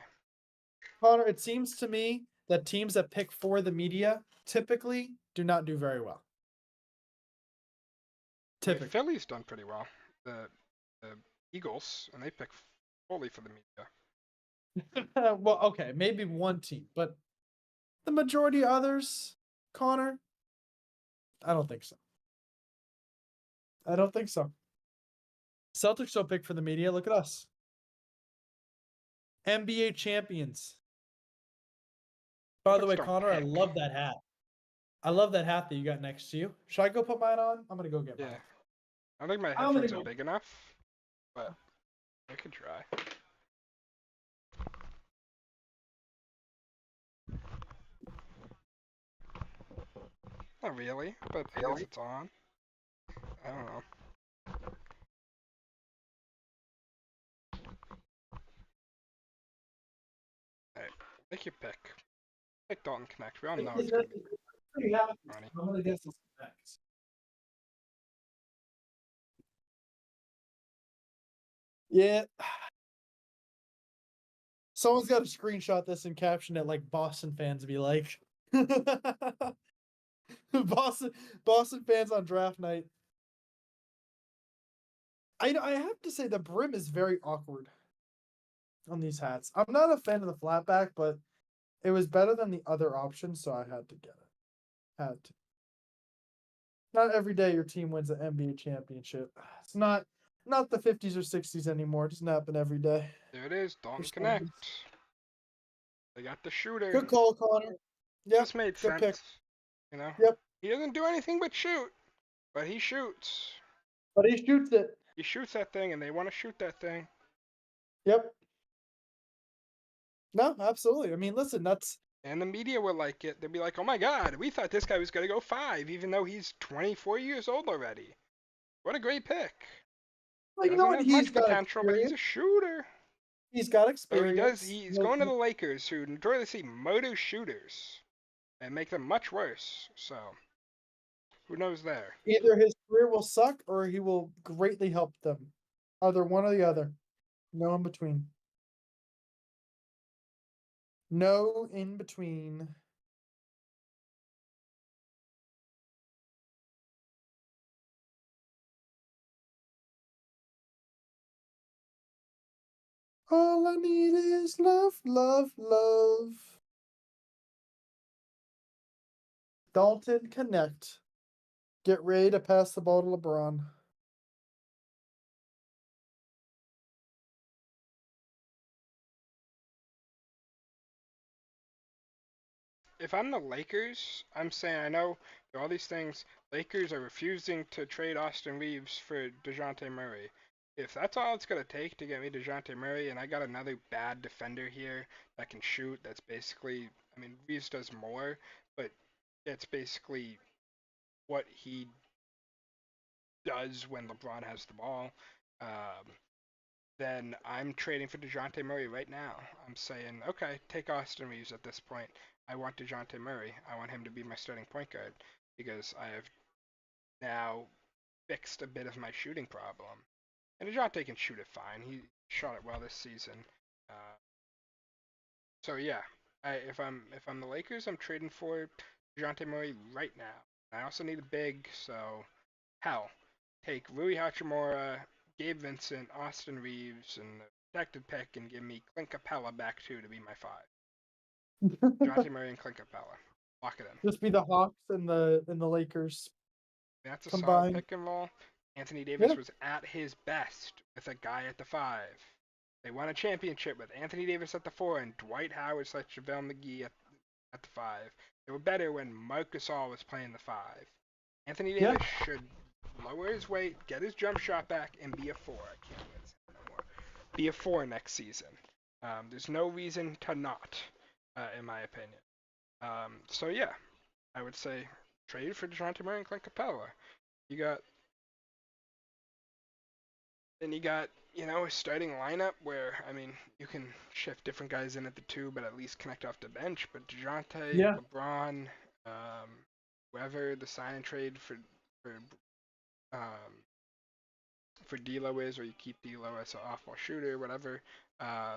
Connor, it seems to me that teams that pick for the media typically do not do very well. I mean, Typically. Philly's done pretty well. The Eagles, and they pick fully for the media. Well, okay, maybe one team, but the majority of others, Connor, I don't think so. I don't think so. Celtics don't pick for the media. Look at us. NBA champions. By the Celtics way, don't Connor, I pick. love that hat. I love that hat that you got next to you. Should I go put mine on? I'm gonna go get Yeah. mine. I don't think my I'm gonna headphones are go. big enough, but I could try. Not really, but I guess it's on. I don't know. Hey, make your pick. Pick Dalton Connect. We all know it's gonna be Pretty happy. Ronnie. I'm gonna guess this next. Yeah. Someone's got to screenshot this and caption it like Boston fans be like. Boston Boston fans on draft night. I have to say the brim is very awkward on these hats. I'm not a fan of the flatback, but it was better than the other option, so I had to get it. Had to. Not every day your team wins an NBA championship. It's not the 50s or 60s anymore. It doesn't happen every day. There it is, Dalton Connect. They got the shooter. Good call, Connor. Yep. This made Good pick. sense. You know? Yep. He doesn't do anything but shoot, but he shoots. But he shoots it. He shoots that thing, and they want to shoot that thing. Yep. No, absolutely. I mean, listen, that's And the media will like it. They'll be like, oh my god, we thought this guy was going to go 5, even though he's 24 years old already. What a great pick. well, you know Doesn't what? have He's much got potential, but he's a experience. shooter. He's got So experience. he's going to the Lakers, who notoriously murder shooters and make them much worse. So, who knows there? Either his career will suck or he will greatly help them. Either one or the other. No in between. No in between. All I need is love, love, love. Dalton Connect. Get ready to pass the ball to LeBron. If I'm the Lakers, I'm saying I know there are all these things. Lakers are refusing to trade Austin Reeves for DeJounte Murray. If that's all it's gonna take to get me DeJounte Murray, and I got another bad defender here that can shoot, that's basically, I mean, Reeves does more, but it's basically what he does when LeBron has the ball. Um, then I'm trading for DeJounte Murray right now. I'm saying, okay, take Austin Reeves at this point. I want DeJounte Murray. I want him to be my starting point guard because I have now fixed a bit of my shooting problem. And DeJounte can shoot it fine. He shot it well this season. Uh, so yeah, if I'm the Lakers, I'm trading for DeJounte Murray right now. I also need a big, so hell, take Rui Hachimura, Gabe Vincent, Austin Reeves, and the protected pick, and give me Clint Capella back two to be my five. DeJounte Murray and Clint Capella. Lock it in. Just be the Hawks and the Lakers That's a solid combined. pick and roll. Anthony Davis Yeah. was at his best with a guy at the five. They won a championship with Anthony Davis at the four and Dwight Howard / JaVale McGee at the five. They were better when Marc Gasol was playing the five. Anthony Yeah. Davis should lower his weight, get his jump shot back, and be a four. I can't wait to say that no more. Be a four next season. There's no reason to not, in my opinion. So yeah, I would say trade for DeJounte Murray and Clint Capella. You got a starting lineup where, I mean, you can shift different guys in at the two, but at least connect off the bench. But DeJounte, Yeah. LeBron, whoever the sign and trade for D'Lo is, or you keep D'Lo as an off-ball shooter, whatever, AD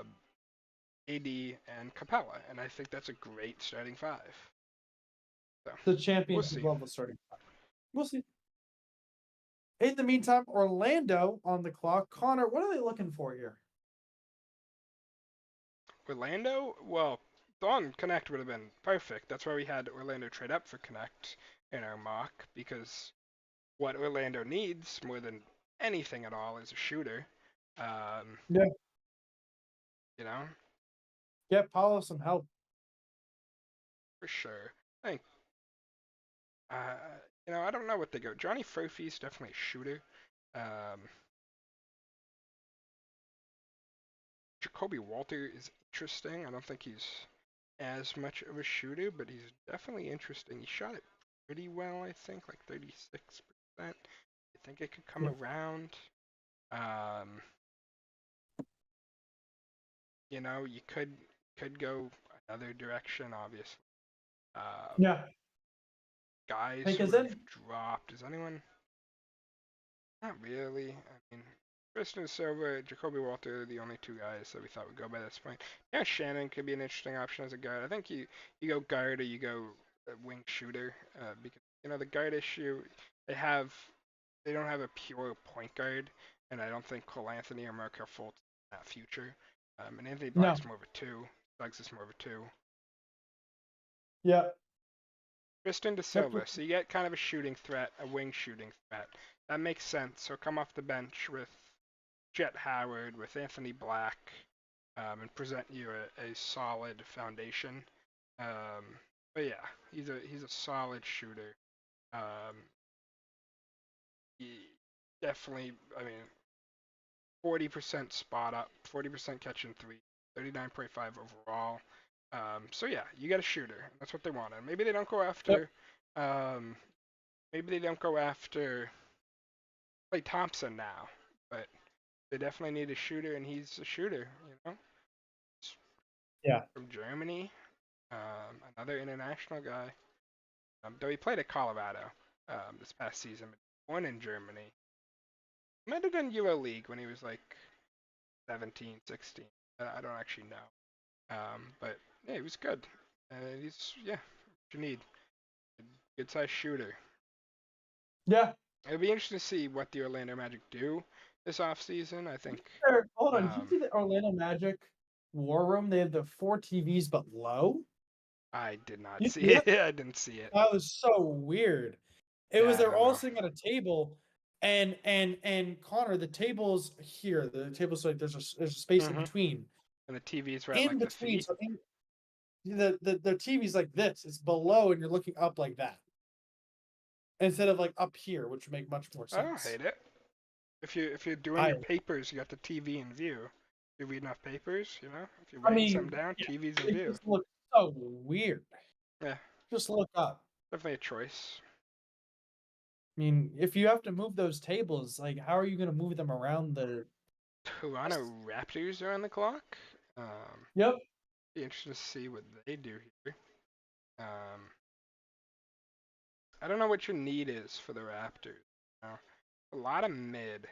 and Capella, and I think that's a great starting five. So, The championship level starting five. We'll see. In the meantime, Orlando on the clock. Connor, what are they looking for here? Orlando, well, Dawn Connect would have been perfect. That's why we had Orlando trade up for Connect in our mock, because what Orlando needs more than anything at all is a shooter. Yeah. You know, Get Paulo some help. for sure. I think, I don't know what they go. Johnny Furphy's definitely a shooter. Jacoby Walter is interesting. I don't think he's as much of a shooter, but he's definitely interesting. He shot it pretty well, I think, like 36%. I think it could come around. You could go another direction, obviously. Yeah. Guys Like, who is have it? dropped. Is anyone? Not really. I mean, Tristan Silva, Jacoby Walter are the only two guys that we thought would go by this point. Yeah, Shannon could be an interesting option as a guard. I think you go guard or you go wing shooter, because the guard issue, they don't have a pure point guard, and I don't think Cole Anthony or Markelle Fultz in that future. And Anthony Black's more of a two. Suggs is more of a two. Yeah. Tristan De Silva, so you get kind of a shooting threat, a wing shooting threat. That makes sense. So come off the bench with Jet Howard, with Anthony Black, and present you a solid foundation. But yeah, he's a solid shooter. He definitely, I mean, 40% spot up, 40% catching three, 39.5 overall. So yeah, you got a shooter. That's what they wanted. Maybe they don't go after. Maybe they don't go after Klay Thompson now, but they definitely need a shooter, and he's a shooter. Yeah. From Germany, another international guy. Though he played at Colorado this past season, but born in Germany. He might have done EuroLeague when he was like 17, 16. I don't actually know. But yeah, he was good. He's what you need. A good sized shooter. Yeah. It'll be interesting to see what the Orlando Magic do this offseason. I think. Hold on. Did you see the Orlando Magic War Room? They had the 4 TVs, but low. I did not You see see it. I didn't see it. That was so weird. It was they're all sitting at a table, and Connor, the table's here. The table's like there's a space in between. And the TV's right In like between, the feet. so the TV's like this. It's below, and you're looking up like that, instead of like up here, which would make much more sense. I don't hate it. If you're doing your papers, you got the TV in view. You're reading off papers, If you're writing something down, TV's in view. It just looks so weird. Yeah. Just look up. Definitely a choice. I mean, if you have to move those tables, like, how are you going to move them around the Toronto Raptors are on the clock. Yep. Be interesting to see what they do here. I don't know what your need is for the Raptors. A lot of mid,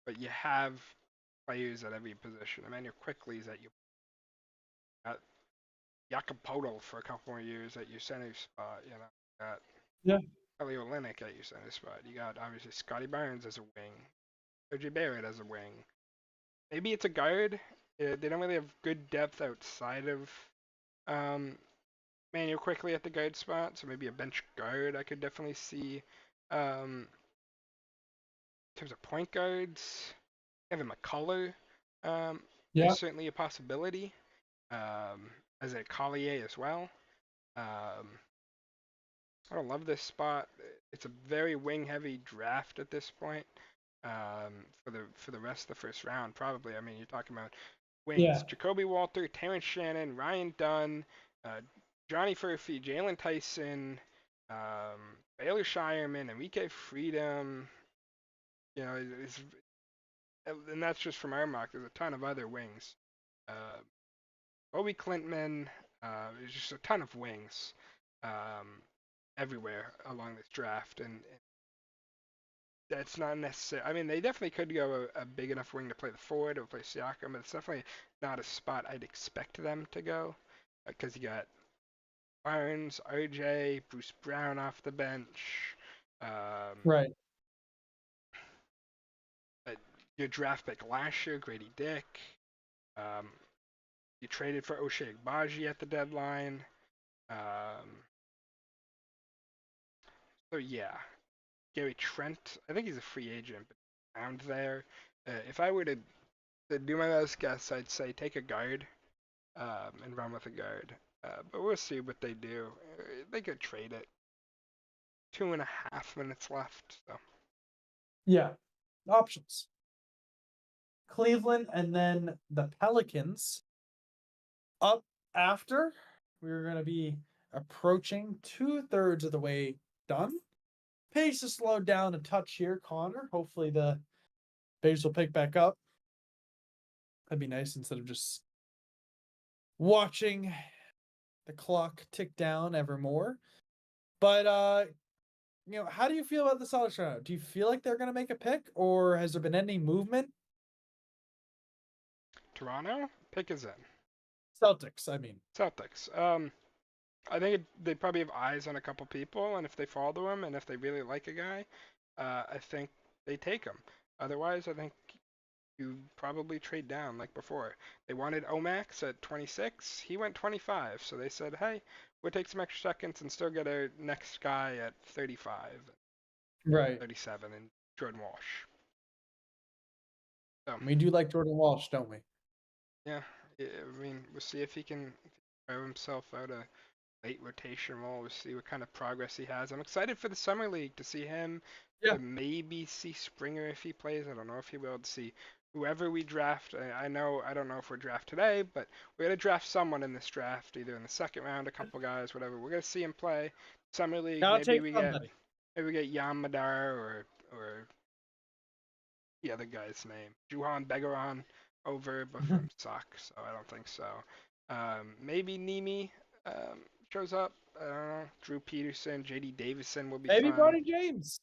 but you have players at every position. Emmanuel Quickly's at you. Got Jakob Poeltl for a couple more years at your center spot. Got Kelly Olynyk at your center spot. You got obviously Scotty Barnes as a wing, RJ Barrett as a wing. Maybe it's a guard. They don't really have good depth outside of um, Manuel Quickly at the guard spot, so maybe a bench guard I could definitely see. In terms of point guards, Kevin McCullough Yeah. is certainly a possibility, as a Collier as well. Um, I don't love this spot. It's a very wing heavy draft at this point. For the rest of the first round, probably. I mean, you're talking about wings: Yeah. Jacoby Walter, Terrence Shannon, Ryan Dunn, uh, Johnny Furphy, Jalen Tyson, Baylor Shireman, Enrique Freedom. You know, and that's just from our mock. There's a ton of other wings. Uh, Obi Clintman. There's just a ton of wings everywhere along this draft, and that's not necessary. I mean, they definitely could go a big enough wing to play the forward or play Siakam, but it's definitely not a spot I'd expect them to go because you got Barnes, RJ, Bruce Brown off the bench. Um, Right. your draft pick last year, Grady Dick. Um, you traded for Ochai Agbaji at the deadline. Um, so yeah, Gary Trent. I think he's a free agent, but around there. If I were to do my best guess, I'd say take a guard and run with a guard. But we'll see what they do. They could trade it. 2.5 minutes left. So Yeah. Options. Cleveland and then the Pelicans. Up after, we're going to be approaching 2/3 of the way done. Pace has slowed down a touch here, Connor. Hopefully the pace will pick back up. That'd be nice instead of just watching the clock tick down ever more. But how do you feel about the Celtics right now? Do you feel like they're going to make a pick, or has there been any movement? Toronto, pick is in. Celtics, I mean. Celtics. I think they probably have eyes on a couple people, and if they follow him, and if they really like a guy, I think they take him. Otherwise, I think you probably trade down like before. They wanted Omax at 26. He went 25. So they said, hey, we'll take some extra seconds and still get our next guy at 35, Right. 37, and Jordan Walsh. So, We do like Jordan Walsh, don't we? yeah, I mean, we'll see if he can throw himself out a late rotation role. We'll see what kind of progress he has. I'm excited for the Summer League to see him, Yeah. to maybe see Springer if he plays. I don't know if he will, to see whoever we draft. I don't know if we're draft today, but we're gonna draft someone in this draft, either in the second round, a couple guys, whatever. We're gonna see him play Summer League. I'll take somebody. Maybe we get Yam Madar or the other guy's name, Juhan Begaron over, but from suck, so I don't think so. Maybe Nimi shows up. I don't know. Drew Peterson, JD Davison will be Maybe fun. Bronny James.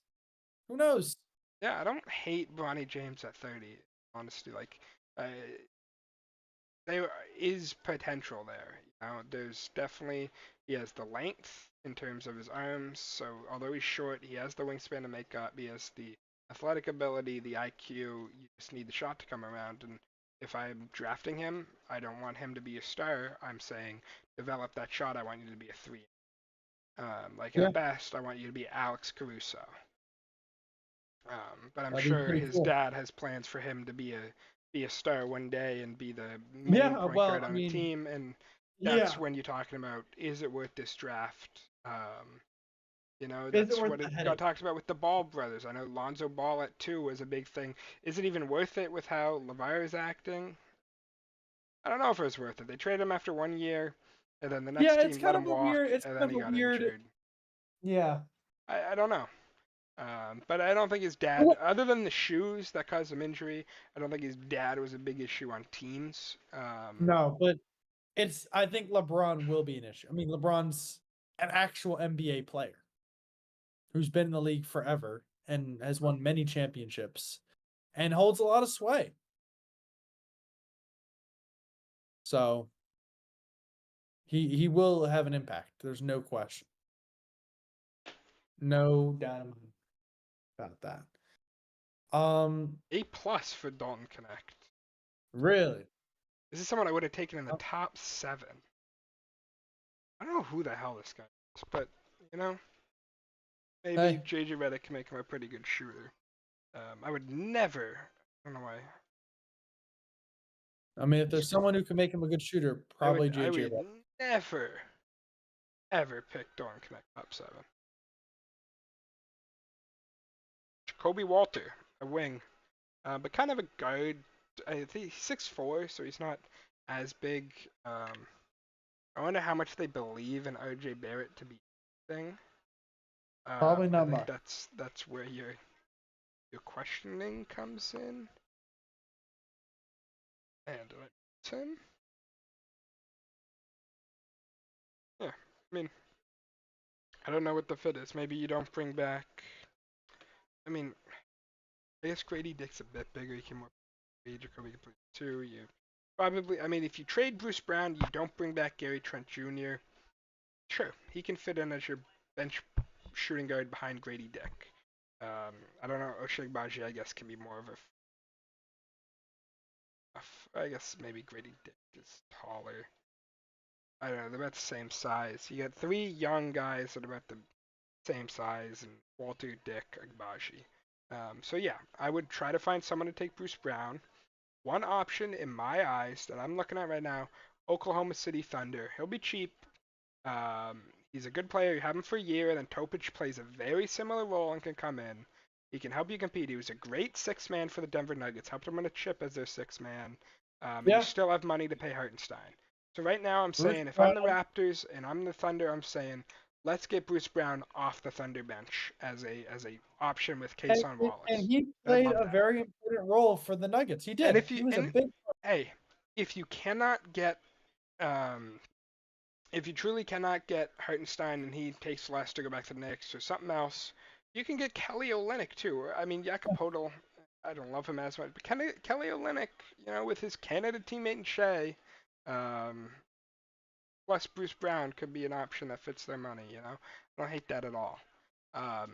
Who knows? Yeah, I don't hate Bronny James at 30. Honestly, like, there is potential there. You know, there's definitely he has the length in terms of his arms. So although he's short, he has the wingspan to make up. He has the athletic ability, the IQ. You just need the shot to come around. And if I'm drafting him, I don't want him to be a star. I'm saying develop that shot. I want you to be a three. Like Yeah. at best, I want you to be Alex Caruso. But I'm That'd be sure pretty his cool. dad has plans for him to be a star one day and be the main Yeah, point well, guard I on the mean, team. And yeah. that's when you're talking about, is it worth this draft? You know, Is it that's worth what the it got headache? talked about with the Ball brothers. I know Lonzo Ball at 2 was a big thing. Is it even worth it with how LeVar is acting? I don't know if it was worth it. They traded him after 1 year, and then the Yeah, next team let him walk, it's and then kind he of a got weird. injured. Yeah. I don't know. But I don't think his dad, Well, other than the shoes that caused him injury, I don't think his dad was a big issue on teams. no, but I think LeBron will be an issue. I mean, LeBron's an actual NBA player who's been in the league forever and has won many championships and holds a lot of sway. So he will have an impact. There's no question. No doubt about that. A+ for Dalton Connect. Really? This is someone I would have taken in the Oh, top 7. I don't know who the hell this guy is, but you know, maybe hey, JJ Redick can make him a pretty good shooter. I would never. I don't know why. I mean, if there's someone who can make him a good shooter, probably I JJ would Redick. never ever pick Dalton Connect top 7. Jacoby Walter, a wing, but kind of a guard. I think he's 6'4", so he's not as big. I wonder how much they believe in RJ Barrett to be thing. Probably I not think much. that's where your questioning comes in. And did I miss him? Yeah, I mean, I don't know what the fit is. Maybe you don't bring back. I mean, I guess Grady Dick's a bit bigger. He can more. Jacoby can play 2. You probably. I mean, if you trade Bruce Brown, you don't bring back Gary Trent Jr. Sure, he can fit in as your bench shooting guard behind Grady Dick. I don't know. Ochai Agbaji, I guess, can be more of I guess maybe Grady Dick is taller. I don't know. They're about the same size. You got 3 young guys that are about the same size, and Walter, Dick, Agbaji. So yeah, I would try to find someone to take Bruce Brown. One option in my eyes that I'm looking at right now, Oklahoma City Thunder. He'll be cheap. Um, he's a good player. You have him for a year, and then Topic plays a very similar role and can come in. He can help you compete. He was a great 6-man for the Denver Nuggets. Helped them win a chip as their 6-man. And you Yeah, still have money to pay Hartenstein. So right now, I'm Bruce saying if I'm Brown. the Raptors and I'm the Thunder, I'm saying let's get Bruce Brown off the Thunder bench as a option with Kason And Wallace. he I'd played love a that. very important role for the Nuggets. He And did. if you He was a and big. hey, if you cannot get um, if you truly cannot get Hartenstein and he takes less to go back to the Knicks or something else, you can get Kelly Olynyk too. I mean, Jakob Poeltl, I don't love him as much, but Kelly Olynyk, with his Canada teammate in Shea, um, plus Bruce Brown could be an option that fits their money. I don't hate that at all.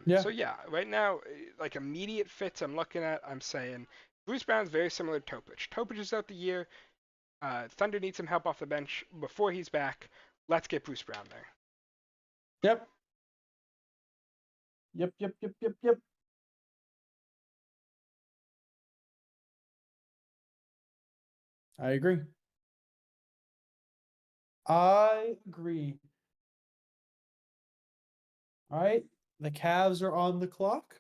Yeah. So yeah, right now, like immediate fits I'm looking at, I'm saying Bruce Brown's very similar to Topic. Topic is out the year. Thunder needs some help off the bench before he's back. Let's get Bruce Brown there. Yep. Yep. Yep. Yep. Yep. Yep. I agree. I agree. All right. The Cavs are on the clock.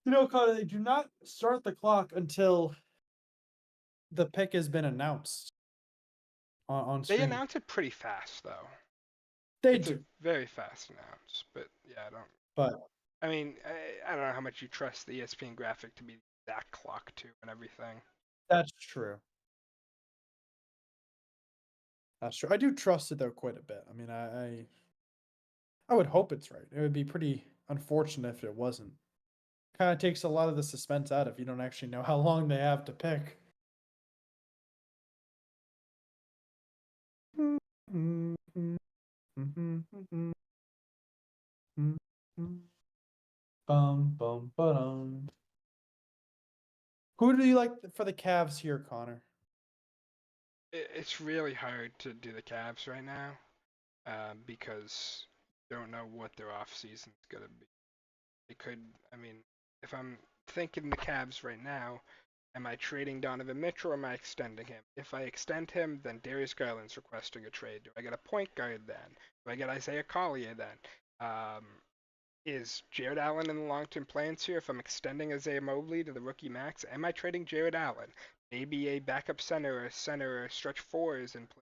Connor, they do not start the clock until the pick has been announced on They stream. announce it pretty fast, though. They It's a do, very fast announce, but yeah, I don't. but I mean, I don't know how much you trust the ESPN graphic to be that clock too and everything. that's true. That's true. I do trust it though quite a bit. I mean, I would hope it's right. It would be pretty unfortunate if it wasn't. Kind of takes a lot of the suspense out if you don't actually know how long they have to pick. Bum bum bum. Who do you like for the Cavs here, Connor? It's really hard to do the Cavs right now because you don't know what their off season's gonna be. It could. I mean, if I'm thinking the Cavs right now, am I trading Donovan Mitchell or am I extending him? If I extend him, then Darius Garland's requesting a trade. Do I get a point guard then? Do I get Isaiah Collier then? Um, is Jared Allen in the long-term plans here? If I'm extending Isaiah Mobley to the rookie max, am I trading Jared Allen? Maybe a backup center or a center or a stretch four is in play.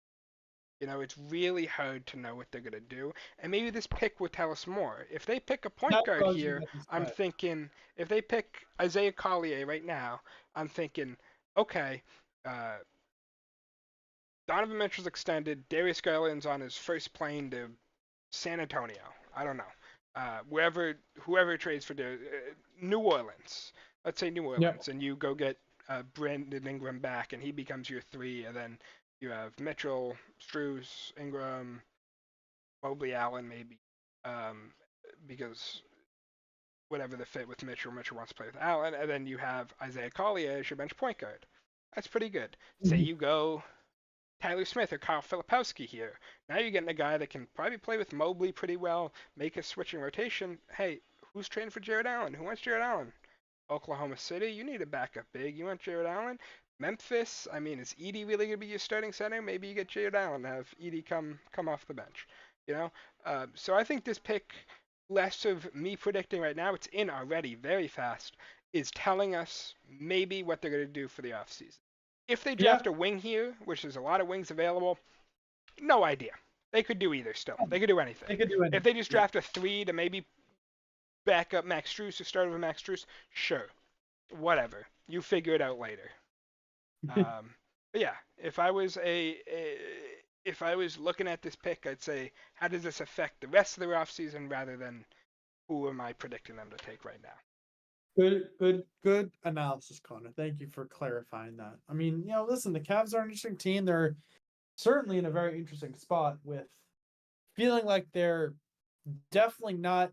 It's really hard to know what they're going to do. And maybe this pick will tell us more. If they pick a point That's guard what I was here, about to I'm say. thinking, if they pick Isaiah Collier right now, I'm thinking, okay, uh, Donovan Mitchell's extended. Darius Garland's on his first plane to San Antonio. I don't know. Whoever trades for New Orleans. Let's say New Yep. Orleans, and you go get Brandon Ingram back, and he becomes your 3, and then you have Mitchell, Strus, Ingram, Mobley Allen maybe, because whatever the fit with Mitchell, Mitchell wants to play with Allen, and then you have Isaiah Collier as your bench point guard. That's pretty good. Say Mhm. you go Tyler Smith or Kyle Filipowski here. Now you're getting a guy that can probably play with Mobley pretty well, make a switching rotation. Hey, who's trading for Jared Allen? Who wants Jared Allen? Oklahoma City, you need a backup big. You want Jared Allen? Memphis, I mean, is Edey really going to be your starting center? Maybe you get Jared Allen, have Edey come off the bench. You know, so I think this pick, less of me predicting right now, it's in already very fast, is telling us maybe what they're going to do for the offseason. If they Yeah, draft a wing here, which there's a lot of wings available, no idea. They could do either still. They could do anything. they could do If anything. they just Yeah. draft a 3 to maybe back up Max Strus or start with Max Strus, sure. Whatever. You figure it out later. But yeah, if I was looking at this pick, I'd say, how does this affect the rest of the offseason rather than who am I predicting them to take right now? Good analysis, Connor. Thank you for clarifying that. I mean, listen, the Cavs are an interesting team. They're certainly in a very interesting spot with feeling like they're definitely not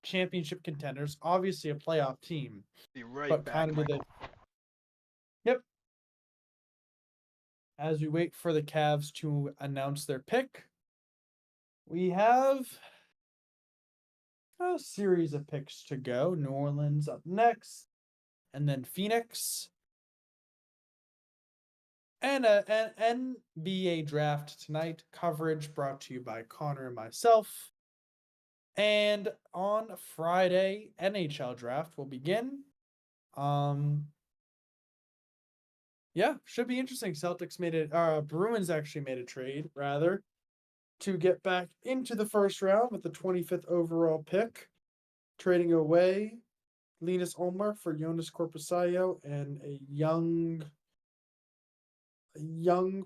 championship contenders, obviously a playoff team, Be right but back, kind of with it. Michael. Yep. As we wait for the Cavs to announce their pick, we have a series of picks to go. New Orleans up next, and then Phoenix. And an NBA draft tonight. Coverage brought to you by Connor and myself. And on Friday, NHL draft will begin. Yeah, should be interesting. Celtics made it. Bruins actually made a trade rather to get back into the first round with the 25th overall pick, trading away Linus Ulmer for Jonas Corposayo and a young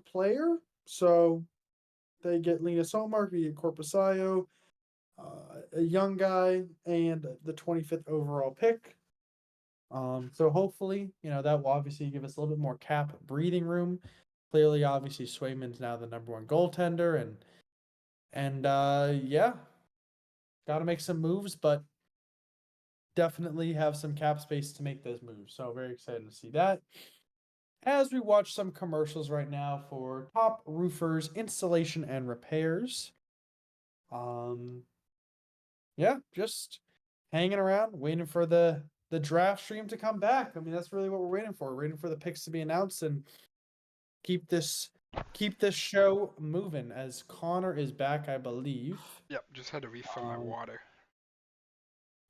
player. So they get Linus Ulmer, we get Corposayo, a young guy, and the 25th overall pick. So hopefully, that will obviously give us a little bit more cap breathing room. Clearly, obviously, Swayman's now the number one goaltender, and yeah, got to make some moves, but definitely have some cap space to make those moves. So very excited to see that. As we watch some commercials right now for Top Roofers Installation and Repairs. Yeah, just hanging around, waiting for the draft stream to come back. I mean, that's really what we're waiting for. We're waiting for the picks to be announced and keep this show moving. As Connor is back, I believe. Yep, just had to refill my Um, water.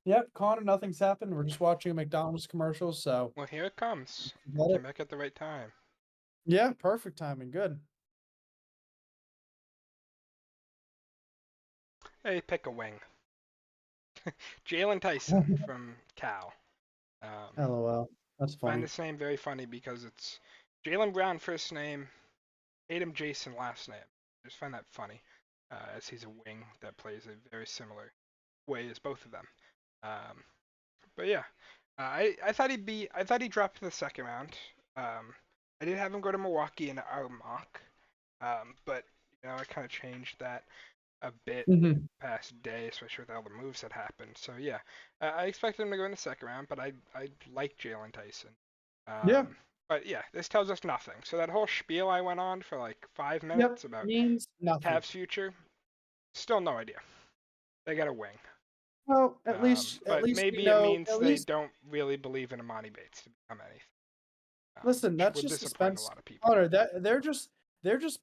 yep, Connor, nothing's happened. We're just watching a McDonald's commercial, so Well, here it comes. let Came it. back at the right time. Yeah, perfect timing. Good. Hey, pick a wing. Jalen Tyson from Cal. Um, LOL. That's find funny. this name very funny because it's Jalen Brown first name, Tatum Jason last name. I just find that funny, as he's a wing that plays a very similar way as both of them. Um, but yeah, I thought he'd drop to the second round. I did have him go to Milwaukee in our mock, but I kind of changed that a bit Mhm. past day, especially with all the moves that happened. So yeah, I expected him to go in the second round, but I like Jalen Tyson. Yeah. But yeah, this tells us nothing. So that whole spiel I went on for like 5 minutes Yep. about Means nothing. Cavs' future, still no idea. They got a wing. Well, at But least we maybe it know. means At they least don't really believe in Amani Bates to become anything, listen. which That's would just disappoint a suspense. lot of people. Honor that they're just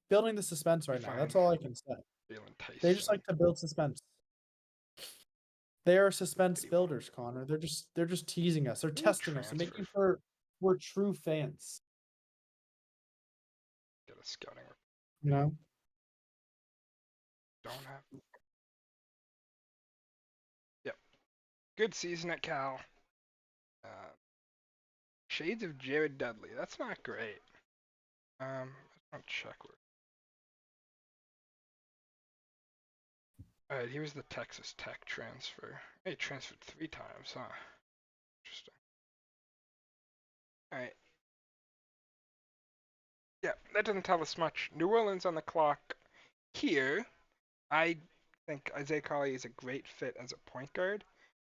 building the suspense We right now. find That's all I can say. Jalen They just Tyson like to build suspense. They are suspense 81. builders, Connor. They're just teasing us. They're Ooh, testing us. They're transfer. making sure we're true fans. Get a scouting report. You know. Don't have. Yep. Good season at Cal. Uh, Shades of Jared Dudley. That's not great. I'll check where. Alright, here's the Texas Tech transfer. He transferred 3 times, huh? Interesting. Alright. Yeah, that doesn't tell us much. New Orleans on the clock here. I think Isaiah Collie is a great fit as a point guard.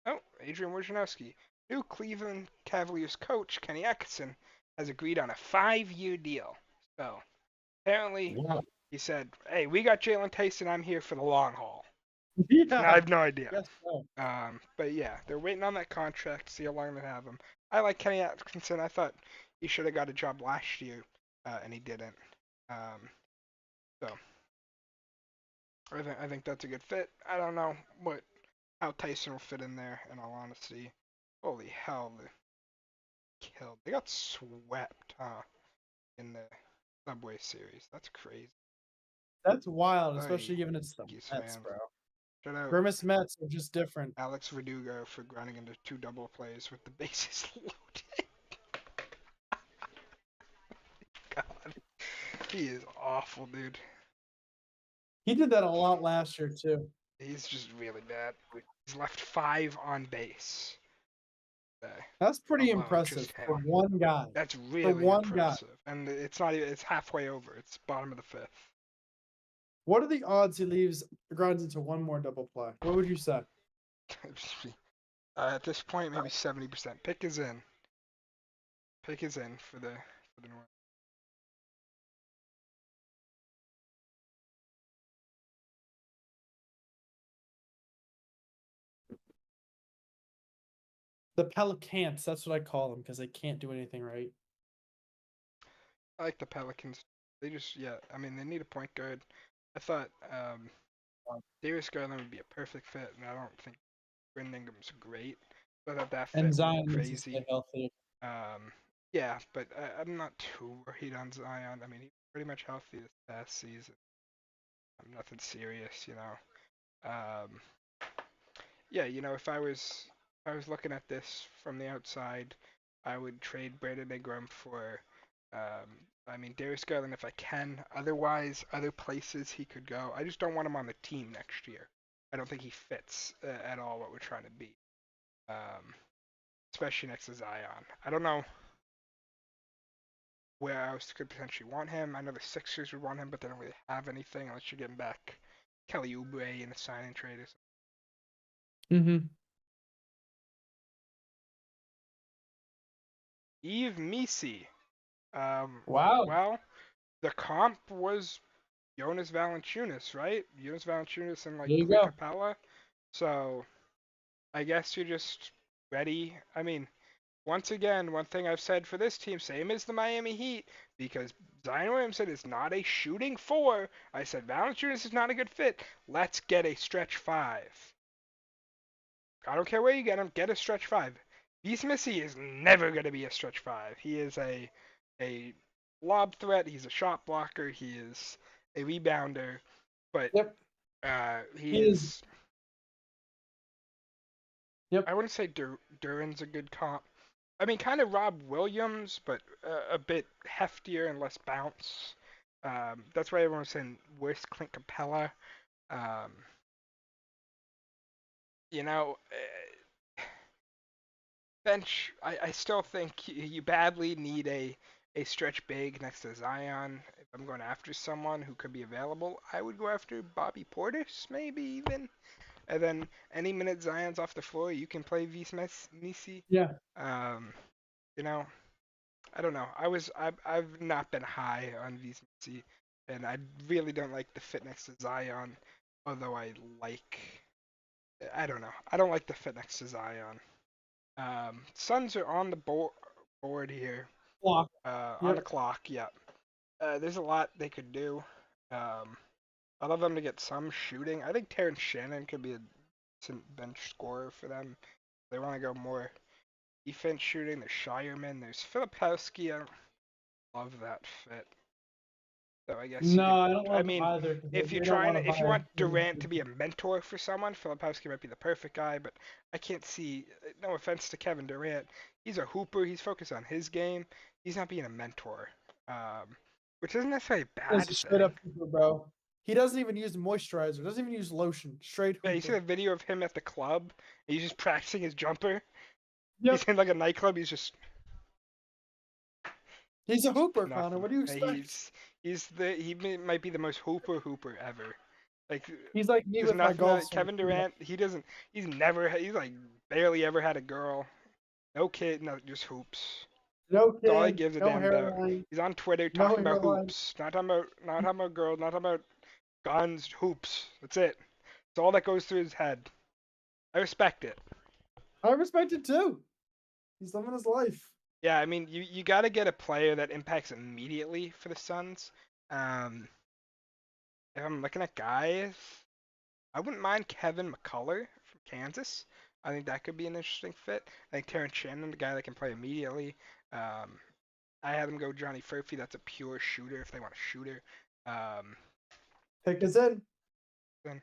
Oh, Adrian Wojnarowski. New Cleveland Cavaliers coach Kenny Atkinson has agreed on a 5-year deal. So apparently Wow. he said, "Hey, we got Jalen Tyson. I'm here for the long haul." And I Yeah. have no idea. Yes. So. But yeah, they're waiting on that contract to see how long they have him. I like Kenny Atkinson. I thought he should have got a job last year, and he didn't. So I think that's a good fit. I don't know how Tyson will fit in there. In all honesty, holy hell, they got swept, in the Subway Series. That's crazy. That's wild, Hey, especially given it's the Yankees Mets, fan. bro. Shout out Grimace Mets are just different. Alex Verdugo for grounding into 2 double plays with the bases loaded. God, he is awful, dude. He did that a lot last year too. He's just really bad. He's left 5 on base. That's pretty Alone, impressive just for him. one guy. That's For really one guy. impressive. And it's not even, it's halfway over. It's bottom of the 5th. What are the odds he grinds into one more double play? What would you say? At this point, maybe 70%. Pick is in. Pick is in for the North. The Pelicans, that's what I call them because they can't do anything right. I like the Pelicans. They just, yeah, I mean, they need a point guard. I thought Darius Garland would be a perfect fit, and I don't think Brandon Ingram's great. But that fit And would Zion be needs to crazy. stay healthy. Yeah, but I'm not too worried on Zion. I mean, he's pretty much healthy this past season. Nothing serious, you know. Yeah, you know, if I was looking at this from the outside, I would trade Brandon Ingram for, I mean, Darius Garland if I can. Otherwise, other places he could go. I just don't want him on the team next year. I don't think he fits at all what we're trying to be, especially next to Zion. I don't know where else could potentially want him. I know the Sixers would want him, but they don't really have anything unless you're getting back Kelly Oubre in a sign and trade or something. Mm-hmm. Yves Missi. Wow. Well, the comp was Jonas Valanciunas, right? Jonas Valanciunas and like There you Clint go. Capella. So I guess you're just ready. I mean, once again, one thing I've said for this team, same as the Miami Heat, because Zion Williamson is not a shooting 4. I said Valanciunas is not a good fit. Let's get a stretch 5. I don't care where you get him, get a stretch 5. Yves Missi is never going to be a stretch 5. He is a lob threat. He's a shot blocker. He is a rebounder, but Yep. he is. Yep. I wouldn't say Duran's a good comp. I mean, kind of Rob Williams, but a bit heftier and less bounce. That's why everyone's saying worse Clint Capella. You know, bench. I still think you badly need a stretch big next to Zion. If I'm going after someone who could be available, I would go after Bobby Portis, maybe even. And then any minute Zion's off the floor, you can play Yves Missi. Yeah. You know, I don't know. I've not been high on Yves Missi, and I really don't like the fit next to Zion. Although I don't know. I don't like the fit next to Zion. Suns are on the board here. Clock. On the clock, yeah. There's a lot they could do. I'd love them to get some shooting. I think Terrence Shannon could be a decent bench scorer for them. They want to go more defense shooting. There's Shireman. There's Filipowski. I don't love that fit. So I guess No, I don't love mean, either. if you're if you want Durant to be a mentor for someone, Filipowski might be the perfect guy. But I can't see. No offense to Kevin Durant, he's a hooper. He's focused on his game. He's not being a mentor, which isn't necessarily a bad He's a straight up hooper, bro. He doesn't even use moisturizer. Doesn't even use lotion. Straight hooper. Yeah, you see the video of him at the club? He's just practicing his jumper. Yep. He's in like a nightclub. He's just. He's a hooper, Nothing. Connor. What do you expect? He might be the most hooper ever. Like, He's like me there's with my nothing golf that swing. Kevin Durant. He's never. He's like barely ever had a girl. No kid. No, just hoops. No That's all he kid, gives a no damn about. hairline, He's on Twitter no talking about hairline. hoops. Not talking about girls. Not talking about guns. Hoops. That's it. It's all that goes through his head. I respect it. I respect it too. He's living his life. Yeah, I mean, you got to get a player that impacts immediately for the Suns. Um, if I'm looking at guys, I wouldn't mind Kevin McCullough from Kansas. I think that could be an interesting fit. I think Terrence Shannon, the guy that can play immediately. Um, I had them go Johnny Furphy. That's a pure shooter if they want a shooter. Um, Pick is in. then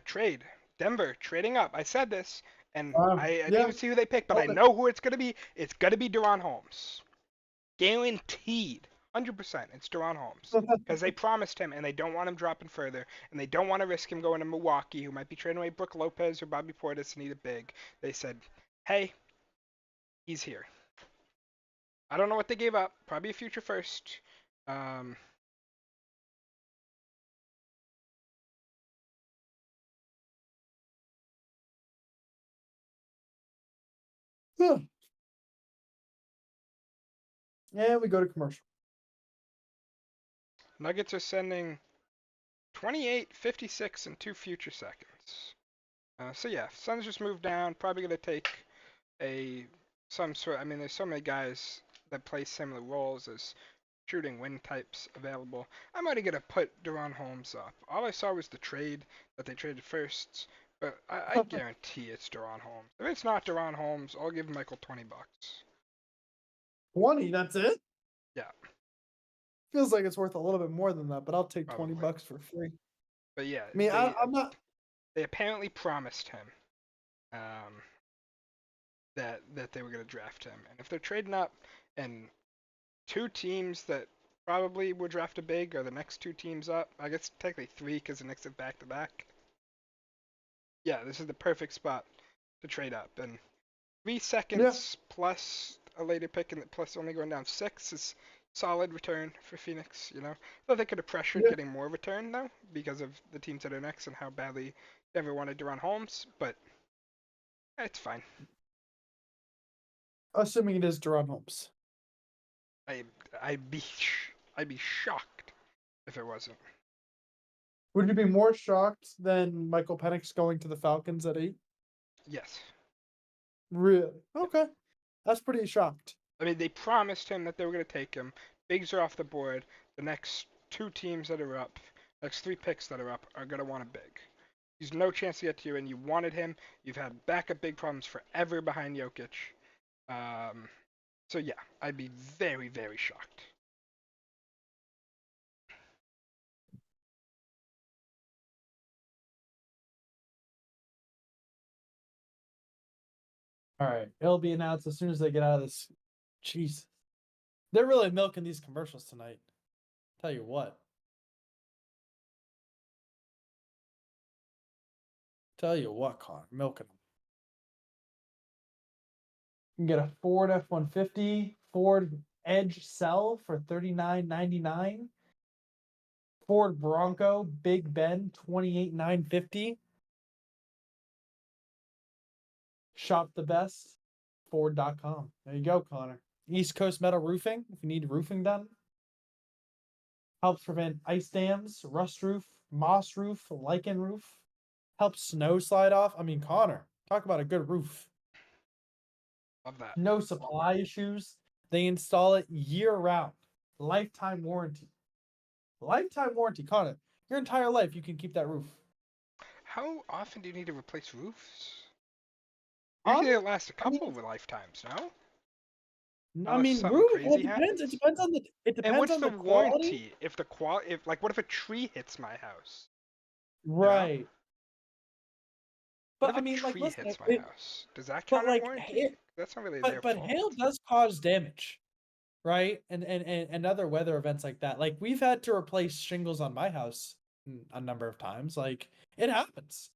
trade Denver trading up. I said this, and I didn't Yeah. even see who they picked, but I Called it. know who it's gonna be. It's gonna be Deron Holmes. Guaranteed. 100%. It's Deron Holmes. Because they promised him, and they don't want him dropping further, and they don't want to risk him going to Milwaukee, who might be trading away Brook Lopez or Bobby Portis and need a big. They said, hey, he's here. I don't know what they gave up. Probably a future first. Um, And we go to commercial. Nuggets are sending 28, 56, and 2 future seconds. So yeah, Suns just moved down. Probably gonna take some sort. I mean, there's so many guys that play similar roles as shooting wing types available. I'm already gonna put Deron Holmes up. All I saw was the trade that they traded first, but I guarantee it's Deron Holmes. If it's not Deron Holmes, I'll give Michael $20. 20, that's it? Yeah, Feels like it's worth a little bit more than that, but I'll take probably. $20 for free. But yeah, I mean, I'm not. they apparently promised him um, that they were gonna draft him, and if they're trading up, and two teams that probably would draft a big are the next two teams up. I guess technically three because the Knicks have back to back. Yeah, this is the perfect spot to trade up. And 3 seconds plus a later pick and plus only going down 6 is solid return for Phoenix, you know. Though they could have pressured Yeah. getting more return though, because of the teams that are next and how badly Denver wanted to run Holmes, but it's fine. Assuming it is Deron Holmes. I I'd be I'd be shocked if it wasn't. Would you be more shocked than Michael Penix going to the Falcons at 8? Yes. Really? Okay. That's pretty shocked. I mean, they promised him that they were going to take him. Bigs are off the board. The next two teams that are up, next 3 picks that are up, are going to want a big. He's no chance to get to you, and you wanted him. You've had backup big problems forever behind Jokic. So yeah, I'd be very, very shocked. All right. It'll be announced as soon as they get out of this. Jeez. They're really milking these commercials tonight. Tell you what. Tell you what, Connor. Milking them. You can get a Ford F-150, Ford Edge Cell for $39.99. Ford Bronco Big Ben $28,950. Shop the best. Ford.com. There you go, Connor. East Coast Metal Roofing, if you need roofing done. Helps prevent ice dams, rust roof, moss roof, lichen roof. Helps snow slide off. I mean, Connor, talk about a good roof. Love that. No supply issues. They install it year round. Lifetime warranty. Lifetime warranty, Connor. Your entire life, you can keep that roof. How often do you need to replace roofs? Usually it lasts a couple of lifetimes, no? I Unless mean, something roof. crazy Well, it depends. happens. It depends on the. It depends And what's on the the quality. warranty if the if like what if a tree hits my house? Right. What But if I a mean, like, tree listen, hits my house? Does that but count as like, warranty? That's not really their but fault. hail does cause damage, right? And other weather events like that. Like we've had to replace shingles on my house a number of times. Like it happens.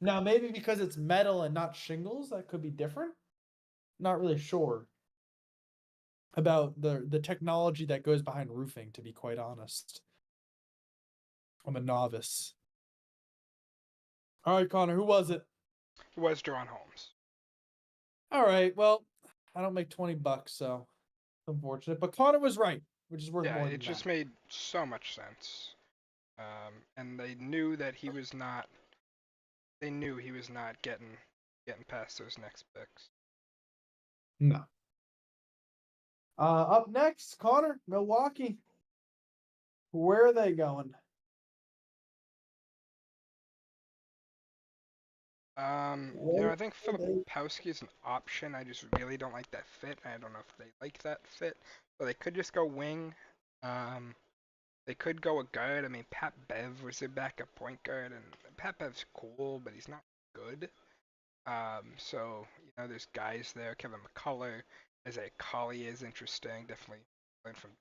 Now maybe because it's metal and not shingles, that could be different. Not really sure about the technology that goes behind roofing, to be quite honest. I'm a novice. All right, Connor, who was it? It was Deron Holmes. All right, well, I don't make $20, so unfortunate. But Connor was right, which is worth Yeah, more it than just that. made so much sense. And they knew that he was not. They knew he was not getting past those next picks. No. Up next, Connor, Milwaukee. Where are they going? I think Filipowski is an option. I just really don't like that fit. I don't know if they like that fit. So they could just go wing. Um, they could go a guard. I mean, Pat Bev was their backup point guard, and Pat Bev's cool, but he's not good. So there's guys there. Kevin McCullough, Isaiah Collier is interesting. Definitely learned from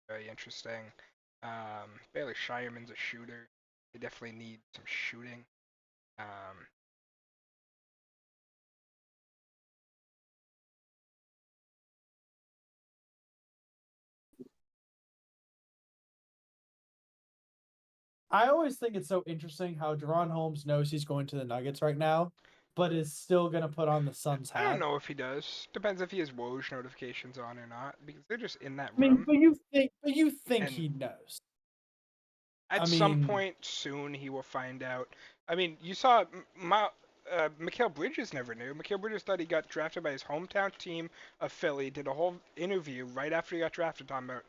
very interesting. Bailey Shireman's a shooter. They definitely need some shooting. Um, I always think it's so interesting how Deron Holmes knows he's going to the Nuggets right now, but is still going to put on the Suns I don't hat. know if he does. Depends if he has Woj notifications on or not, because they're just in that I mean, room. but you think And he knows. at I some mean, point soon, he will find out. I mean, you saw Mikal Bridges never knew. Mikal Bridges thought he got drafted by his hometown team of Philly. Did a whole interview right after he got drafted, talking about,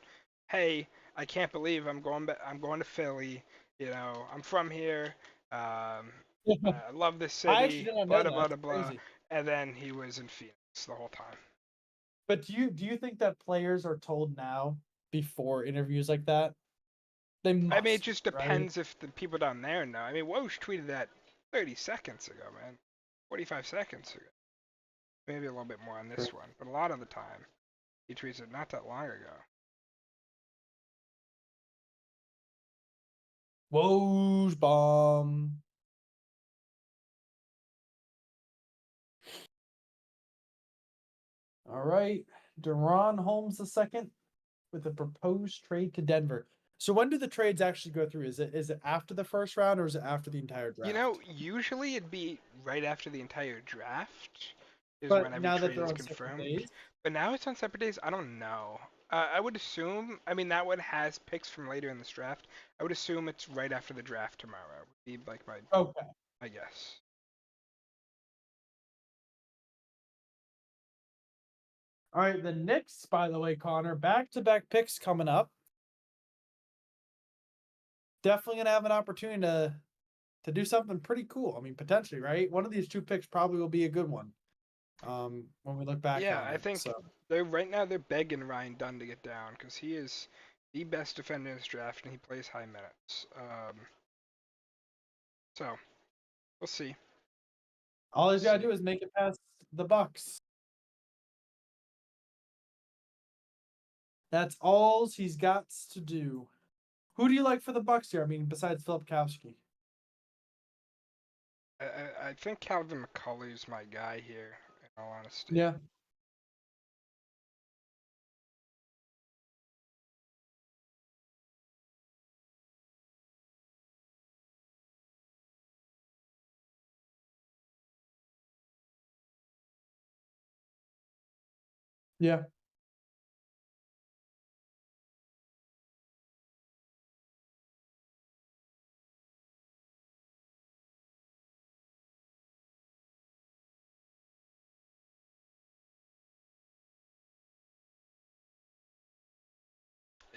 "Hey, I can't believe I'm going. I'm going to Philly. I'm from here. Um, I love this I actually city. did not Blah know blah that. blah That's blah." crazy. And then he was in Phoenix the whole time. But do you think that players are told now before interviews like that? They I mean, it must, just right? depends if the people down there know. I mean, Woj tweeted that 30 seconds ago, man. 45 seconds ago. Maybe a little bit more on this one, but a lot of the time, he tweets it not that long ago. Woj bomb. All right, Deron Holmes II with a proposed trade to Denver. So when do the trades actually go through? Is it after the first round or is it after the entire draft? Usually it'd be right after the entire draft is when But every now that trade they're is on separate confirmed. days. But now it's on separate days. I don't know. I would assume. I mean, that one has picks from later in this draft. I would assume it's right after the draft tomorrow. Would be like Okay. my guess. All right, the Knicks, by the way, Connor, back-to-back picks coming up. Definitely gonna have an opportunity to do something pretty cool. I mean, potentially, right? One of these two picks probably will be a good one. When we look back Yeah, on I it. think So they're begging Ryan Dunn to get down because he is the best defender in this draft and he plays high minutes. So we'll see. all We'll he's gotta see. do is make it past the Bucks. That's all he's got to do. Who do you like for the Bucks here? I mean, besides Filipkowski. I think Calvin McCulley is my guy here. In all honesty. Yeah. Yeah.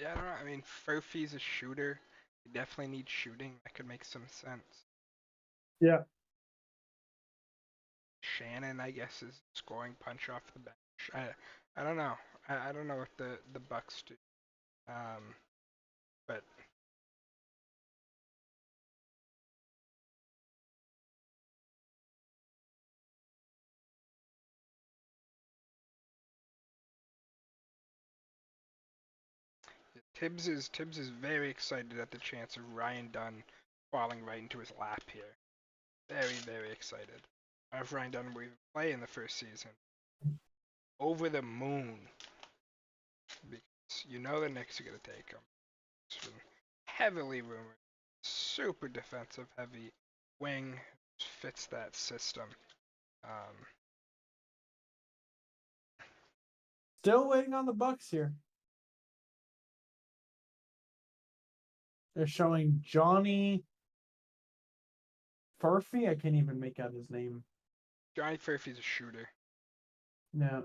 Yeah, I don't know. I mean, Furphy's a shooter. He definitely needs shooting. That could make some sense. Yeah. Shannon, I guess, is scoring punch off the bench. I don't know. I don't know what the Bucks do. But Tibbs is very excited at the chance of Ryan Dunn falling right into his lap here. Very, very excited. If Ryan Dunn will even play in the first season. Over the moon. Because you know the Knicks are going to take him. It's been heavily rumored. Super defensive heavy wing. Fits that system. Still waiting on the Bucks here. They're showing Johnny Furphy. I can't even make out his name. Johnny Furphy's a shooter. No.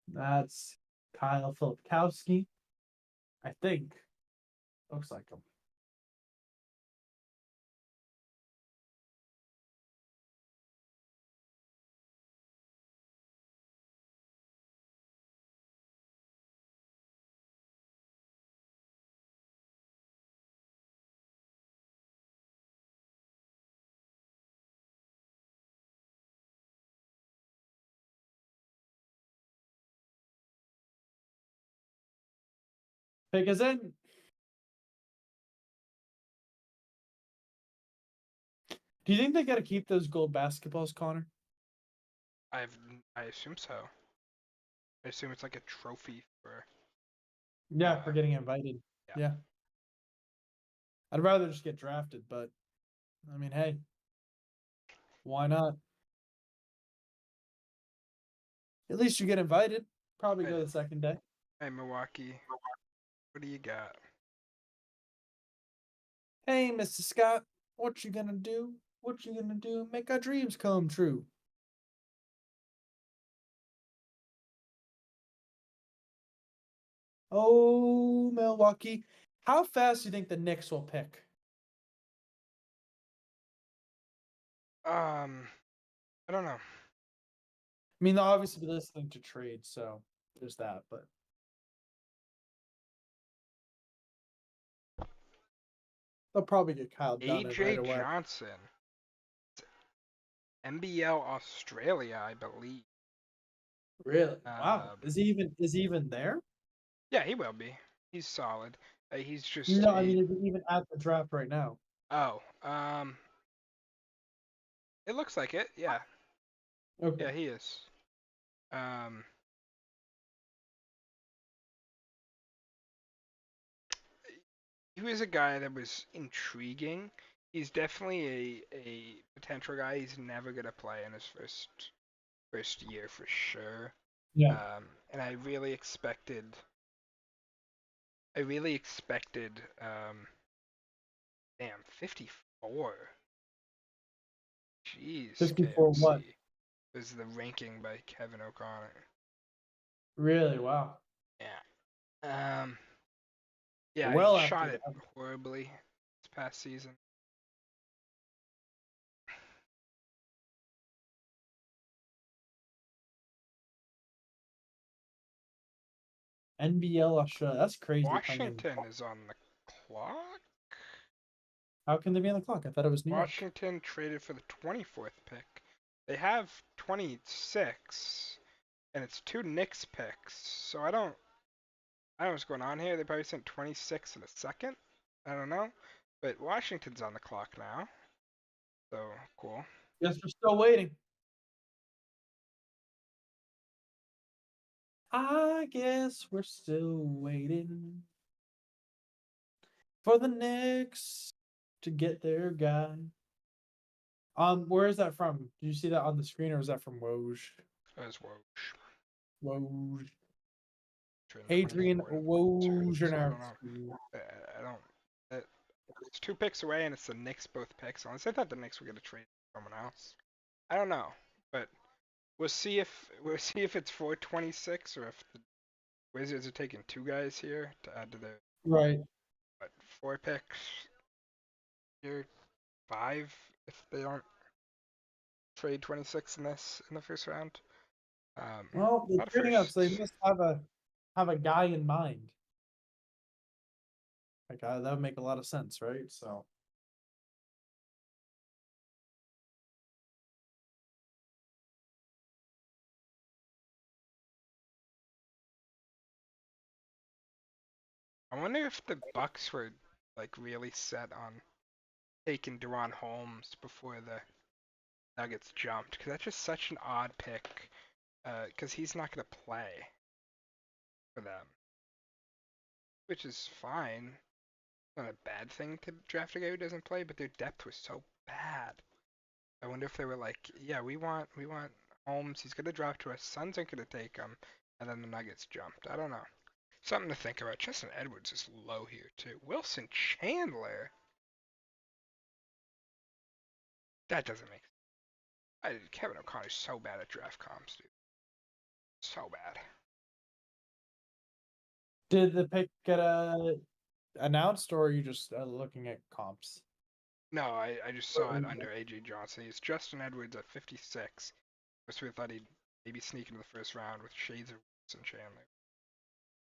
That's Kyle Filipkowski. I think. Looks like him. Pick is in. Do you think they got to keep those gold basketballs, Connor? I assume so. I assume it's like a trophy for. Yeah, for getting invited. Yeah. I'd rather just get drafted, but I mean, hey, why not? At least you get invited. Probably go the second day. Hey, Milwaukee. What do you got? Hey, Mr. Scott, what you gonna do? What you gonna do? Make our dreams come true. Oh, Milwaukee. How fast do you think the Knicks will pick? I don't know. I mean, they'll obviously be listening to trade, so there's that, but they'll probably get Kyle Dunn right AJ away. Johnson. NBL Australia, I believe. Really? Wow. Is he even there? Yeah, he will be. He's solid. He's just. No, I mean, is he even at the draft right now? Oh, it looks like it. Yeah. Okay. Yeah, he is. He was a guy that was intriguing. He's definitely a potential guy. He's never gonna play in his first year for sure. Yeah. And I really expected. Damn, 54. Jeez, 54 KOC. what? Was the ranking by Kevin O'Connor. Really? Wow. Yeah. Yeah, Well, he after shot it that. horribly this past season. NBL Australia. That's crazy. Washington is on the clock. How can they be on the clock? I thought it was New York. Washington traded for the 24th pick. They have 26, and it's 2 Knicks picks. So I don't know what's going on here. They probably sent 26 in a second. I don't know. But Washington's on the clock now. So cool. Guess we're still waiting. I guess we're still waiting for the Knicks to get their guy. Where is that from? Did you see that on the screen, or is that from Woj? As Woj. Woj. Turn Adrian 24. So I don't Wojnarowski. know. I don't. It's 2 picks away, and it's the Knicks both picks. Unless I thought the Knicks were gonna trade someone else. I don't know, but we'll see if it's 426 or if the Wizards are taking 2 guys here to add to their Right. 4 picks here, 5 if they don't trade 26 in the first round. Well, they're Not a trading up, so they first. must have a guy in mind. Like that would make a lot of sense, right? So. I wonder if the Bucks were like really set on taking Deron Holmes before the Nuggets jumped, because that's just such an odd pick. Because he's not going to play for them, which is fine. Not a bad thing to draft a guy who doesn't play, but their depth was so bad. I wonder if they were like, yeah, we want Holmes. He's gonna drop to us. Suns aren't gonna take him, and then the Nuggets jumped. I don't know. Something to think about. Justin Edwards is low here too. Wilson Chandler. That doesn't make sense. Kevin O'Connor's so bad at draft comps, dude. So bad. Did the pick get announced, or are you just looking at comps? No, I just saw it under AJ Johnson. He's Justin Edwards at 56. So we thought he'd maybe sneak into the first round with shades of Wilson Chandler.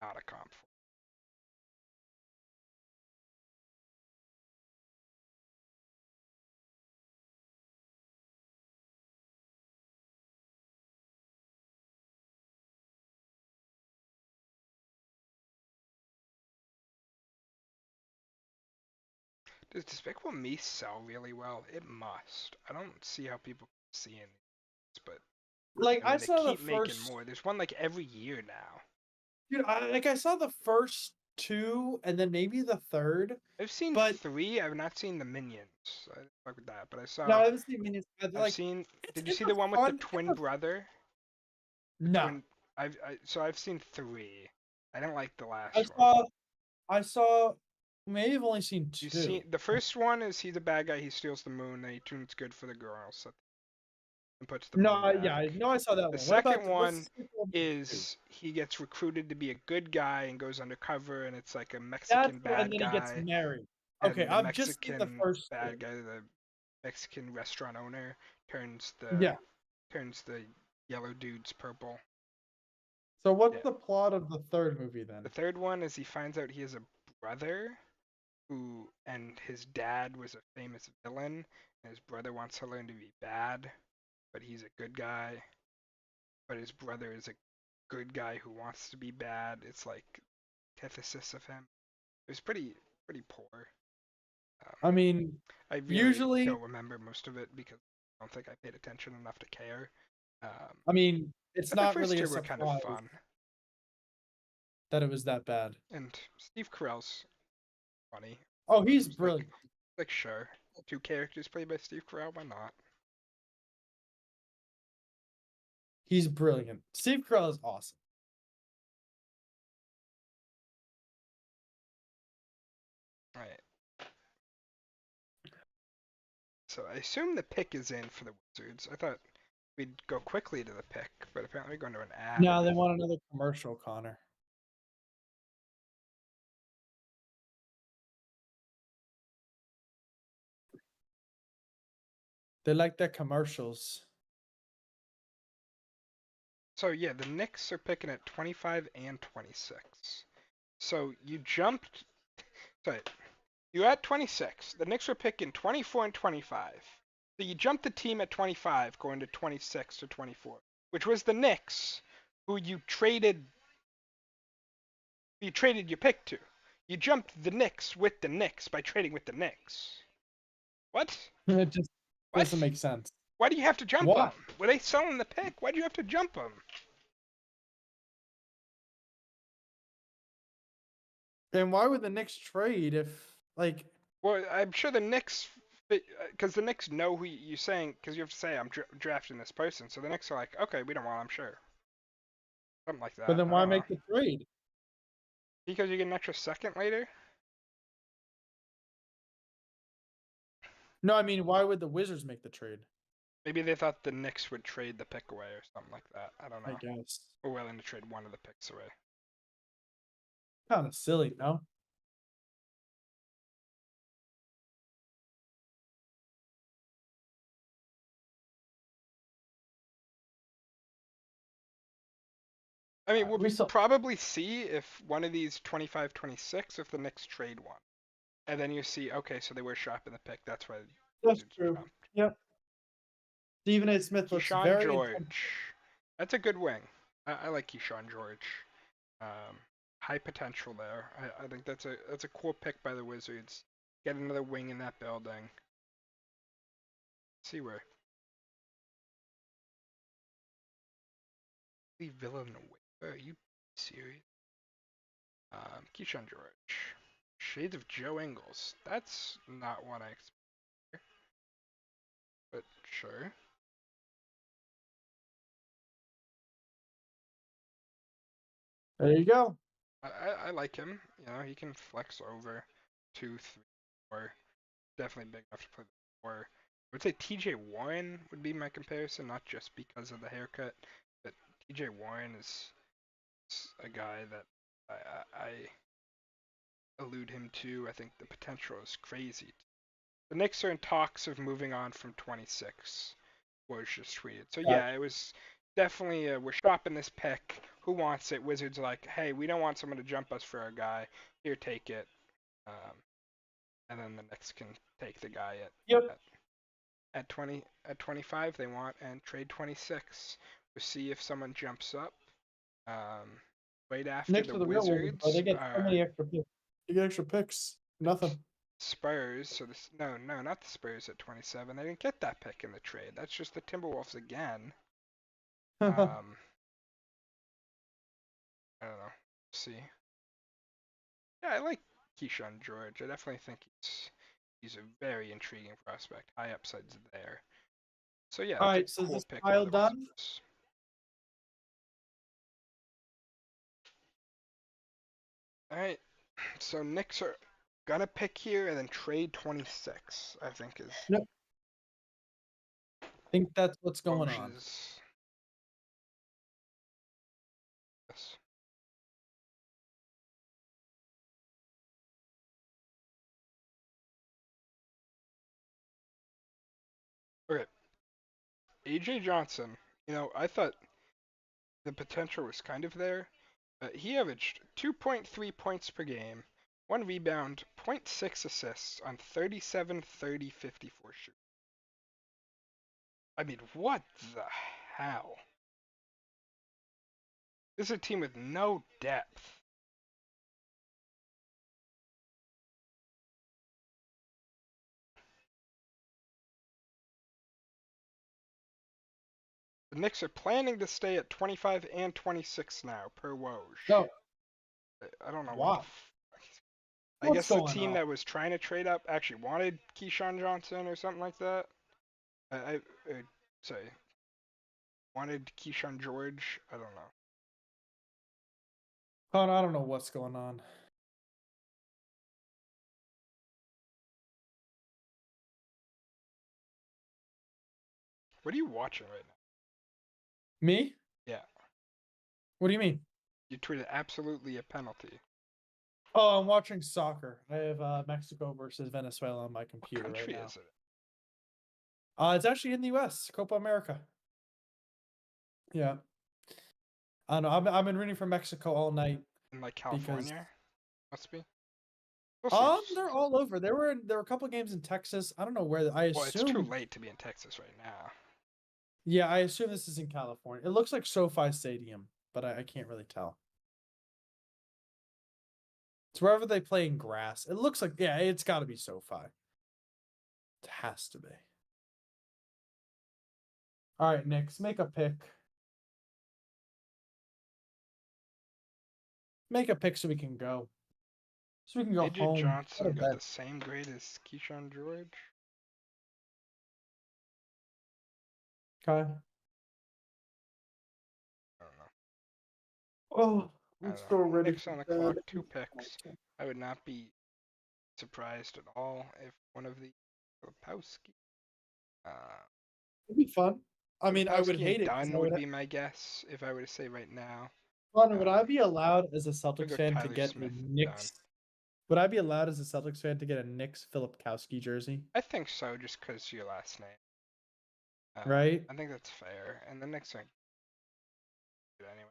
Not a comp. Does Despicable Me sell really well? It must. I don't see how people see it, but Like I mean, I they saw the keep making first, more. There's one like every year now. dude. I saw the first two, and then maybe the third. I've seen But 3. I've not seen the Minions. I didn't fuck with that, but I saw. no, I haven't seen Minions. I've Like, seen. Did you it's see a the one with the fun, twin brother? The no. twin. So I've seen 3. I didn't like the last I one. saw. Maybe I've only seen two. You see, the first one is he's a bad guy. He steals the moon, and he tunes good for the girls, and puts the moon back. Yeah, I know I saw that The one. second what's one the sequel one? is he gets recruited to be a good guy and goes undercover, and it's like a Mexican bad and then guy. he gets married. And Okay, the I'm just in the Mexican first bad two. guy, the Mexican restaurant owner, turns Yeah. the yellow dudes purple. So what's Yeah. the plot of the third movie then? The third one is he finds out he has a brother and his dad was a famous villain, and his brother wants to learn to be bad, but he's a good guy. But his brother is a good guy who wants to be bad. It's like antithesis of him. It was pretty poor. I mean, I really usually, don't remember most of it because I don't think I paid attention enough to care. I mean, it's But the not first really a two were kind of surprise fun. that it was that bad. And Steve Carell's funny. Oh, he's brilliant. Like sure, 2 characters played by Steve Carell. Why not? He's brilliant. Steve Carell is awesome. Right. So I assume the pick is in for the Wizards. I thought we'd go quickly to the pick, but apparently we're going to an ad. No, they want another commercial, Connor. They like their commercials. So yeah, the Knicks are picking at 25 and 26. So you jumped. Sorry, you're at 26. The Knicks were picking 24 and 25. So you jumped the team at 25, going to 26 to 24, which was the Knicks, who you traded your pick to. You jumped the Knicks with the Knicks by trading with the Knicks. What? It just doesn't make sense. Why do you have to jump them? Were they selling the pick? Why do you have to jump them? Then why would the Knicks trade if, like... Well, I'm sure the Knicks, because the Knicks know who you're saying, because you have to say, I'm drafting this person. So the Knicks are like, okay, we don't want him, sure. Something like that. But then why make the trade? Because you get an extra second later? No, I mean, why would the Wizards make the trade? Maybe they thought the Knicks would trade the pick away or something like that. I don't know. I guess. Or willing to trade one of the picks away. Kind of silly, no? I mean, we'll probably see if one of these 25-26, if the Knicks trade one. And then you see, okay, so they were sharp in the pick. That's why. That's true. Yep. Stephen A. Smith looks very George. That's a good wing. I like Keyshawn George. high potential there. I think that's a cool pick by the Wizards. Get another wing in that building. See where. Villanova. Are you serious? Keyshawn George. Shades of Joe Ingles. That's not what I expected, but sure. There you go. I like him. You know, he can flex over 2, 3, 4. Definitely big enough to play the 4. I would say TJ Warren would be my comparison, not just because of the haircut, but TJ Warren is a guy that I allude him to. I think the potential is crazy. The Knicks are in talks of moving on from 26. Was just tweeted. So yeah, it was definitely we're shopping this pick. Who wants it? Wizards are like, hey, we don't want someone to jump us for our guy. Here, take it. And then the Knicks can take the guy at 25 they want and trade 26. We'll see if someone jumps up. Right after Next the to the real Wizards ones, they get so many extra picks. They get extra picks. Nothing. Spurs. So this no, not the Spurs at 27. They didn't get that pick in the trade. That's just the Timberwolves again. I don't know. See. Yeah, I like Keyshawn George. I definitely think he's a very intriguing prospect. High upsides there. So yeah, All that's right, a so cool this pick. pile done. All right, so Knicks are gonna pick here and then trade 26. I think is. Yep. I think that's what's going on. Yes. Okay. AJ Johnson. You know, I thought the potential was kind of there. He averaged 2.3 points per game, 1 rebound, 0.6 assists on 37, 30, 54 shooting. I mean, what the hell? This is a team with no depth. The Knicks are planning to stay at 25 and 26 now, per Woj. No. I don't know Wow. I guess the team that was trying to trade up actually wanted Keyshawn Johnson or something like that. Sorry. Wanted Keyshawn George. I don't know. Oh, I don't know what's going on. What are you watching right now? Me? Yeah. What do you mean? You tweeted absolutely a penalty. Oh, I'm watching soccer. I have Mexico versus Venezuela on my computer What country right now. is it? It's actually in the U.S. Copa America. Yeah. I don't know. I've been rooting for Mexico all night. In like California? Must be. They're all over. There were a couple games in Texas. I don't know where. I assume. Well, it's too late to be in Texas right now. Yeah, I assume this is in California. It looks like SoFi Stadium, but I can't really tell. It's wherever they play in grass. It looks like, yeah, it's got to be SoFi. It has to be. All right, Knicks, make a pick. Make a pick so we can go. So we can go home. Johnson got the same grade as Keyshawn George. Okay. I don't know. Oh, I'm so ready. Knicks on the clock, 2 picks. I would not be surprised at all if one of the Filipowski. It'd be fun. I mean, I would hate it. Dunn would be my guess if I were to say right now. Would I be allowed as a Celtics fan to get Smith, a Knicks? Would I be allowed as a Celtics fan to get a Knicks Filipowski jersey? I think so, just because your last name. Right? I think that's fair. And the Knicks aren't good anyway.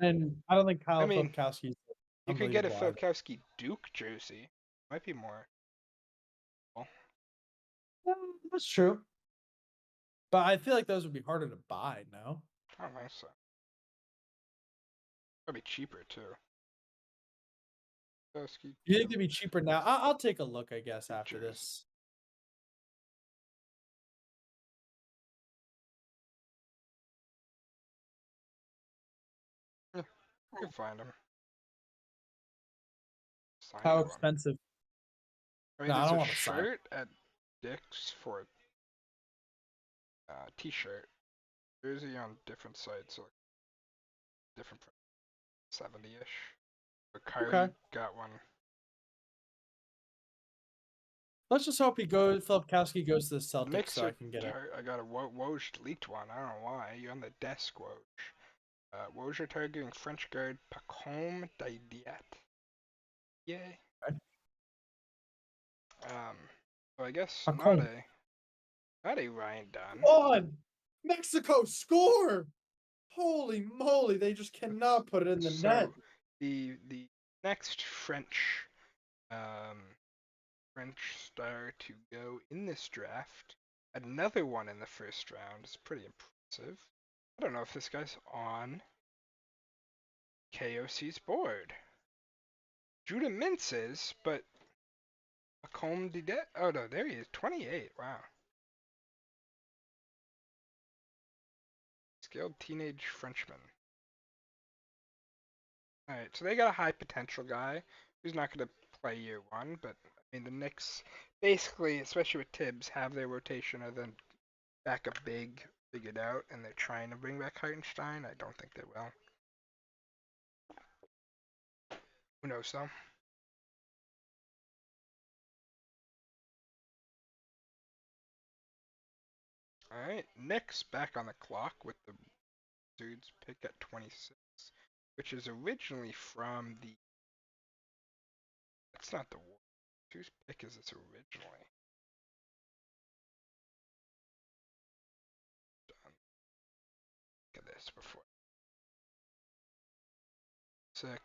And I don't think Kyle Filipowski. You could get a Filipowski Duke jersey. Might be more. Yeah, that's true. But I feel like those would be harder to buy, no? I don't think so. Probably cheaper too. Husky. You think they'd be cheaper now? I'll take a look, I guess, after Features. this. Yeah, you can find them. How Signed one. expensive? I mean, No, I there's don't a want to sign. shirt at Dick's for a t-shirt. Jersey on different sites, so like different price, 70-ish. But Kyrie Okay. got one. Let's just hope Filipkowski goes to the Celtics Knicks so I are. can get it. I got a Woj leaked one. I don't know why. You're on the desk, Woj. Woj are targeting French guard Pacome Didiet. Yay. Okay. So I guess Pacome. not a Ryan Dunn. One! Mexico score! Holy moly, they just cannot put it in the net. The next French star to go in this draft, another one in the first round, is pretty impressive. I don't know if this guy's on KOC's board. Judah Mintz is, but Pacome Didiet. Oh no, there he is, 28. Wow. Skilled teenage Frenchman. Alright, so they got a high potential guy who's not going to play year one, but I mean, the Knicks basically, especially with Tibbs, have their rotation and then backup big figured out, and they're trying to bring back Hartenstein. I don't think they will. Who knows, though? Alright, Knicks back on the clock with the Wizards pick at 26, which is originally from the. That's not the. Whose pick is this originally? Look at this before. 6,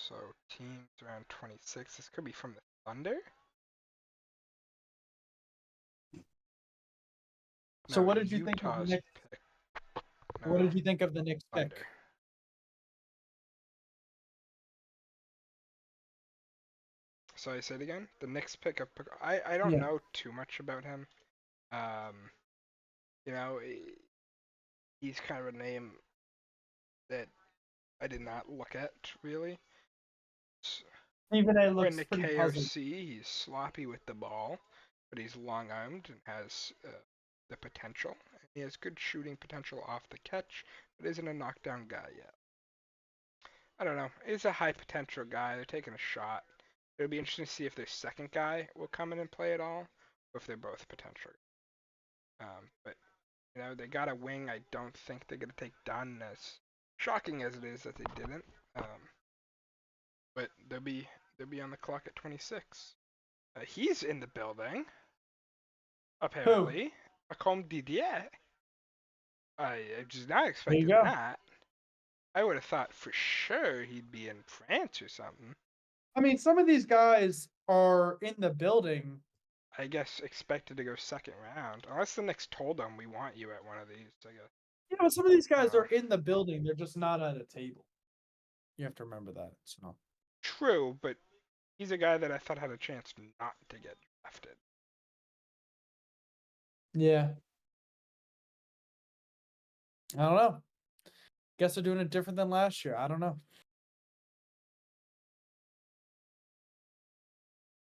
so teams around 26. This could be from the Thunder? So No, what did you think of the Utah's Knicks? pick. What No, did you think of the Knicks pick? Thunder. So I say it again. The Knicks pick up. I don't Yeah. know too much about him. You know, he's kind of a name that I did not look at really. Even it According looks to pretty puzzling. KOC, he's sloppy with the ball, but he's long-armed and has the potential. He has good shooting potential off the catch, but isn't a knockdown guy yet. I don't know. He's a high potential guy. They're taking a shot. It'll be interesting to see if their second guy will come in and play at all, or if they're both potential. But you know, they got a wing. I don't think they're gonna take Dunn, as shocking as it is that they didn't. But they'll be on the clock at 26. He's in the building, apparently. Pacome Didier. I was not expecting go. that. I would have thought for sure he'd be in France or something. I mean, some of these guys are in the building. I guess expected to go second round, unless the Knicks told them we want you at one of these. I guess. You know, some of these guys are in the building. They're just not at a table. You have to remember that. So True, but he's a guy that I thought had a chance not to get drafted. yeah, I don't know. Guess they're doing it different than last year. I don't know.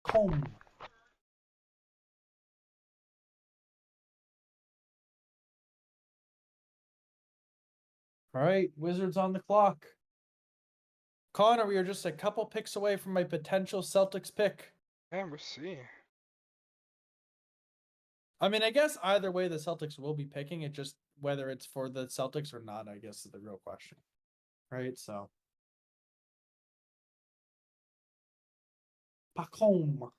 Home. All right, Wizards on the clock. Connor, we are just a couple picks away from my potential Celtics pick. Yeah, we'll see. I mean, I guess either way the Celtics will be picking. It just whether it's for the Celtics or not, I guess, is the real question. Right? So Pacome.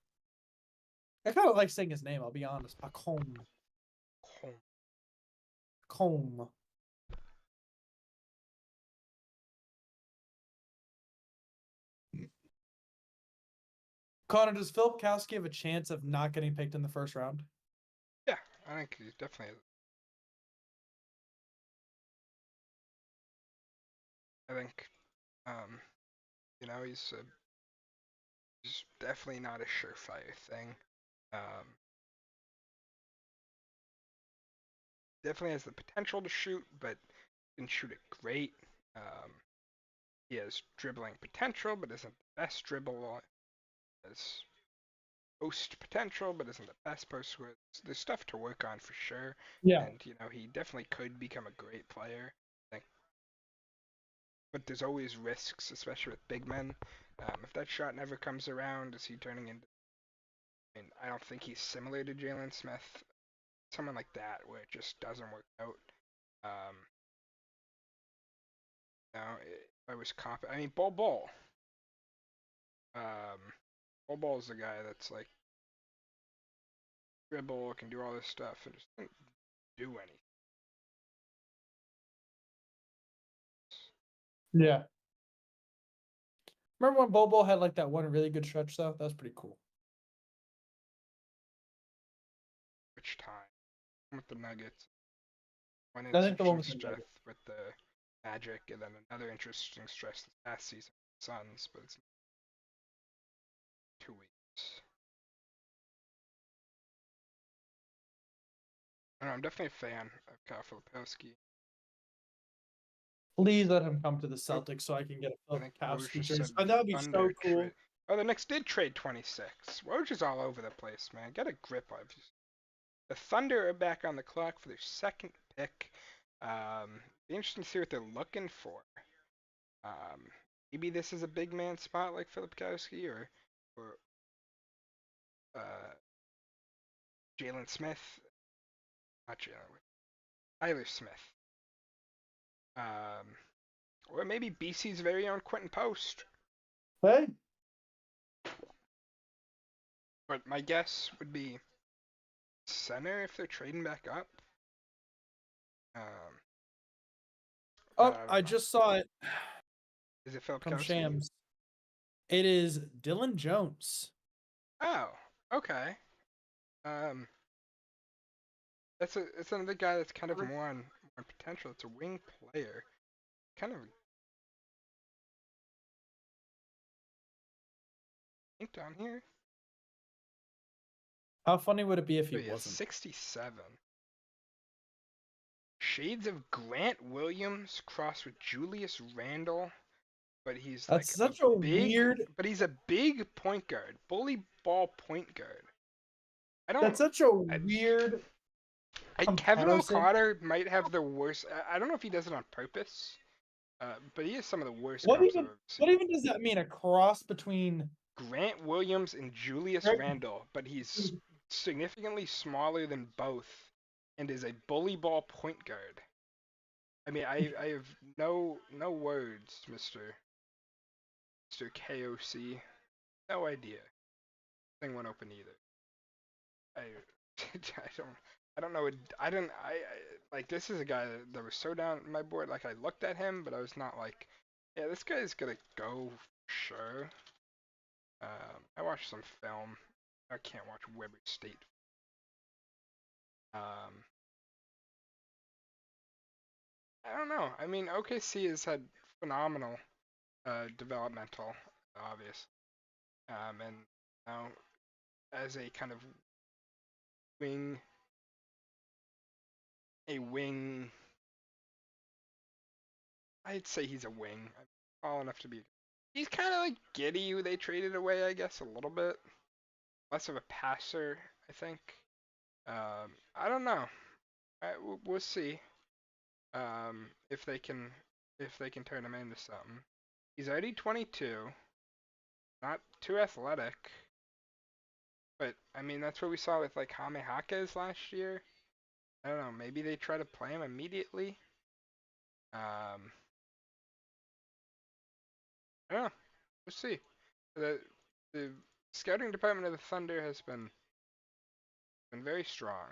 I kind of like saying his name, I'll be honest. Pacome. Pacome. Connor, does Filipkowski have a chance of not getting picked in the first round? Yeah, I think he definitely. I think, you know, he's is definitely not a surefire thing. Definitely has the potential to shoot, but didn't shoot it great. He has dribbling potential, but isn't the best dribble. Has post potential, but isn't the best post. There's stuff to work on for sure. Yeah. And he definitely could become a great player. I think, but there's always risks, especially with big men. If that shot never comes around, is he turning into? I mean, I don't think he's similar to Jalen Smith. Someone like that, where it just doesn't work out. Um, I was confident. I mean, Bol. Bol is the guy that's like dribble, can do all this stuff, and just didn't do anything. Yeah. Remember when Bobo had like that one really good stretch though? That was pretty cool. Which time? With the Nuggets. One I think the one interesting with the stretch Nuggets. with the Magic, and then another interesting stretch this past season with the Suns, but it's 2 weeks. I don't know, I'm definitely a fan of Kyle Filipowski. Please let him come to the Celtics so I can get a I think Cavs Woj just said features. That would be so cool. Oh, the Knicks did trade 26. Woj is all over the place, man. Get a grip on it. The Thunder are back on the clock for their second pick. Be interesting to see what they're looking for. Maybe this is a big man spot like Filipowski or uh, Jalen Smith. Not Jalen. Tyler Smith. Or maybe BC's very own Quentin Post. Hey. But my guess would be center if they're trading back up. Oh, I just saw it. Is it Philip From Kowski? Shams. It is Dylan Jones. Oh, okay. It's another guy that's kind of more on potential. It's a wing player. Kind of inked on here. How funny would it be if he Oh, wasn't? 67. Shades of Grant Williams crossed with Julius Randle, but he's That's like such a weird. But he's a big point guard, bully ball point guard. That's such a weird. Kevin O'Connor might have the worst. I don't know if he does it on purpose, but he has some of the worst. What even does that mean? A cross between Grant Williams and Julius Randle, but he's significantly smaller than both, and is a bully ball point guard. I mean, I have no words, Mr. KOC. No idea. Thing went open either. I don't know. Like, this is a guy that was so down my board. Like, I looked at him, but I was not like, yeah, this guy's gonna go for sure. I watched some film. I can't watch Weber State. I don't know. I mean, OKC has had phenomenal developmental, obvious, and now as a kind of wing, I'd say he's a wing. I'm tall enough to be. He's kind of like Giddey, who they traded away, I guess, a little bit. Less of a passer, I think. I don't know. We'll see. If they can turn him into something. He's already 22. Not too athletic. But I mean, that's what we saw with like Jaime Jaquez last year. I don't know. Maybe they try to play him immediately. I don't know. We'll see. The scouting department of the Thunder has been very strong.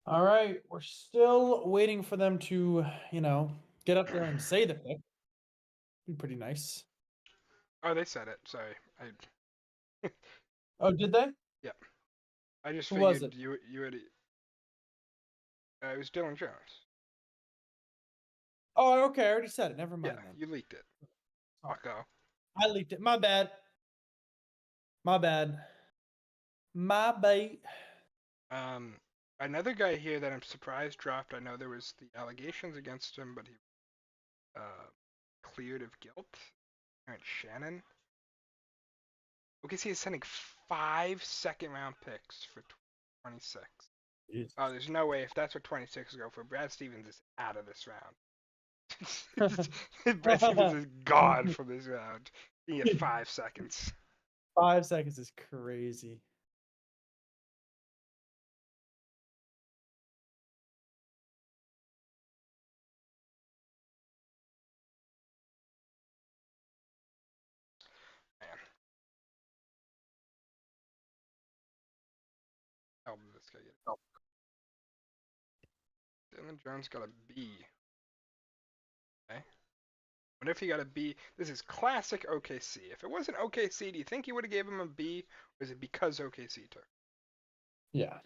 All right, we're still waiting for them to, get up there and say the pick. Be pretty nice. Oh, they said it. Sorry. Oh, did they? Yeah. I just Who was figured it? you had. It was Dylan Jones. Oh, okay. I already said it. Never Yeah, mind then. you leaked it. Sorry. Bucko. I leaked it. My bad. My bad. My bad. Um, Another guy here that I'm surprised dropped. I know there was the allegations against him, but he cleared of guilt. Aaron Shannon. OKC is sending 5 second-round picks for 26. Jeez. Oh, there's no way if that's what 26 go for. Brad Stevens is out of this round. Brad Stevens is gone from this round. You get 5 seconds. 5 seconds is crazy. Man, how did this guy get it? Dylan Jones got a B. Okay. What if he got a B? This is classic OKC. If it wasn't OKC, do you think he would have gave him a B, or is it because OKC took? Yeah.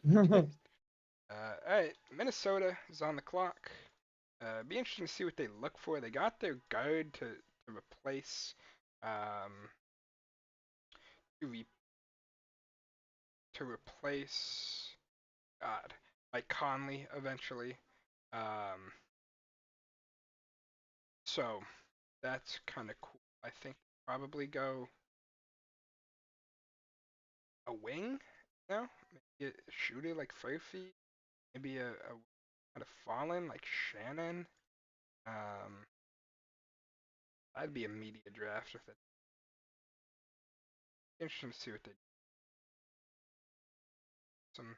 Alright, Minnesota is on the clock. Be interesting to see what they look for. They got their guard to replace um to, re- to replace God Mike Conley eventually. Um, so that's kind of cool. I think probably go a wing, maybe a shooter like Furphy, maybe a kind of fallen like Shannon. Um, that'd be a media draft if that. Interesting to see what they do. Some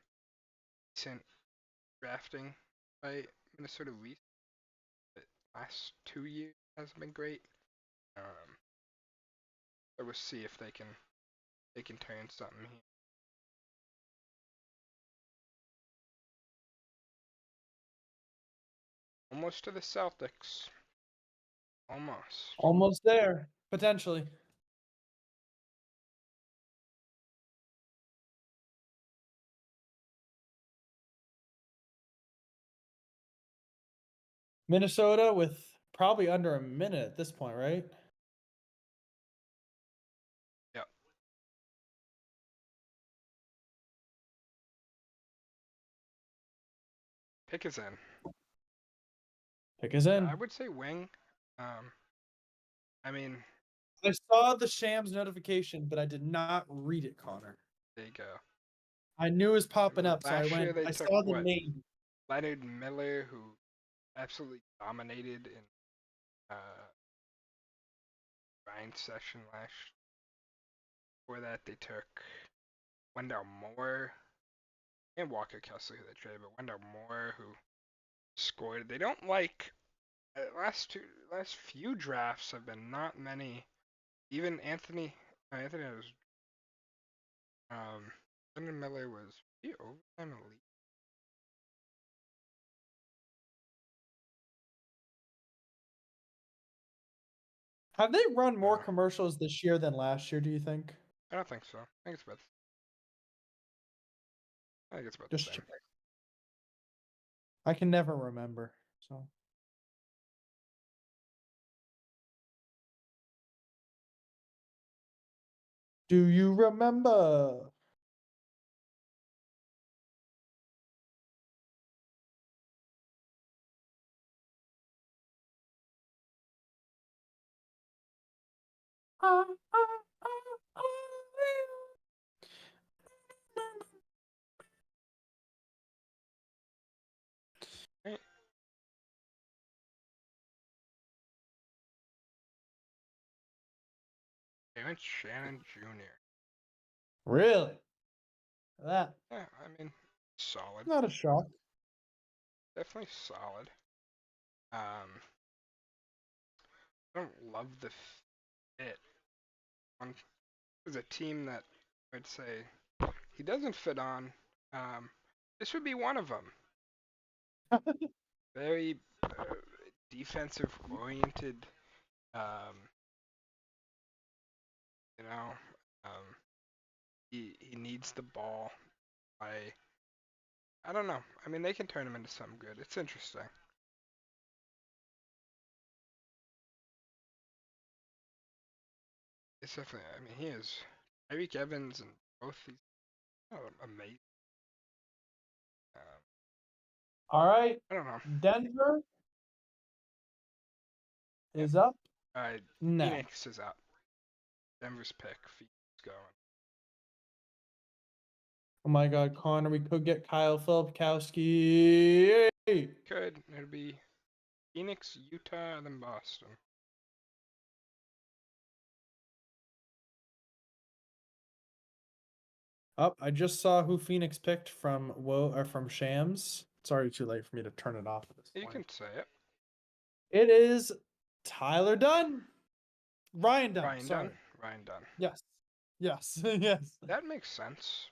decent drafting by Minnesota recent. The last 2 years hasn't been great. Um, so we'll see if they can turn something here. Almost to the Celtics. Almost. Almost there, potentially. Minnesota with probably under a minute at this point, right? Yep. Pick is in. Pick is I in. would say wing. Um, I mean, I saw the Shams notification, but I did not read it, Connor. there you go. I knew it was I popping mean, up, so I last year went. they I took saw the what? name. Leonard Miller, who absolutely dominated in uh, grind session last. Before that, they took Wendell Moore and Walker Kessler, who they traded, but Wendell Moore, who scored. They don't like last few drafts have been not many. Even Anthony was Leonard Miller was he overtime elite. Have they run more Uh, commercials this year than last year? Do you think? I don't think so. I think it's about the Just same. check. I can never remember. So. Do you remember? Right. Terrence Shannon Jr. Really? That Yeah, I mean, solid. not a shock. Definitely solid. I don't love the fit. On is a team that I'd say he doesn't fit on. Um, this would be one of them. very defensive oriented. Um, you know, um, he needs the ball. I don't know. I mean, they can turn him into something good. It's interesting. It's definitely. I mean, he is. Tyreek Evans and both these amazing. Um, All right, I don't know. Denver Yep. is up Uh, now. Phoenix is up. Denver's pick. Phoenix going. Oh my God, Connor, we could get Kyle Filipkowski. Could it'll be Phoenix, Utah, and then Boston. Oh, I just saw who Phoenix picked from from Shams. Sorry, too late for me to turn it off at this You point. can say it. It is Tyler Dunn. Ryan Dunn. Ryan sorry. Dunn. Ryan Dunn. Yes. Yes. yes. That makes sense.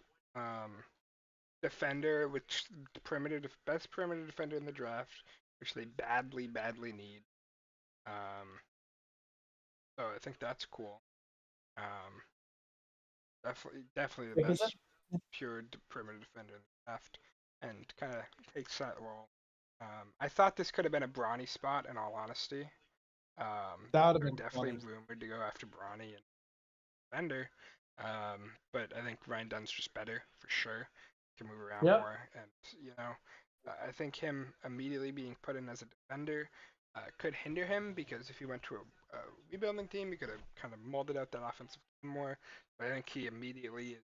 Defender, which best perimeter defender in the draft, which they badly, badly need. So I think that's cool. Um, definitely the Pick is it? best pure perimeter defender in the draft, and kind of takes that role. I thought this could have been a Bronny spot, in all honesty. That would have They're been definitely funny. rumored to go after Bronny and defender. But I think Ryan Dunn's just better for sure. Can move around Yep. more, and I think him immediately being put in as a defender could hinder him because if he went to a rebuilding team, he could have kind of molded out that offensive game more. But I think he immediately is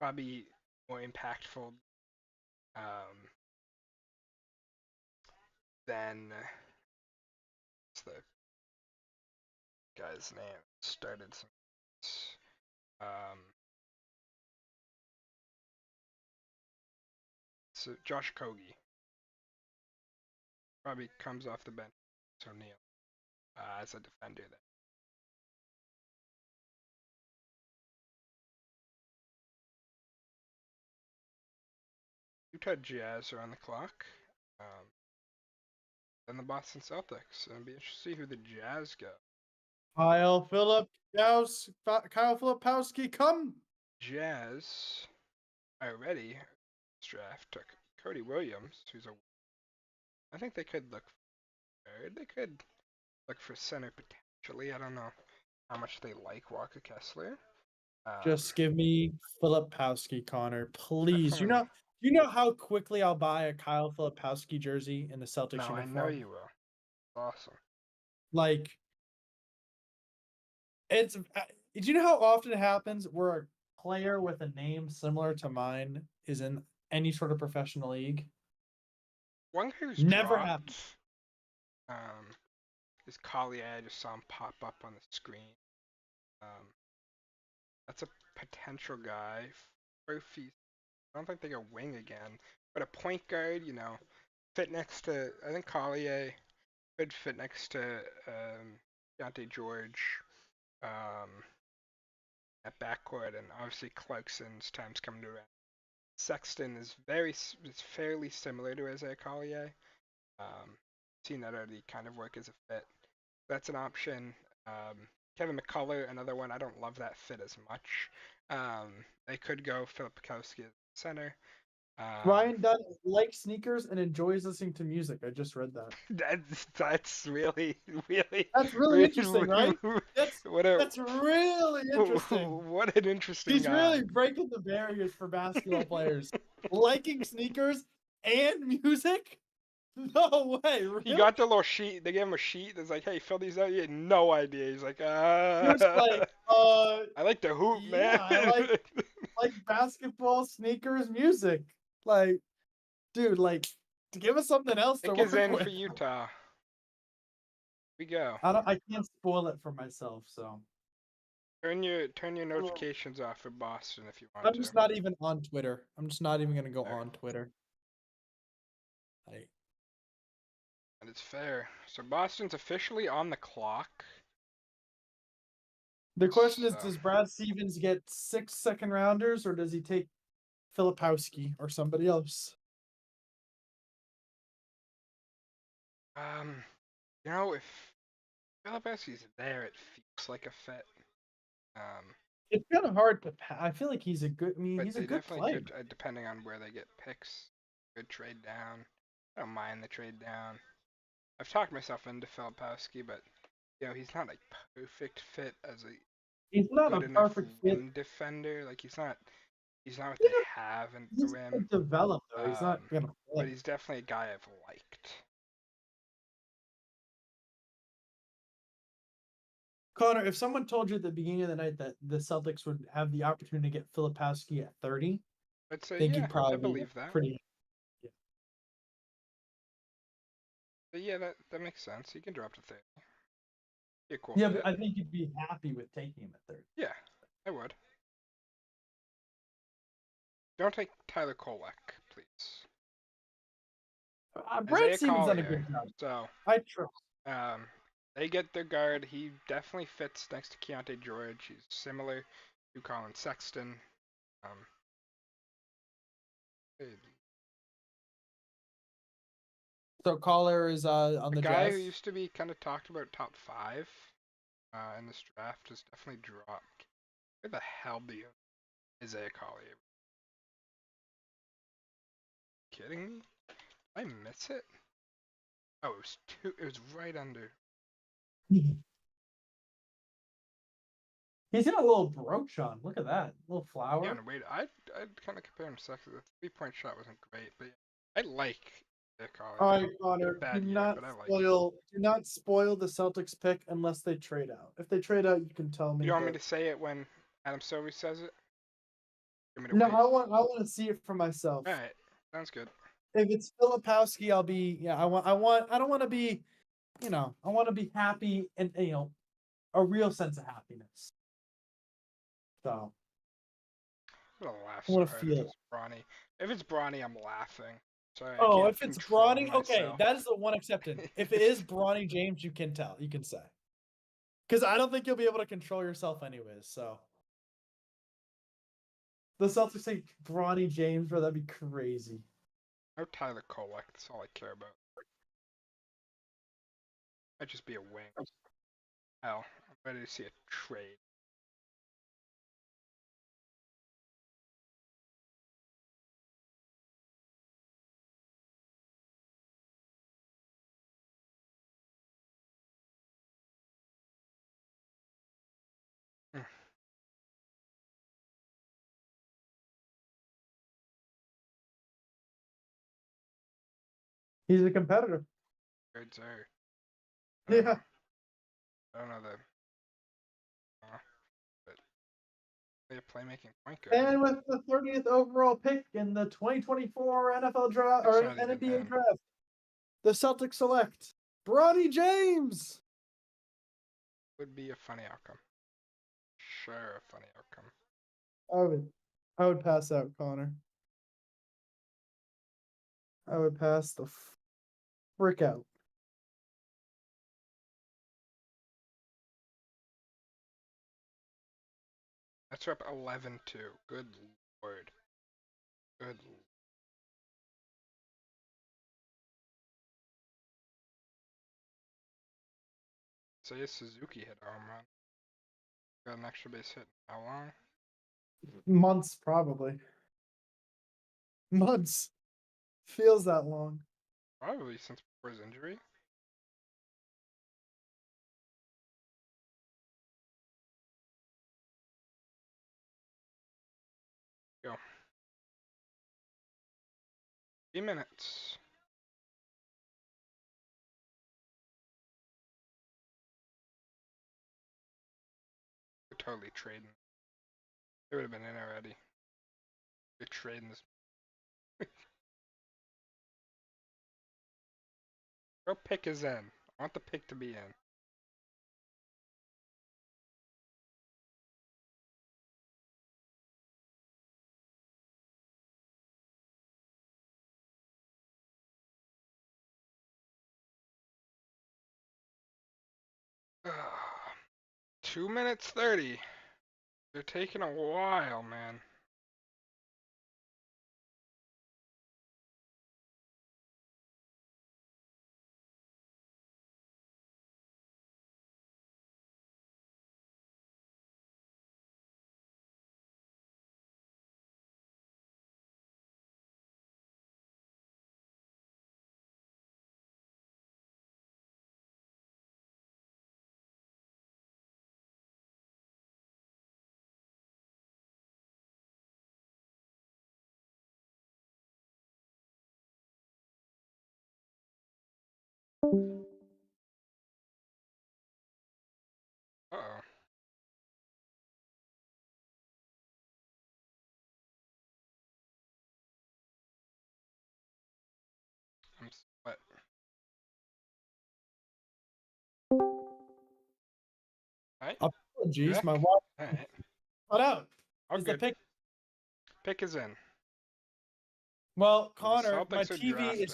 probably more impactful than what's the guy's name? Started some. Um, so Josh Kogi probably comes off the bench. O'Neal as a defender. Then Utah Jazz are on the clock. Then the Boston Celtics. It'll be interesting to see who the Jazz go. Kyle Filipowski, come. Jazz already draft took Cody Williams, who's a. I think they could look for third. They could look for center potentially. I don't know how much they like Walker Kessler. Just give me Filipowski, Connor, please. Definitely. You know how quickly I'll buy a Kyle Filipowski jersey in the Celtics No, I know uniform? you will. Awesome. Like, it's. Do you know how often it happens where a player with a name similar to mine is in any sort of professional league? One guy who's Never dropped happened. is Collier. I just saw him pop up on the screen. That's a potential guy. Trophy. I don't think they go wing again, but a point guard, fit next to. I think Collier could fit next to Deontay George at backcourt, and obviously Clarkson's time's coming to around. Sexton is fairly similar to Isaiah Collier. Seen that already kind of work as a fit. That's an option. Kevin McCullough, another one. I don't love that fit as much. They could go Philip Bukowski at center. Ryan Dunn likes sneakers and enjoys listening to music. I just read that. That's really, really, That's really interesting, right? That's really interesting. What an interesting He's guy. really breaking the barriers for basketball players. Liking sneakers and music? No way. Really? He got the little sheet. They gave him a sheet that's like, "Hey, fill these out." He had no idea. He's like, He was like, I like to hoop, man. I like basketball, sneakers, music. Like, dude, like, to give us something else to Pick work is in with. for Utah. We go. I can't spoil it for myself, so. Turn your notifications off for Boston if you want I'm to. just not even on Twitter. I'm just not even gonna go on Twitter. And it's fair. So Boston's officially on the clock. The question is, does Brad Stevens get 6 second rounders, or does he take Filipowski or somebody else? You know, if Filipowski's there, it feels like a fit. It's kind of hard to. I feel like he's a good. I mean, But he's a they good definitely player. could, depending on where they get picks, could trade down. I don't mind the trade down. I've talked myself into Filipowski, but he's not a perfect fit as a He's not a good enough perfect fit. rim defender. Like he's not what He's they have in the he's gonna rim. develop though. He's not Um, gonna but play. he's definitely a guy I've liked. Connor, if someone told you at the beginning of the night that the Celtics would have the opportunity to get Filipowski at 30, I'd I say think yeah, you'd I probably be believe that. pretty. Yeah. But yeah, that makes sense. He can drop to 30. Be a cool Yeah, but fit. I think you'd be happy with taking him at 30. Yeah, I would. Don't take Tyler Kolek, please. Brad Isaiah Stevens done a Collier. good job. So, I trust. um, they get their guard. He definitely fits next to Keontae George. He's similar to Colin Sexton. Um, So Collar is on a the guy who Jazz. used to be kind of talked about top 5 in this draft has definitely dropped. Where the hell do you Isaiah Collier? Kidding me? Did I miss it? Oh, it was two. It was right under. He's got a little brooch on. Look at that little Yeah, flower. and wait, I'd kind of compare him to Sexton. The 3-point shot wasn't great, but yeah, I like Isaiah All Collier. right, Connor. Do Bad year, not but I like him. spoil the Celtics pick unless they trade out. If they trade out, you can tell You me. don't want me But to say it when Adam Silver says it? You want me to no, wait? I want to see it for myself. All right, sounds good. If it's Filipowski, I'll be yeah. I don't want to be, I want to be happy and a real sense of happiness. So I'm gonna laugh I so want to hard if feel it. it's Bronny. If it's Bronny, I'm laughing. Sorry, I Oh, can't if it's control Bronny, okay, myself. that is the one exception. If it is Bronny James, you can tell. You can say. Because I don't think you'll be able to control yourself anyways. So the Celtics say Bronny James, bro, that'd be crazy. No Tyler Kolek. That's all I care about. I'd just be a wing. Hell, I'm ready to see a trade. Mm, He's a competitor. Trades are. I don't Yeah. know. I don't know the. But they have playmaking point guard. And with the 30th overall pick in the 2024 NFL draft It's or not even NBA him. draft, the Celtics select Bronny James. Would be a funny outcome. Sure, a funny outcome. I would pass out, Connor. I would pass the frick out. That's up 11-2. Good lord. Good. Say Suzuki hit a home run. Got an extra base hit. How long? Months, probably. Months. Feels that long. Probably since before his injury. Go. 3 minutes. We're totally trading. It would have been in already. We're trading this. What pick is in? I want the pick to be in. Ugh. 2 minutes 30. They're taking a while, man. Uh-oh. I'm what? Alright, Apologies, back. my wife Alright. cut out. All Is the good. pick? Pick is in. Well, The Connor, Celtics are drafting.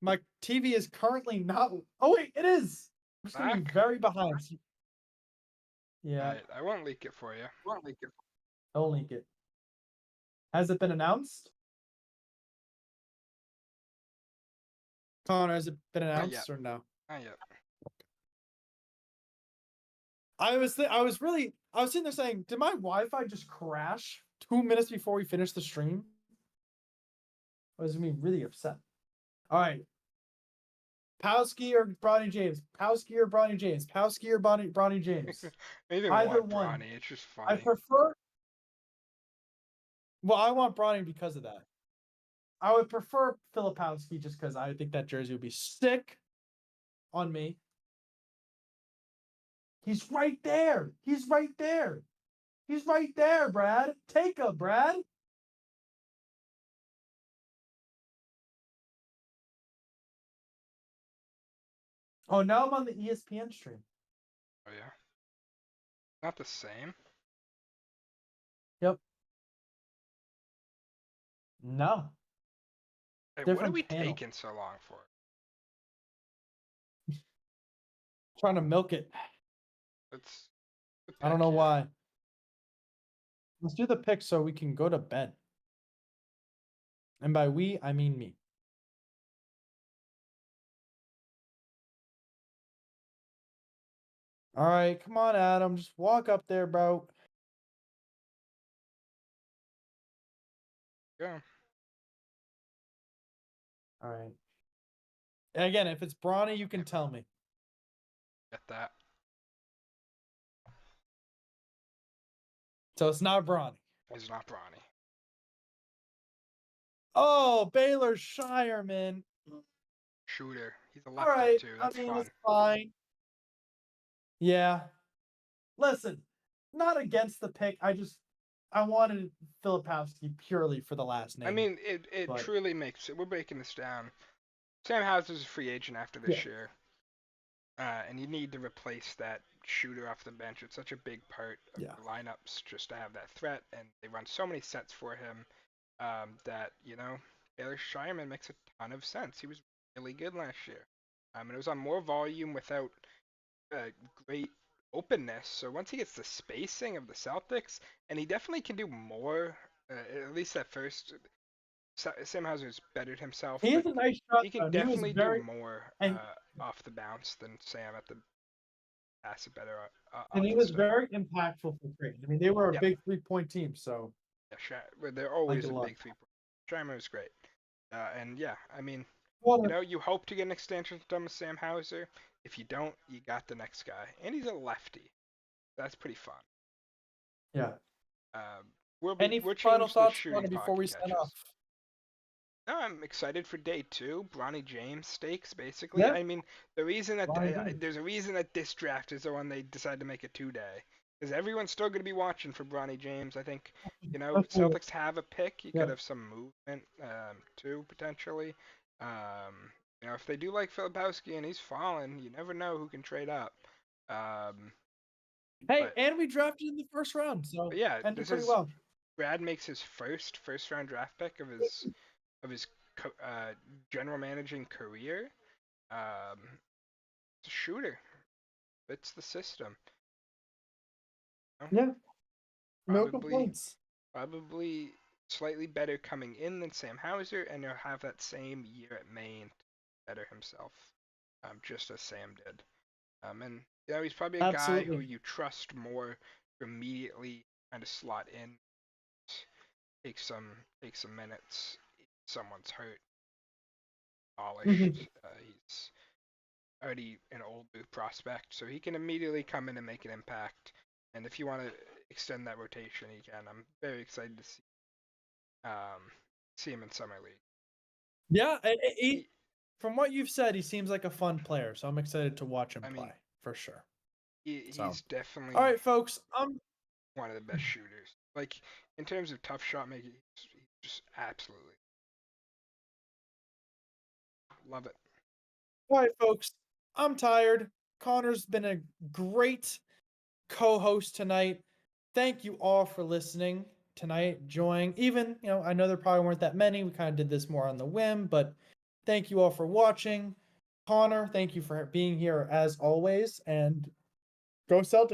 my TV is currently not. Oh wait, it is. I'm just gonna be Back? very behind. Yeah, Alright, I won't leak it for you. I'll link it. Has it been announced? Connor, has it been yet. announced or no? Not yet. I was sitting there saying, did my Wi-Fi just crash 2 minutes before we finished the stream? I was gonna be really upset. All right. Powski or Bronny James? Powski or Bronny James? Powski or Bronny James? Either Either one, one. Bronny. It's just I funny. prefer. Well, I want Bronny because of that. I would prefer Filipowski just because I think that jersey would be sick on me. He's right there. He's right there. He's right there, Brad. Take him, Brad. Oh, now I'm on the ESPN stream. Oh yeah. Not the same. Yep. No. Hey, what are Different we panel. taking so long for? Trying to milk it. Let's. I don't know why. Let's do the pick so we can go to bed. And by we, I mean me. All right, come on, Adam. Just walk up there, bro. Yeah. All right. And again, if it's Bronny, you can tell me. Get that. So it's not Bronny. It's not Bronny. Oh, Baylor Shireman. Shooter. He's a All lefty right. too. That's I mean, fun. it's fine. Yeah. Listen, not against the pick. I wanted Filipowski purely for the last name. I mean, it but- truly makes it. We're breaking this down. Sam Hauser's a free agent after this year. And you need to replace that shooter off the bench. It's such a big part of the lineups just to have that threat, and they run so many sets for him that, Baylor Shireman makes a ton of sense. He was really good last year. And it was on more volume without great openness. So once he gets the spacing of the Celtics, and he definitely can do more, at least at first. Sam Hauser's bettered himself. He has a nice shot. He can definitely do more off the bounce than Sam at the pass it better. And he was very impactful for Creighton. I mean, they were a big 3-point team, so. Yeah, they're always a big 3-point. Shimer is great. And yeah, I mean, you hope to get an extension done with Sam Hauser. If you don't, you got the next guy. And he's a lefty. That's pretty fun. Yeah. Any final thoughts before we sign off? No, I'm excited for day 2. Bronny James stakes, basically. Yeah. I mean, the reason that there's a reason that this draft is the one they decided to make a 2-day. Because everyone's still going to be watching for Bronny James. I think, Celtics have a pick. You could have some movement, too, potentially. If they do like Filipowski and he's fallen, you never know who can trade up. And we drafted in the first round, so yeah, this is well. Brad makes his first round draft pick of his general managing career. It's a shooter. Fits the system. Yeah. No complaints. Probably slightly better coming in than Sam Hauser, and he'll have that same year at Maine better himself, just as Sam did. And he's probably a guy who you trust more to immediately kind of slot in, take some minutes. Someone's hurt, polished. He's already an old prospect, so he can immediately come in and make an impact. And if you want to extend that rotation, he can. I'm very excited to see him in summer league. Yeah, from what you've said, he seems like a fun player, so I'm excited to watch him I mean, play for sure. He's So, definitely all right, folks. one of the best shooters. Like in terms of tough shot making, he's just absolutely love it. All right, folks. I'm tired. Connor's been a great co-host tonight. Thank you all for listening tonight, enjoying. Even, I know there probably weren't that many. We kind of did this more on the whim, but thank you all for watching. Connor, thank you for being here as always, and go Celtics.